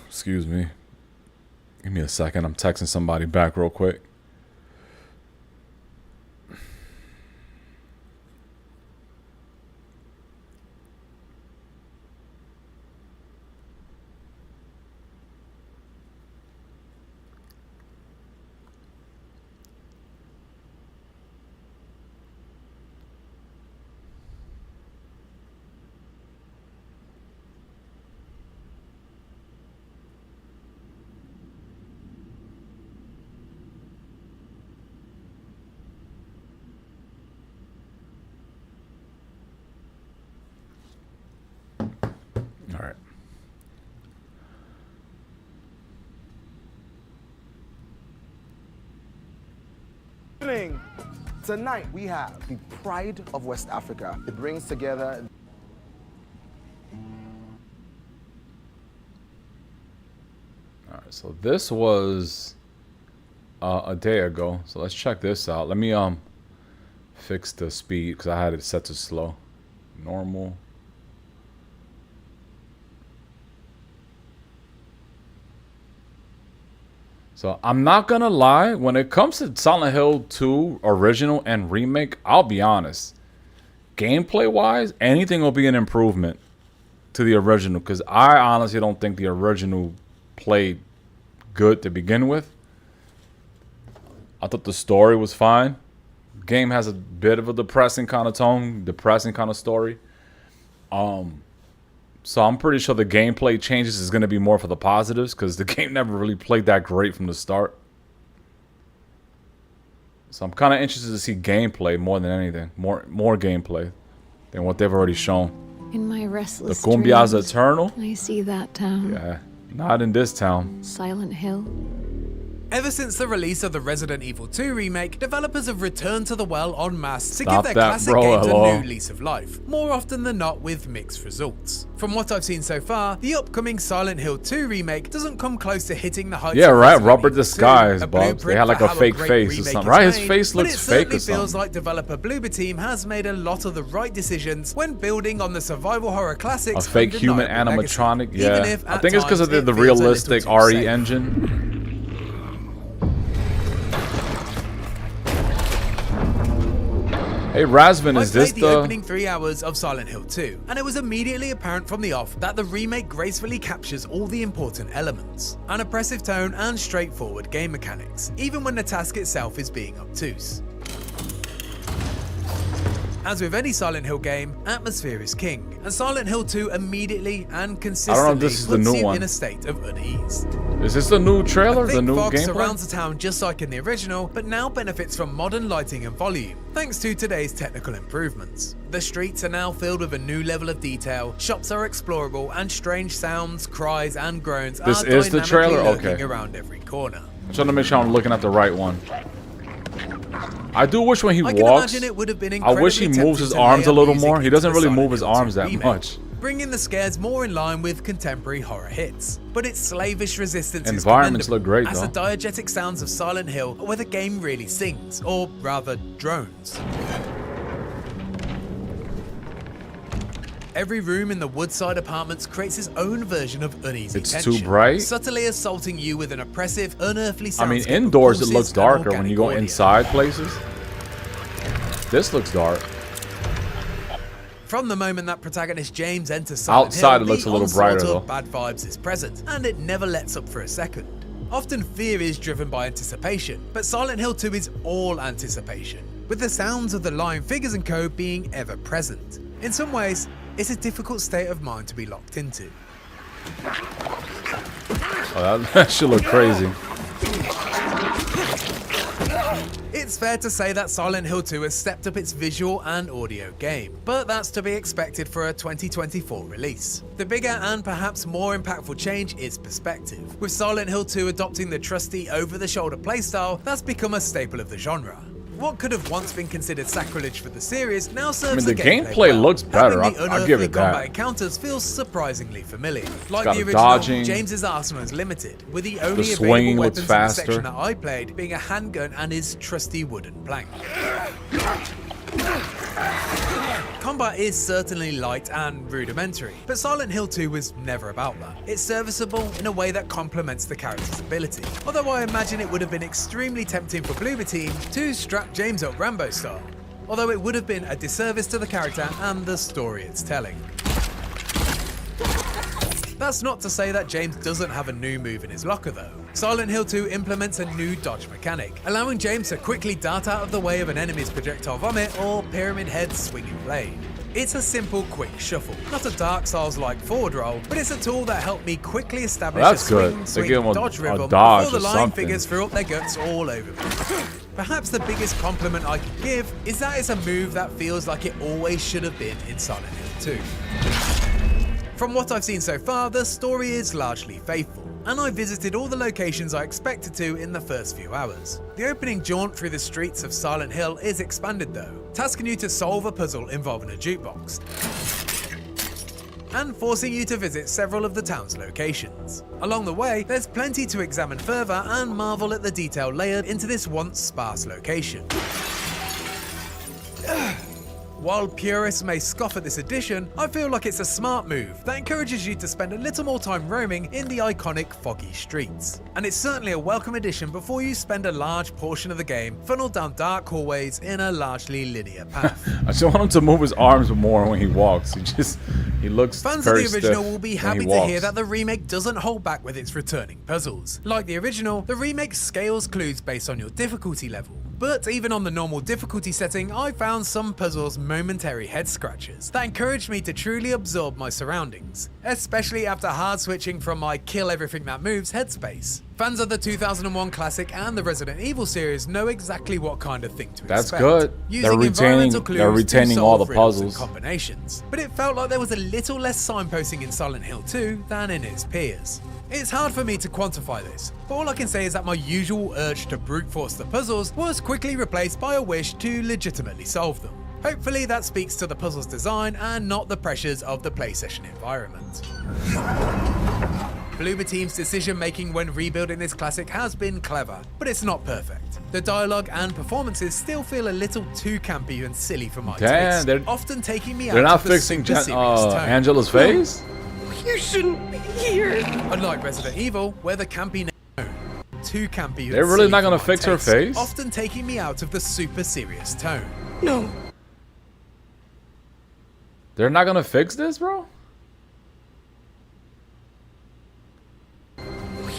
Excuse me. Give me a second. I'm texting somebody back real quick. Tonight we have the pride of West Africa. It brings together Alright, so this was a day ago. So let's check this out. Let me fix the speed because I had it set to slow. Normal. So I'm not gonna lie, when it comes to Silent Hill 2 original and remake, I'll be honest. gameplay wise, anything will be an improvement to the original, because I honestly don't think the original played good to begin with. I thought the story was fine. The game has a bit of a depressing kind of tone, depressing kind of story. So I'm pretty sure the gameplay changes is going to be more for the positives, because the game never really played that great from the start. So I'm kind of interested to see gameplay more than anything. More gameplay than what they've already shown. In my restless The Cumbia's dreams, Eternal? I see that town. Yeah, not in this town. Silent Hill. Ever since the release of the Resident Evil 2 remake, developers have returned to the well en masse to Stop give their that, classic bro, games hello. a new lease of life, more often than not with mixed results. From what I've seen so far, the upcoming Silent Hill 2 remake doesn't come close to hitting the heights Yeah, of right. Resident Rubber Evil 2, disguise, a Bubs. They blueprint had like for a how fake great face or remake something. is Right? His made, face but looks it fake or certainly feels something. like developer Bloober Team has made a lot of the right decisions when building on the survival horror classics. A fake human undeniable animatronic. legacy, Yeah. even if I at think it's because of times the it feels a little realistic too RE safe. engine. Hey, Razvan, is I this played the the... opening 3 hours of Silent Hill 2, and it was immediately apparent from the off that the remake gracefully captures all the important elements. An oppressive tone and straightforward game mechanics, even when the task itself is being obtuse. As with any Silent Hill game, atmosphere is king, and Silent Hill 2 immediately and consistently this is the puts new you one. in a state of unease. Is this the new trailer? I The think new fog gameplay? surrounds the town just like in the original, but now benefits from modern lighting and volume, thanks to today's technical improvements. The streets are now filled with a new level of detail, shops are explorable, and strange sounds, cries, and groans This are is the dynamically trailer? lurking Okay. around every corner. I'm trying to make sure I'm looking at the right one. I do wish when he I can walks, imagine it would have been I wish he incredibly moves his tempting to arms a layer little music more. He into doesn't the really Silent move his Hill 2 arms that remake, much. bringing the scares more in line with contemporary horror hits. But its slavish resistance Environments is look great, as though. the diegetic sounds of Silent Hill are where the game really sings, or rather drones. Every room in the Woodside apartments creates its own version of uneasy It's tension, too bright? subtly assaulting you with an oppressive, unearthly I mean, soundscape of indoors it pulses looks and darker. When organic you go audio. inside places, this looks dark. From the moment that protagonist James enters Silent Outside, Hill, it looks the a little onslaught brighter, of though. bad vibes is present, and it never lets up for a second. Often fear is driven by anticipation, but Silent Hill 2 is all anticipation, with the sounds of the lying figures and co being ever present. In some ways, it's a difficult state of mind to be locked into. Oh, that should look crazy. It's fair to say that Silent Hill 2 has stepped up its visual and audio game, but that's to be expected for a 2024 release. The bigger and perhaps more impactful change is perspective, with Silent Hill 2 adopting the trusty over-the-shoulder playstyle that's become a staple of the genre. What could have once been considered sacrilege for the series now serves the gameplay gameplay well, looks better. helping the I'll unearthly give it that. combat encounters feels surprisingly familiar. Like got the a original, dodging. James's arsenal is limited, with the only swinging available looks weapons in the faster. section that I played being a handgun and his trusty wooden plank. Combat is certainly light and rudimentary, but Silent Hill 2 was never about that. It's serviceable in a way that complements the character's ability, although I imagine it would have been extremely tempting for Bloober Team to strap James up Rambo style, although it would have been a disservice to the character and the story it's telling. That's not to say that James doesn't have a new move in his locker though. Silent Hill 2 implements a new dodge mechanic, allowing James to quickly dart out of the way of an enemy's projectile vomit or Pyramid Head's swinging blade. It's a simple, quick shuffle, not a Dark Souls-like forward roll, but it's a tool that helped me quickly establish Well, that's a swing, good. They swing, give him a dodge rhythm dodge before the or lying something. figures threw up their guts all over me. Perhaps the biggest compliment I could give is that it's a move that feels like it always should have been in Silent Hill 2. From what I've seen so far, the story is largely faithful, and I visited all the locations I expected to in the first few hours. The opening jaunt through the streets of Silent Hill is expanded though, tasking you to solve a puzzle involving a jukebox, and forcing you to visit several of the town's locations. Along the way, there's plenty to examine further and marvel at the detail layered into this once sparse location. While purists may scoff at this addition, I feel like it's a smart move that encourages you to spend a little more time roaming in the iconic foggy streets. And it's certainly a welcome addition before you spend a large portion of the game funneled down dark hallways in a largely linear path. I just want him to move his arms more when he walks. He looks Fans very of the original stiff will be when happy he to walks. hear that the remake doesn't hold back with its returning puzzles. Like the original, the remake scales clues based on your difficulty level. But even on the normal difficulty setting, I found some puzzles momentary head scratchers that encouraged me to truly absorb my surroundings, especially after hard switching from my kill everything that moves headspace. Fans of the 2001 classic and the Resident Evil series know exactly what kind of thing to That's expect. good. Using They're environmental clues retaining to all solve the riddles and puzzles. combinations. But it felt like there was a little less signposting in Silent Hill 2 than in its peers. It's hard for me to quantify this, but all I can say is that my usual urge to brute force the puzzles was quickly replaced by a wish to legitimately solve them. Hopefully that speaks to the puzzle's design and not the pressures of the PlayStation environment. Bloober Team's decision making when rebuilding this classic has been clever, but it's not perfect. The dialogue and performances still feel a little too campy and silly for my taste, they're often taking me out They're not of the fixing super serious tone. Angela's face? You shouldn't be here. Unlike Resident Evil, where the campy too campy. They're really not gonna fix her face? Often taking me out of the super serious tone. No. They're not gonna fix this, bro?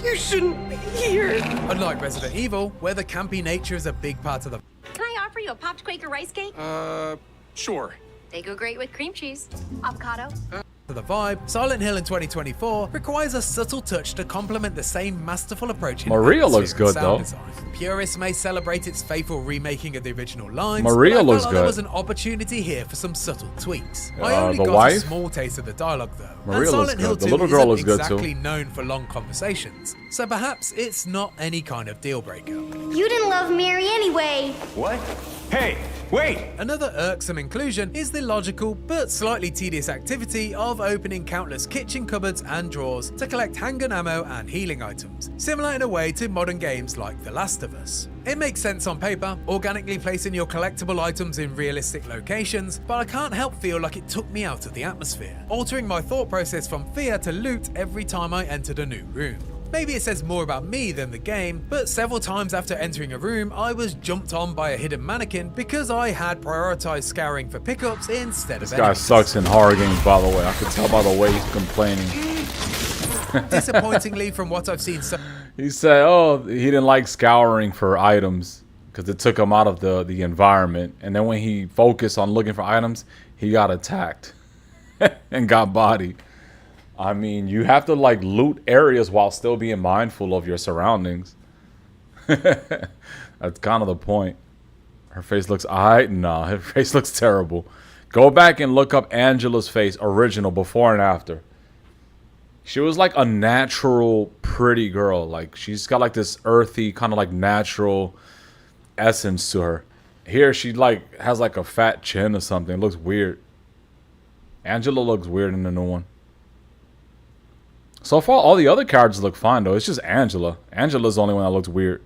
You shouldn't be here. Unlike Resident Evil, where the campy nature is a big part of the Can I offer you a popped Quaker rice cake? Sure. They go great with cream cheese. Avocado. to the vibe, Silent Hill in 2024 requires a subtle touch to complement the same masterful approach in Maria atmosphere looks and good, sound though. design. Purists may celebrate its faithful remaking of the original lines, Maria but I looks felt like there good. was an opportunity here for some subtle tweaks. I only the got wife? a small taste of the dialogue though, Maria and looks Silent Hill good. The 2 little girl isn't looks good, too. exactly known for long conversations, so perhaps it's not any kind of deal breaker. You didn't love Mary anyway. What? Hey, wait! Another irksome inclusion is the logical but slightly tedious activity of opening countless kitchen cupboards and drawers to collect handgun ammo and healing items, similar in a way to modern games like The Last of Us. It makes sense on paper, organically placing your collectible items in realistic locations, but I can't help feel like it took me out of the atmosphere, altering my thought process from fear to loot every time I entered a new room. Maybe it says more about me than the game, but several times after entering a room, I was jumped on by a hidden mannequin because I had prioritized scouring for pickups instead of This guy enemies. sucks in horror games, by the way. I can tell by the way he's complaining. Disappointingly, from what I've seen so He said, oh, he didn't like scouring for items because it took him out of the environment. And then when he focused on looking for items, he got attacked and got bodied. I mean, you have to like loot areas while still being mindful of your surroundings. That's kind of the point. Her face looks alright. Nah, her face looks terrible. Go back and look up Angela's face, original, before and after. She was like a natural, pretty girl. Like she's got like this earthy, kind of like natural essence to her. Here, she like has like a fat chin or something. It looks weird. Angela looks weird in the new one. So far, all the other characters look fine, though. It's just Angela. Angela's the only one that looks weird.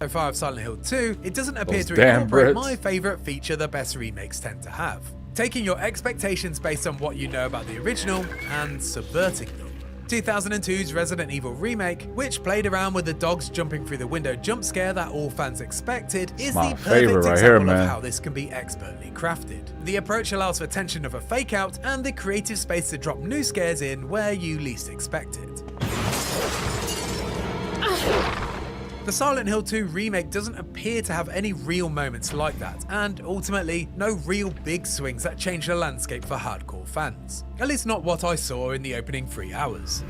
far of Silent Hill 2, it doesn't appear Those to damn incorporate Brits. my favorite feature the best remakes tend to have. Taking your expectations based on what you know about the original and subverting them. 2002's Resident Evil Remake, which played around with the dogs jumping through the window jump scare that all fans expected, is my the favorite perfect right example here, man. of how this can be expertly crafted. The approach allows for tension of a fake out and the creative space to drop new scares in where you least expect it. The Silent Hill 2 remake doesn't appear to have any real moments like that, and ultimately, no real big swings that change the landscape for hardcore fans. At least not what I saw in the opening 3 hours.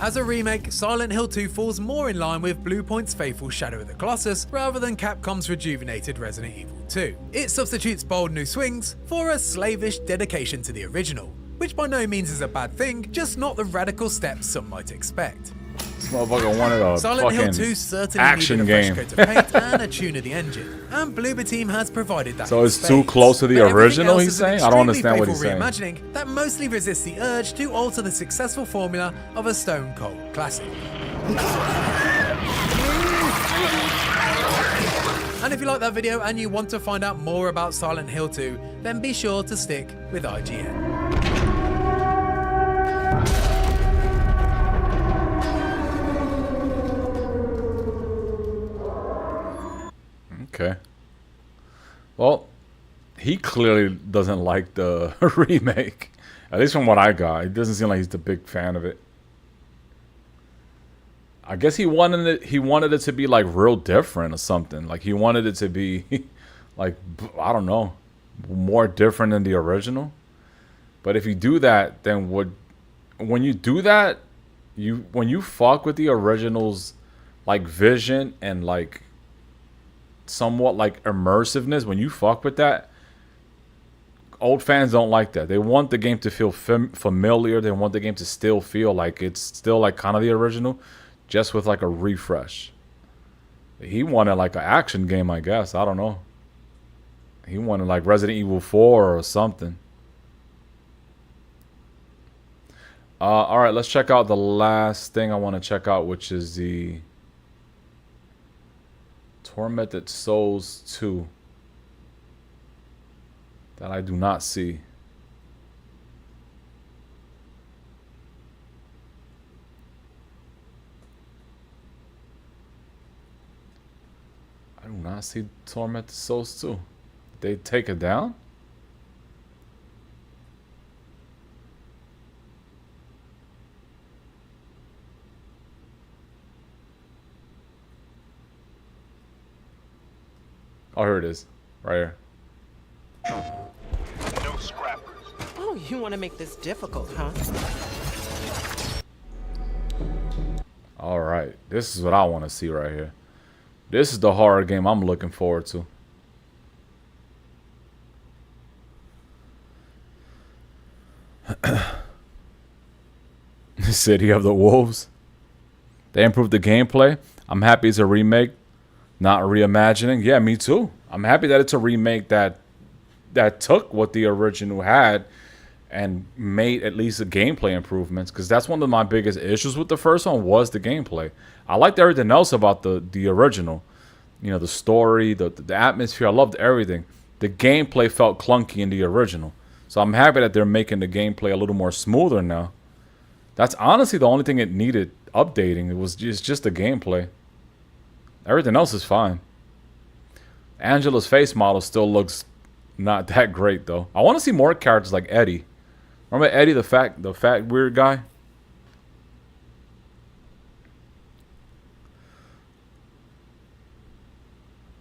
As a remake, Silent Hill 2 falls more in line with Bluepoint's faithful Shadow of the Colossus rather than Capcom's rejuvenated Resident Evil 2. It substitutes bold new swings for a slavish dedication to the original, which by no means is a bad thing, just not the radical steps some might expect. This motherfucker wanted a Silent Hill fucking 2 certainly action needed a game. fresh coat of paint and a tune of the engine, and Bloober Team has provided that. So in it's too spades. close to the But everything original, else he's is an saying? I don't extremely understand what he's faithful saying. reimagining that mostly resists the urge to alter the successful formula of a stone cold classic. And if you like that video and you want to find out more about Silent Hill 2, then be sure to stick with IGN. Okay. Well, he clearly doesn't like the remake. At least from what I got. It doesn't seem like he's a big fan of it. I guess he wanted it to be like real different or something. Like he wanted it to be like, I don't know, more different than the original. But if you do that, then when you do that, when you fuck with the original's like vision and like somewhat like immersiveness, when you fuck with that, old fans don't like that. They want the game to feel familiar. They want the game to still feel like it's still like kind of the original, just with like a refresh. He wanted like an action game, I guess. I don't know. He wanted like Resident Evil 4 or something. All right, let's check out the last thing I want to check out, which is the Tormented Souls 2 that I do not see. I do not see Tormented Souls 2. Did they take it down? Oh, here it is. Right here. No scrappers. Oh, you want to make this difficult, huh? All right. This is what I want to see right here. This is the horror game I'm looking forward to. City of the Wolves. They improved the gameplay. I'm happy it's a remake, not a reimagining. Yeah, me too. I'm happy that it's a remake that took what the original had and made at least the gameplay improvements, because that's one of my biggest issues with the first one was the gameplay. I liked everything else about the original. You know, the story, the atmosphere. I loved everything. The gameplay felt clunky in the original. So I'm happy that they're making the gameplay a little more smoother now. That's honestly the only thing it needed updating. It's just the gameplay. Everything else is fine. Angela's face model still looks not that great though. I want to see more characters like Eddie. Remember Eddie, the fat weird guy?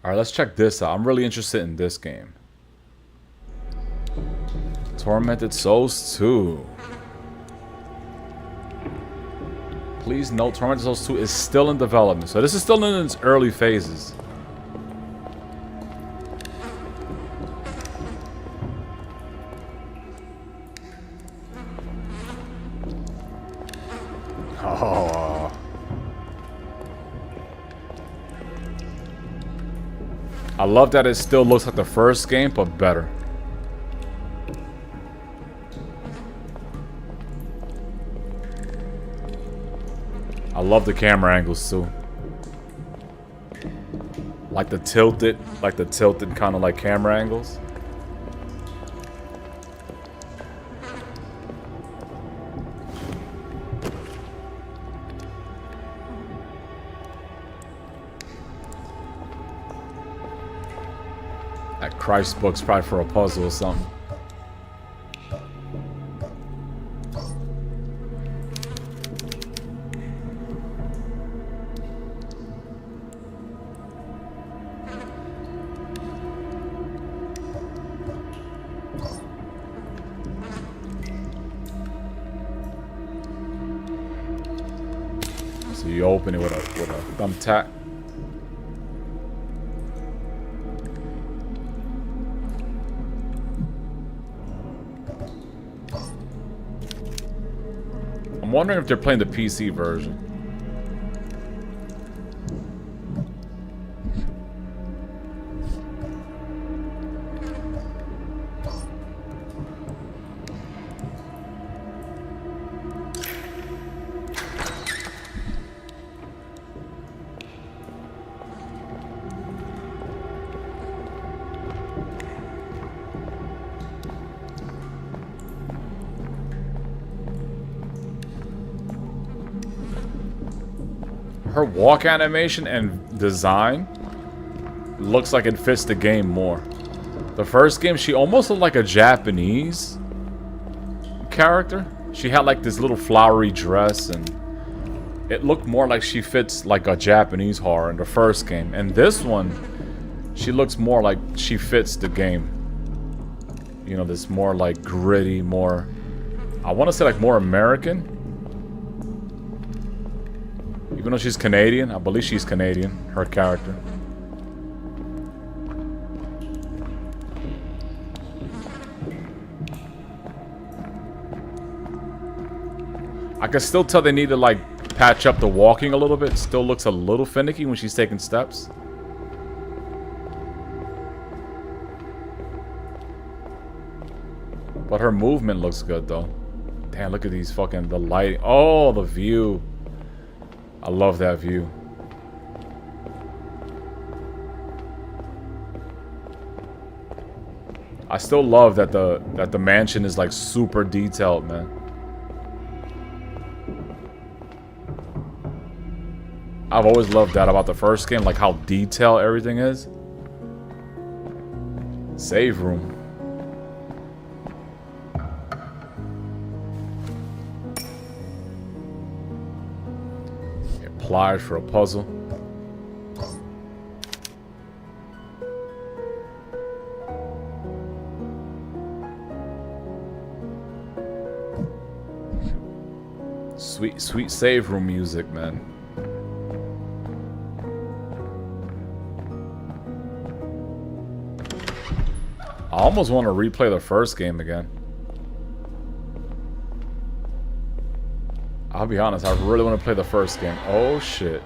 Alright, let's check this out. I'm really interested in this game. Tormented Souls 2. Please note, Tormented Souls 2 is still in development. So this is still in its early phases. Oh. I love that it still looks like the first game, but better. I love the camera angles too. Like the tilted kind of like camera angles. That Christ book's probably for a puzzle or something. So you open it with a thumbtack. I'm wondering if they're playing the PC version. her walk animation and design looks like it fits the game more. The first game, she almost looked like a Japanese character. She had like this little flowery dress, and it looked more like she fits like a Japanese horror in the first game. And this one, she looks more like she fits the game. You know, this more like gritty, more, I want to say like more American. Even though she's Canadian, I believe she's Canadian, her character. I can still tell they need to like patch up the walking a little bit. Still looks a little finicky when she's taking steps. But her movement looks good though. Damn, look at these fucking, the light. Oh, the view. I love that view. I still love that the mansion is like super detailed, man. I've always loved that about the first game, like how detailed everything is. Save room. Pliers for a puzzle. Sweet save room music, man. I almost want to replay the first game again. I'll be honest, I really want to play the first game. Oh shit.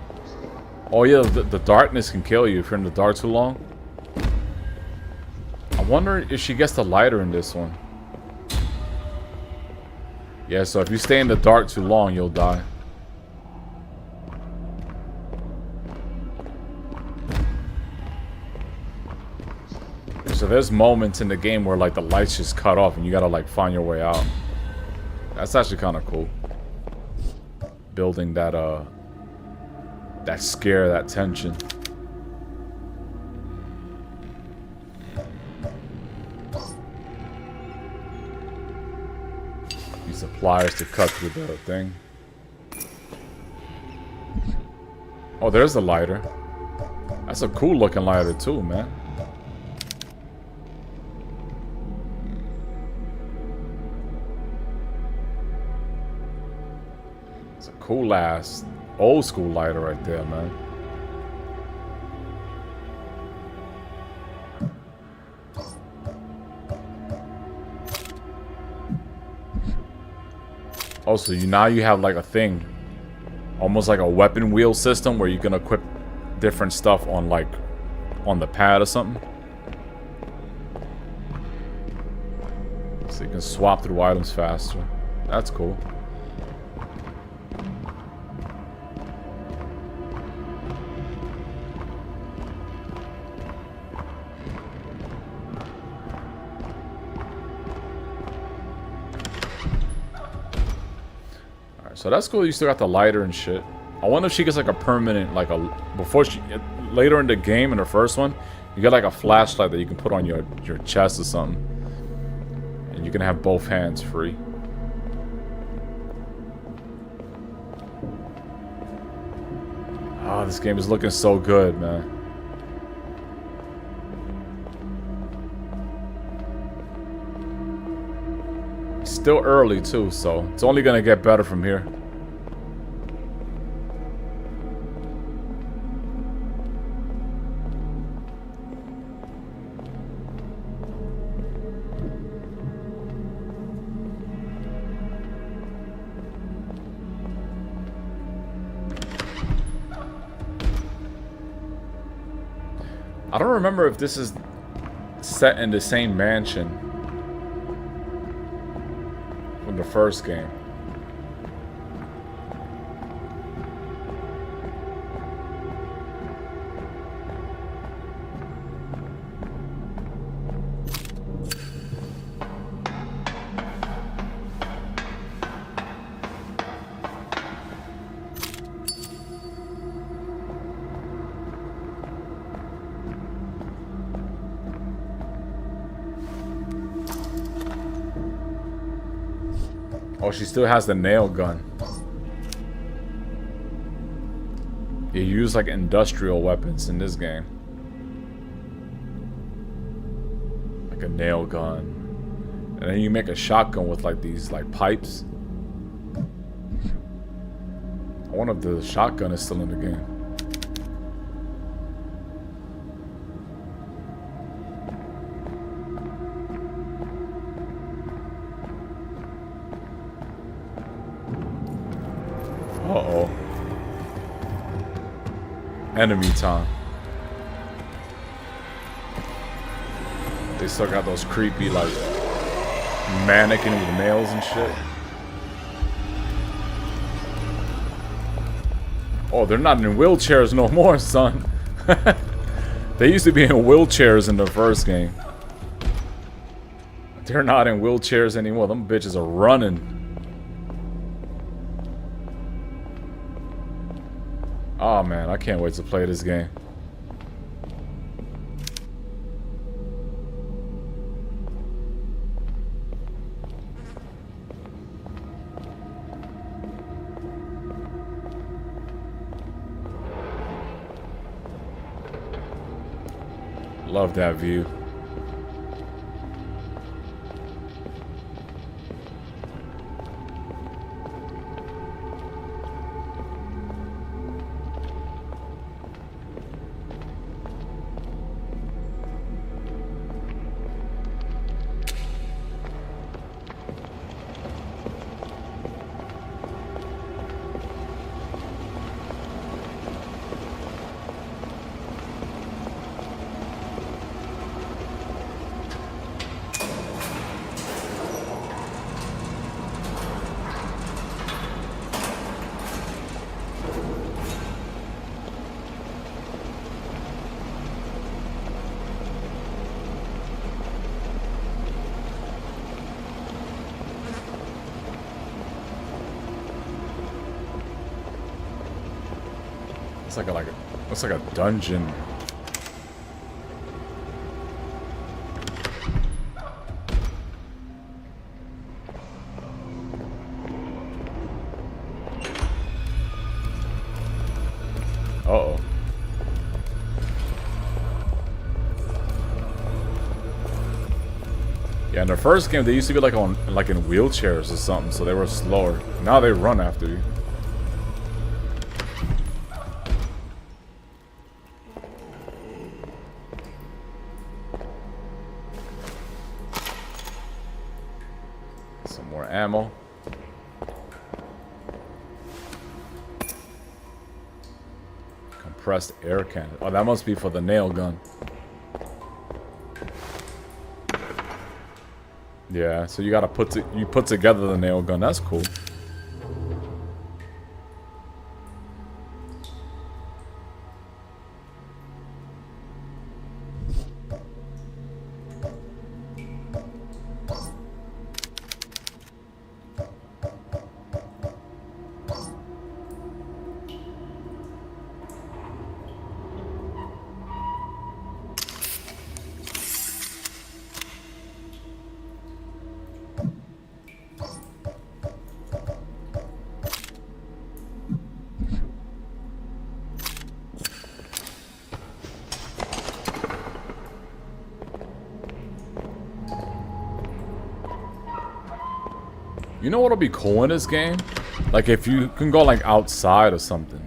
Oh yeah, the darkness can kill you if you're in the dark too long. I wonder if she gets the lighter in this one. Yeah, so if you stay in the dark too long, you'll die. So there's moments in the game where like the lights just cut off and you gotta like find your way out. That's actually kind of cool. Building that that scare, that tension. Use the pliers to cut through the thing. Oh, there's the lighter. That's a cool looking lighter too, man. Cool ass old school lighter right there, man. Also, now you have like a thing, almost like a weapon wheel system where you can equip different stuff on like on the pad or something. So you can swap through items faster. That's cool. So that's cool. You still got the lighter and shit. I wonder if she gets like a permanent, like a later in the game in the first one, you get like a flashlight that you can put on your chest or something, and you can have both hands free. Oh, this game is looking so good, man. Still early too, so it's only gonna get better from here. I don't remember if this is set in the same mansion from the first game. Oh, she still has the nail gun. You use like industrial weapons in this game. Like a nail gun. And then you make a shotgun with like these like pipes. I wonder if the shotgun is still in the game. Uh-oh. Enemy time. They still got those creepy, like, mannequin with nails and shit. Oh, they're not in wheelchairs no more, son. They used to be in wheelchairs in the first game. They're not in wheelchairs anymore. Them bitches are running. Oh man, I can't wait to play this game. Love that view. Looks like a dungeon. Uh-oh. Yeah, in the first game they used to be like in wheelchairs or something, so they were slower. Now they run after you. Ammo. Compressed air cannon. Oh, that must be for the nail gun. Yeah, so you gotta put together the nail gun. That's cool. You know what'll be cool in this game? Like if you can go like outside or something.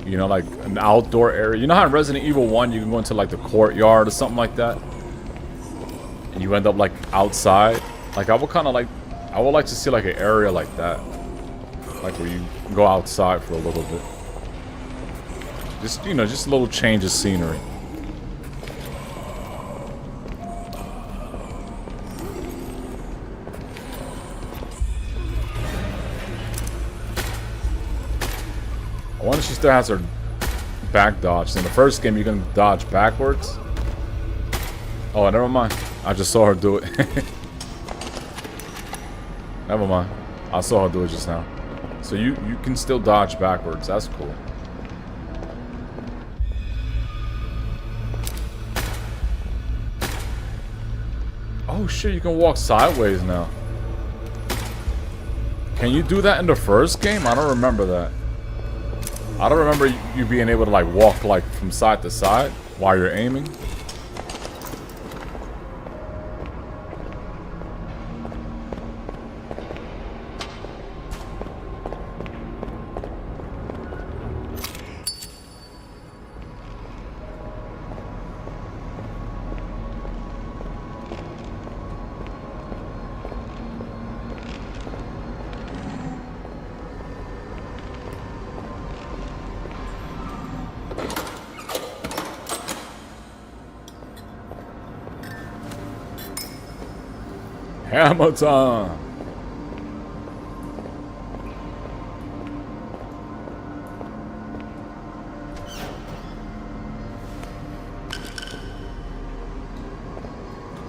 You know, like an outdoor area. You know how in Resident Evil 1 you can go into like the courtyard or something like that? And you end up like outside? Like I would like to see like an area like that. Like where you go outside for a little bit. Just, you know, just a little change of scenery. I wonder if she still has her back dodge. In the first game, you can dodge backwards. Oh, never mind. I just saw her do it. Never mind. I saw her do it just now. So you can still dodge backwards. That's cool. Oh shit, you can walk sideways now. Can you do that in the first game? I don't remember that. I don't remember you being able to like walk like from side to side while you're aiming. Hammer time!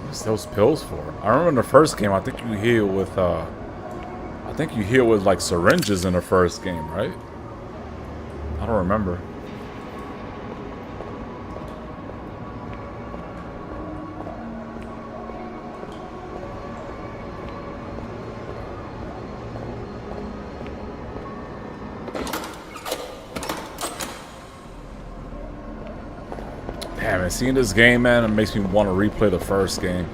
What's those pills for? I remember in the first game, I think you heal with like syringes in the first game, right? I don't remember. Damn, man, seeing this game, man, it makes me want to replay the first game.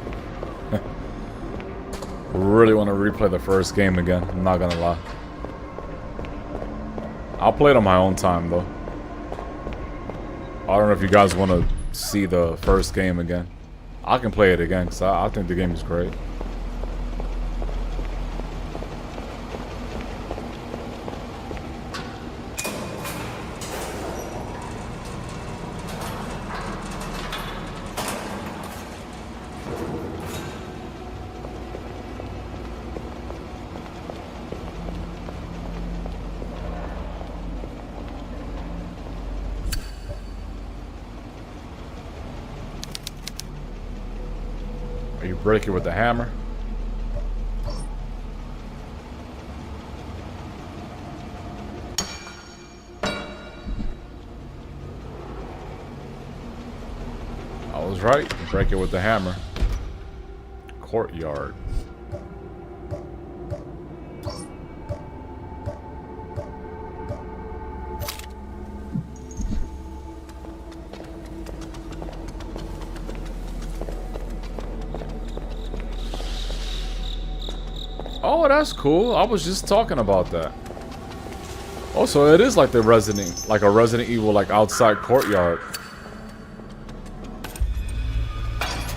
Really want to replay the first game again, I'm not gonna lie. I'll play it on my own time, though. I don't know if you guys want to see the first game again. I can play it again, because I think the game is great. You break it with the hammer. I was right. You break it with the hammer. Courtyard. Oh, that's cool. I was just talking about that. Also, it is like the Resident Evil, like outside courtyard.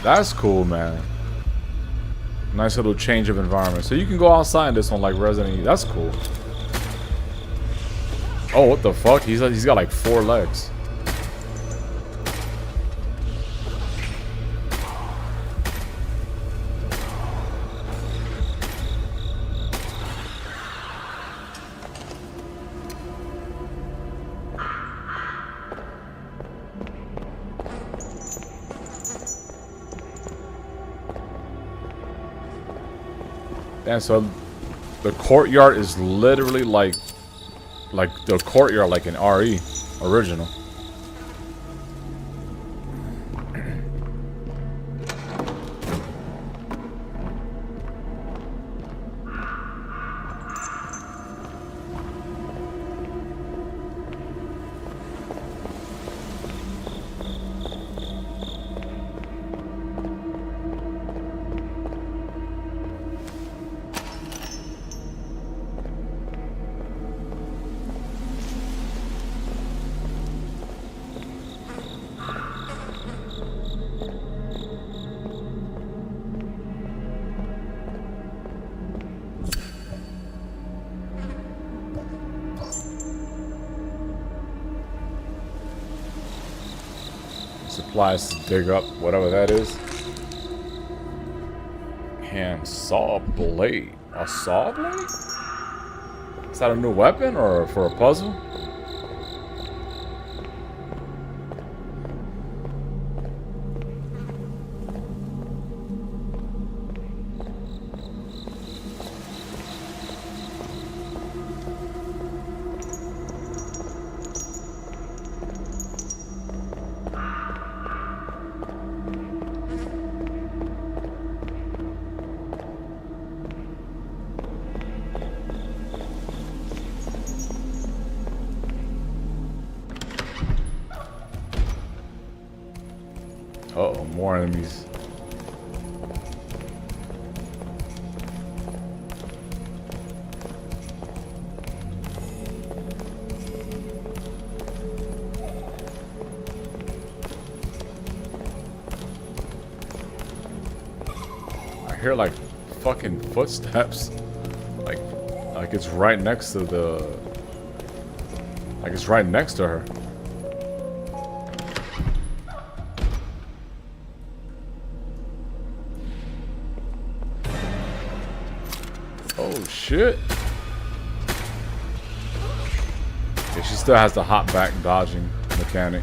That's cool, man. Nice little change of environment. So you can go outside in this one like Resident Evil. That's cool. Oh, what the fuck? He's got like 4 legs. And so the courtyard is literally like the courtyard like in RE original. Supplies to dig up whatever that is. Hand saw blade. A saw blade? Is that a new weapon or for a puzzle? Uh-oh, more enemies. I hear like fucking footsteps. Like it's right next to the... Like it's right next to her. Oh shit. Yeah, she still has the hop back dodging mechanic.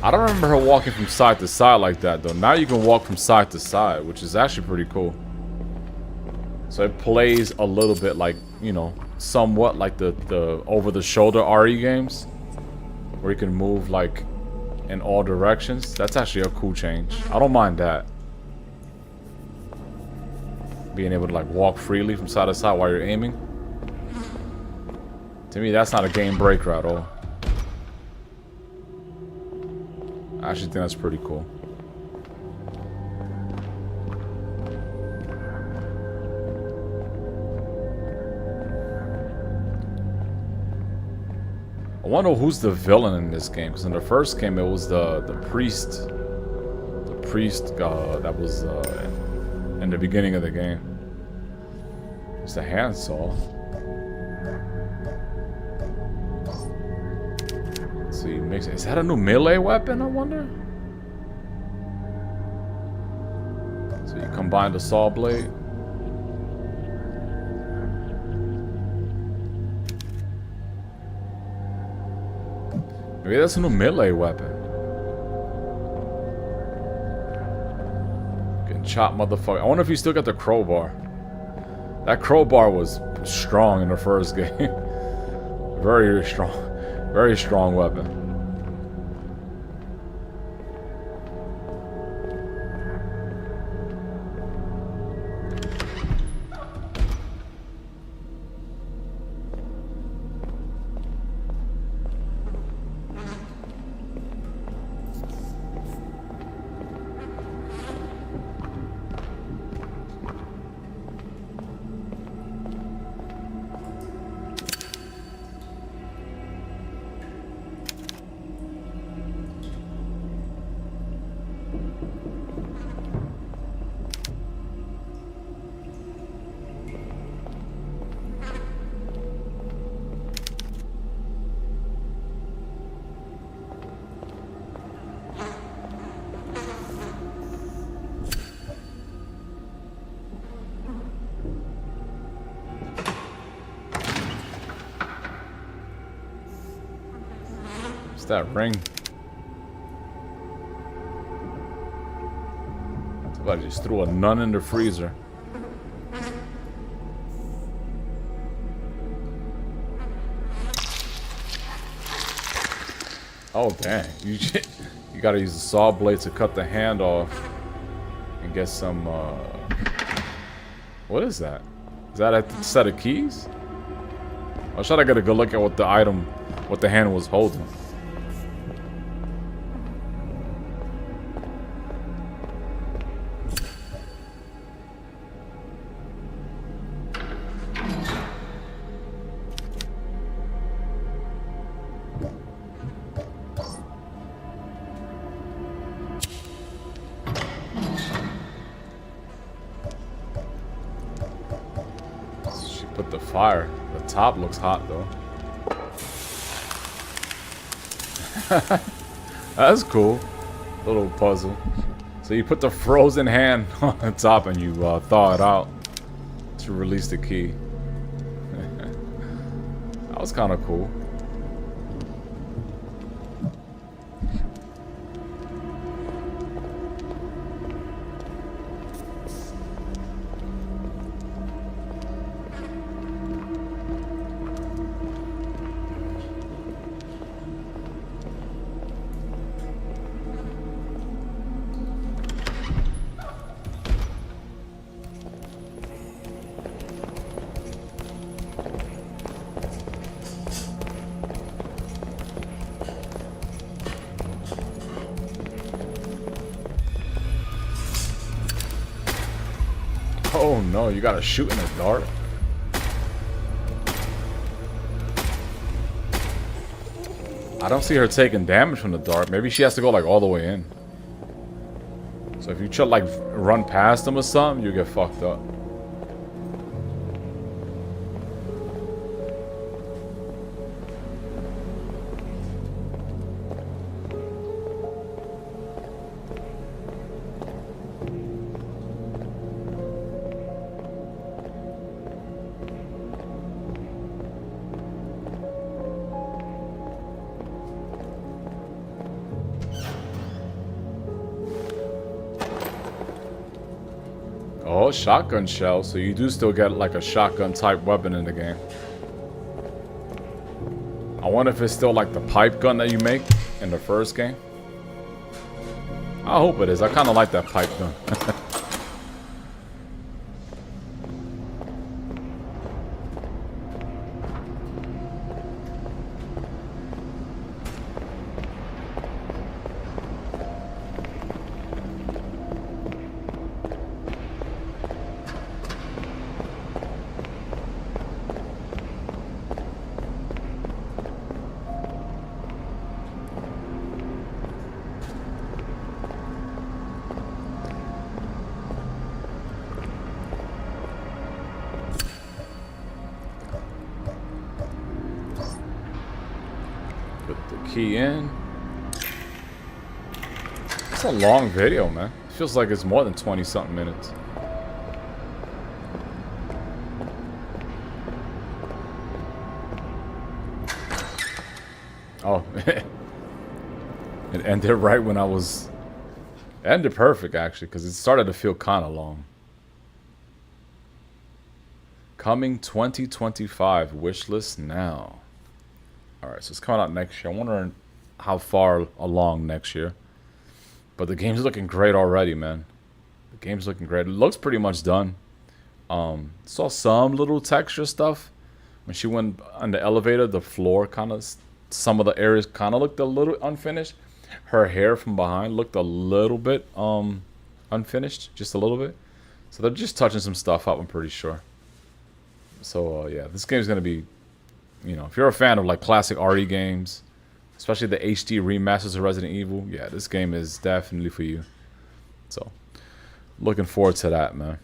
I don't remember her walking from side to side like that though. Now you can walk from side to side, which is actually pretty cool. So it plays a little bit like, you know, somewhat like the over-the-shoulder RE games, where you can move like in all directions. That's actually a cool change. I don't mind that. Being able to like walk freely from side to side while you're aiming. To me, that's not a game breaker at all. I actually think that's pretty cool. I wonder who's the villain in this game, because in the first game it was the priest. The priest that was in the beginning of the game. It's the handsaw. Let's see, is that a new melee weapon, I wonder? So you combine the saw blade. Maybe that's a new melee weapon. Getting chopped, motherfucker. I wonder if you still got the crowbar. That crowbar was strong in the first game. Very strong weapon. That ring. Somebody just threw a nun in the freezer. Oh dang! You gotta use the saw blade to cut the hand off and get some. What is that? Is that a set of keys? Or should I get a good look at what the item, what the hand was holding? Fire. The top looks hot though. That's cool. Little puzzle. So you put the frozen hand on the top and you thaw it out to release the key. That was kind of cool. no, you gotta shoot in the dark. I don't see her taking damage from the dart. Maybe she has to go like all the way in. So if you try like run past them or something, you get fucked up. Oh, shotgun shell. So you do still get like a shotgun type weapon in the game. I wonder if it's still like the pipe gun that you make in the first game. I hope it is. I kind of like that pipe gun. Put the key in. It's a long video, man. It feels like it's more than 20-something minutes. Oh, it ended right when I was... It ended perfect, actually, because it started to feel kind of long. Coming 2025, wish list now. Alright, so it's coming out next year. I'm wondering how far along next year. But the game's looking great already, man. The game's looking great. It looks pretty much done. Saw some little texture stuff. When she went on the elevator, the floor kind of... Some of the areas kind of looked a little unfinished. Her hair from behind looked a little bit unfinished. Just a little bit. So they're just touching some stuff up, I'm pretty sure. So, yeah, this game's going to be... You know, if you're a fan of like classic RE games, especially the HD remasters of Resident Evil, yeah, this game is definitely for you. So, looking forward to that, man.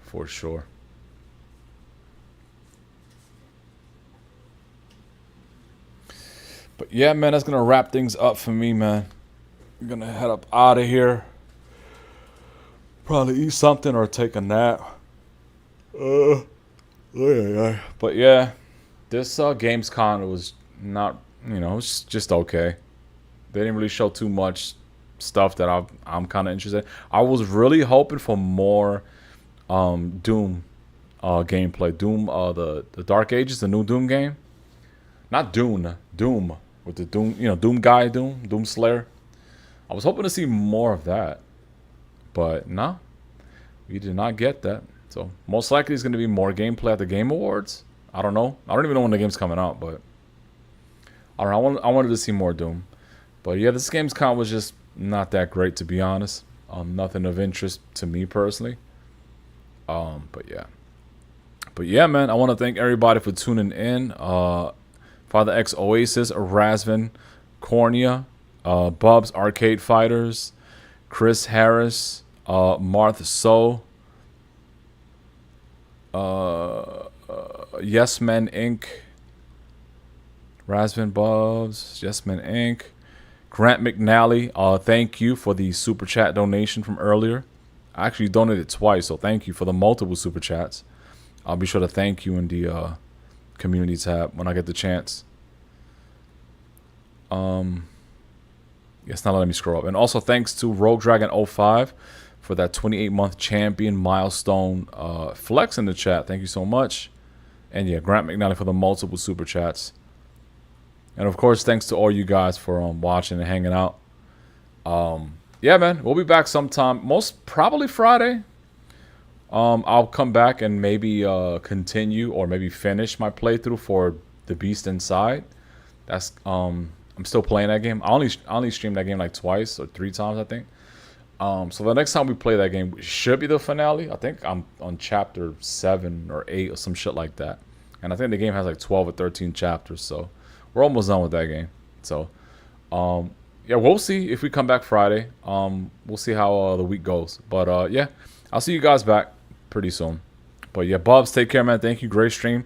For sure. But yeah, man, that's going to wrap things up for me, man. I'm going to head up out of here. Probably eat something or take a nap. But yeah. This Gamescom was not, you know, it's just okay. They didn't really show too much stuff that I'm kind of interested in. I was really hoping for more Doom gameplay. Doom, the Dark Ages, the new Doom game. Not Dune, Doom. With the Doom, you know, Doom guy, Doom Slayer. I was hoping to see more of that. But no, we did not get that. So most likely it's going to be more gameplay at the Game Awards. I don't know. I don't even know when the game's coming out, but I don't know. I wanted to see more Doom. But yeah, this Gamescom was just not that great, to be honest. Nothing of interest to me personally. But yeah, man, I want to thank everybody for tuning in. Father X Oasis, Razvin, Cornea, Bubs Arcade Fighters, Chris Harris, Martha So, Yes Men Inc., Razvin Bubs, Yes Men Inc., Grant McNally, thank you for the super chat donation from earlier. I actually donated twice, so thank you for the multiple super chats. I'll be sure to thank you in the community tab when I get the chance. It's not letting me scroll up. And also thanks to Rogue Dragon 05 for that 28-month champion milestone flex in the chat. Thank you so much. And yeah, Grant McNally for the multiple super chats. And of course, thanks to all you guys for watching and hanging out. Yeah, man, we'll be back sometime. Most probably Friday. I'll come back and maybe continue or maybe finish my playthrough for The Beast Inside. That's I'm still playing that game. I only streamed that game like twice or 3 times, I think. So the next time we play that game should be the finale. I think I'm on chapter 7 or 8 or some shit like that. And I think the game has like 12 or 13 chapters. So we're almost done with that game. So, yeah, we'll see if we come back Friday. We'll see how the week goes. But, yeah, I'll see you guys back pretty soon. But, yeah, Bubs, take care, man. Thank you. Great stream.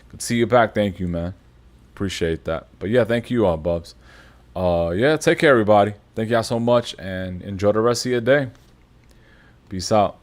Good to see you back. Thank you, man. Appreciate that. But, yeah, thank you, Bubs. Yeah, take care, everybody. Thank y'all so much, and enjoy the rest of your day. Peace out.